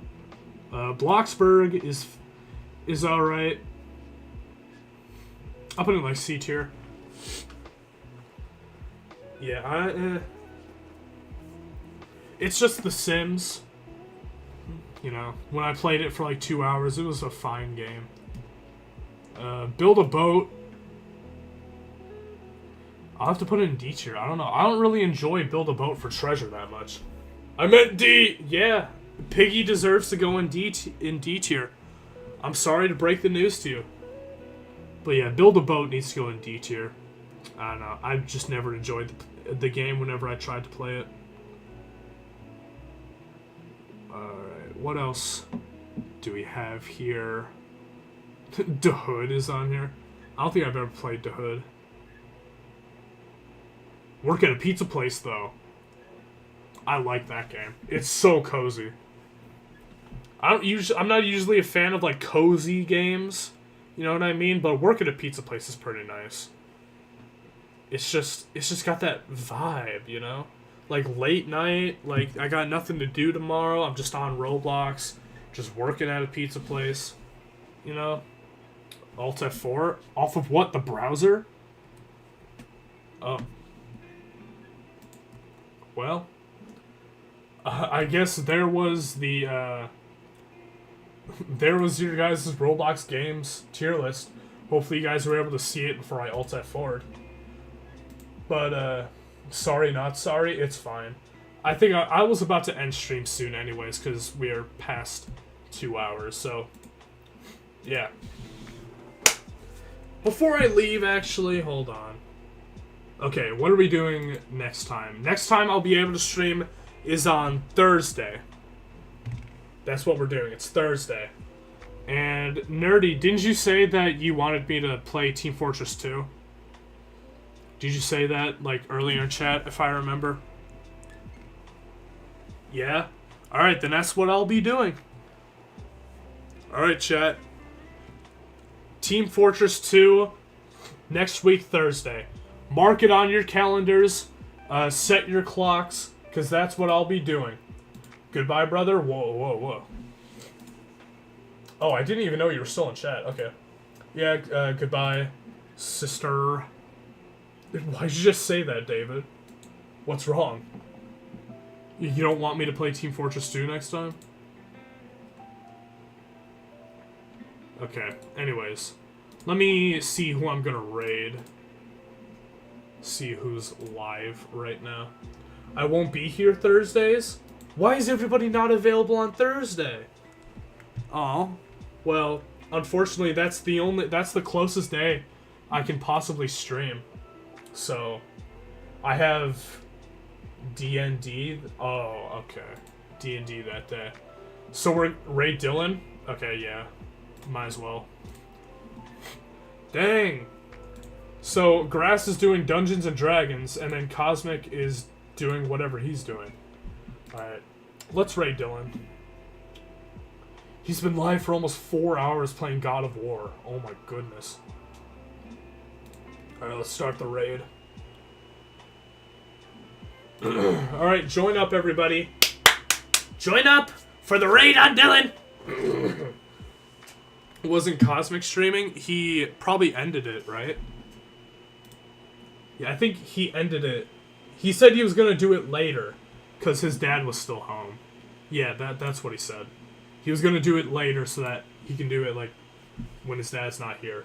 Bloxburg is alright. I'll put it in like C tier. Yeah, it's just The Sims. You know, when I played it for like 2 hours, it was a fine game. Build a boat. I'll have to put it in D tier. I don't know. I don't really enjoy Build a Boat for Treasure that much. I meant D! Yeah. Piggy deserves to go in D tier. I'm sorry to break the news to you. But yeah, Build a Boat needs to go in D tier. I don't know. I've just never enjoyed the game whenever I tried to play it. Alright, what else do we have here? The Hood is on here. I don't think I've ever played The Hood. Work at a pizza place, though. I like that game. It's so cozy. I'm not usually a fan of, like, cozy games. You know what I mean? But Work at a Pizza Place is pretty nice. It's just got that vibe, you know? Like, late night, like, I got nothing to do tomorrow, I'm just on Roblox, just working at a pizza place, you know? Alt F4? Off of what? The browser? Oh. Well, I guess there was the, there was your guys' Roblox games tier list. Hopefully you guys were able to see it before I Alt F4'd. But, sorry, not sorry, it's fine. I think I was about to end stream soon anyways, because we are past 2 hours, so, yeah. Before I leave, actually, hold on. Okay, what are we doing next time? Next time I'll be able to stream is on Thursday. That's what we're doing, it's Thursday. And, Nerdy, didn't you say that you wanted me to play Team Fortress 2? Did you say that, like, earlier in chat, if I remember? Yeah? Alright, then that's what I'll be doing. Alright, chat. Team Fortress 2, next week, Thursday. Mark it on your calendars, set your clocks, because that's what I'll be doing. Goodbye, brother. Whoa, whoa, whoa. Oh, I didn't even know you were still in chat. Okay. Yeah, goodbye, sister. Why'd you just say that, David? What's wrong? You don't want me to play Team Fortress 2 next time? Okay, anyways. Let me see who I'm gonna raid. See who's live right now. I won't be here Thursdays? Why is everybody not available on Thursday? Aw. Well, unfortunately, that's the closest day I can possibly stream. So, I have D&D. Oh, okay. D&D that day. So we're Ray Dillon? Okay, yeah. Might as well. Dang. So Grass is doing Dungeons and Dragons, and then Cosmic is doing whatever he's doing. Alright. Let's Ray Dillon. He's been live for almost 4 hours playing God of War. Oh my goodness. Alright, let's start the raid. Alright, join up everybody. Join up for the raid on Dylan! Wasn't Cosmic streaming? He probably ended it, right? Yeah, I think he ended it. He said he was gonna do it later, because his dad was still home. Yeah, that's what he said. He was gonna do it later so that he can do it, like, when his dad's not here.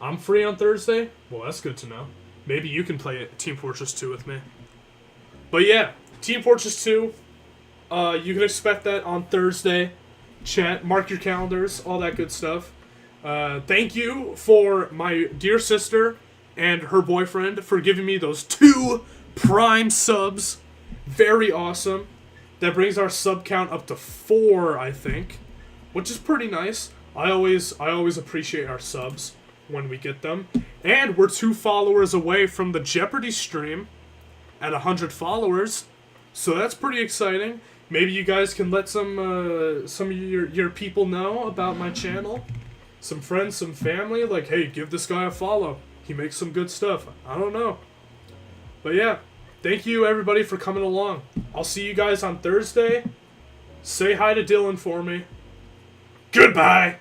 I'm free on Thursday? Well, that's good to know. Maybe you can play Team Fortress 2 with me. But yeah, Team Fortress 2, you can expect that on Thursday. Chat, mark your calendars, all that good stuff. Thank you for my dear sister and her boyfriend for giving me those 2 Prime subs. Very awesome. That brings our sub count up to 4, I think, which is pretty nice. I always appreciate our subs when we get them. And we're 2 followers away from the Jeopardy stream at 100 followers, so that's pretty exciting. Maybe you guys can let some of your people know about my channel. Some friends, some family, like, hey, give this guy a follow. He makes some good stuff. I don't know. But yeah, thank you everybody for coming along. I'll see you guys on Thursday. Say hi to Dylan for me. Goodbye!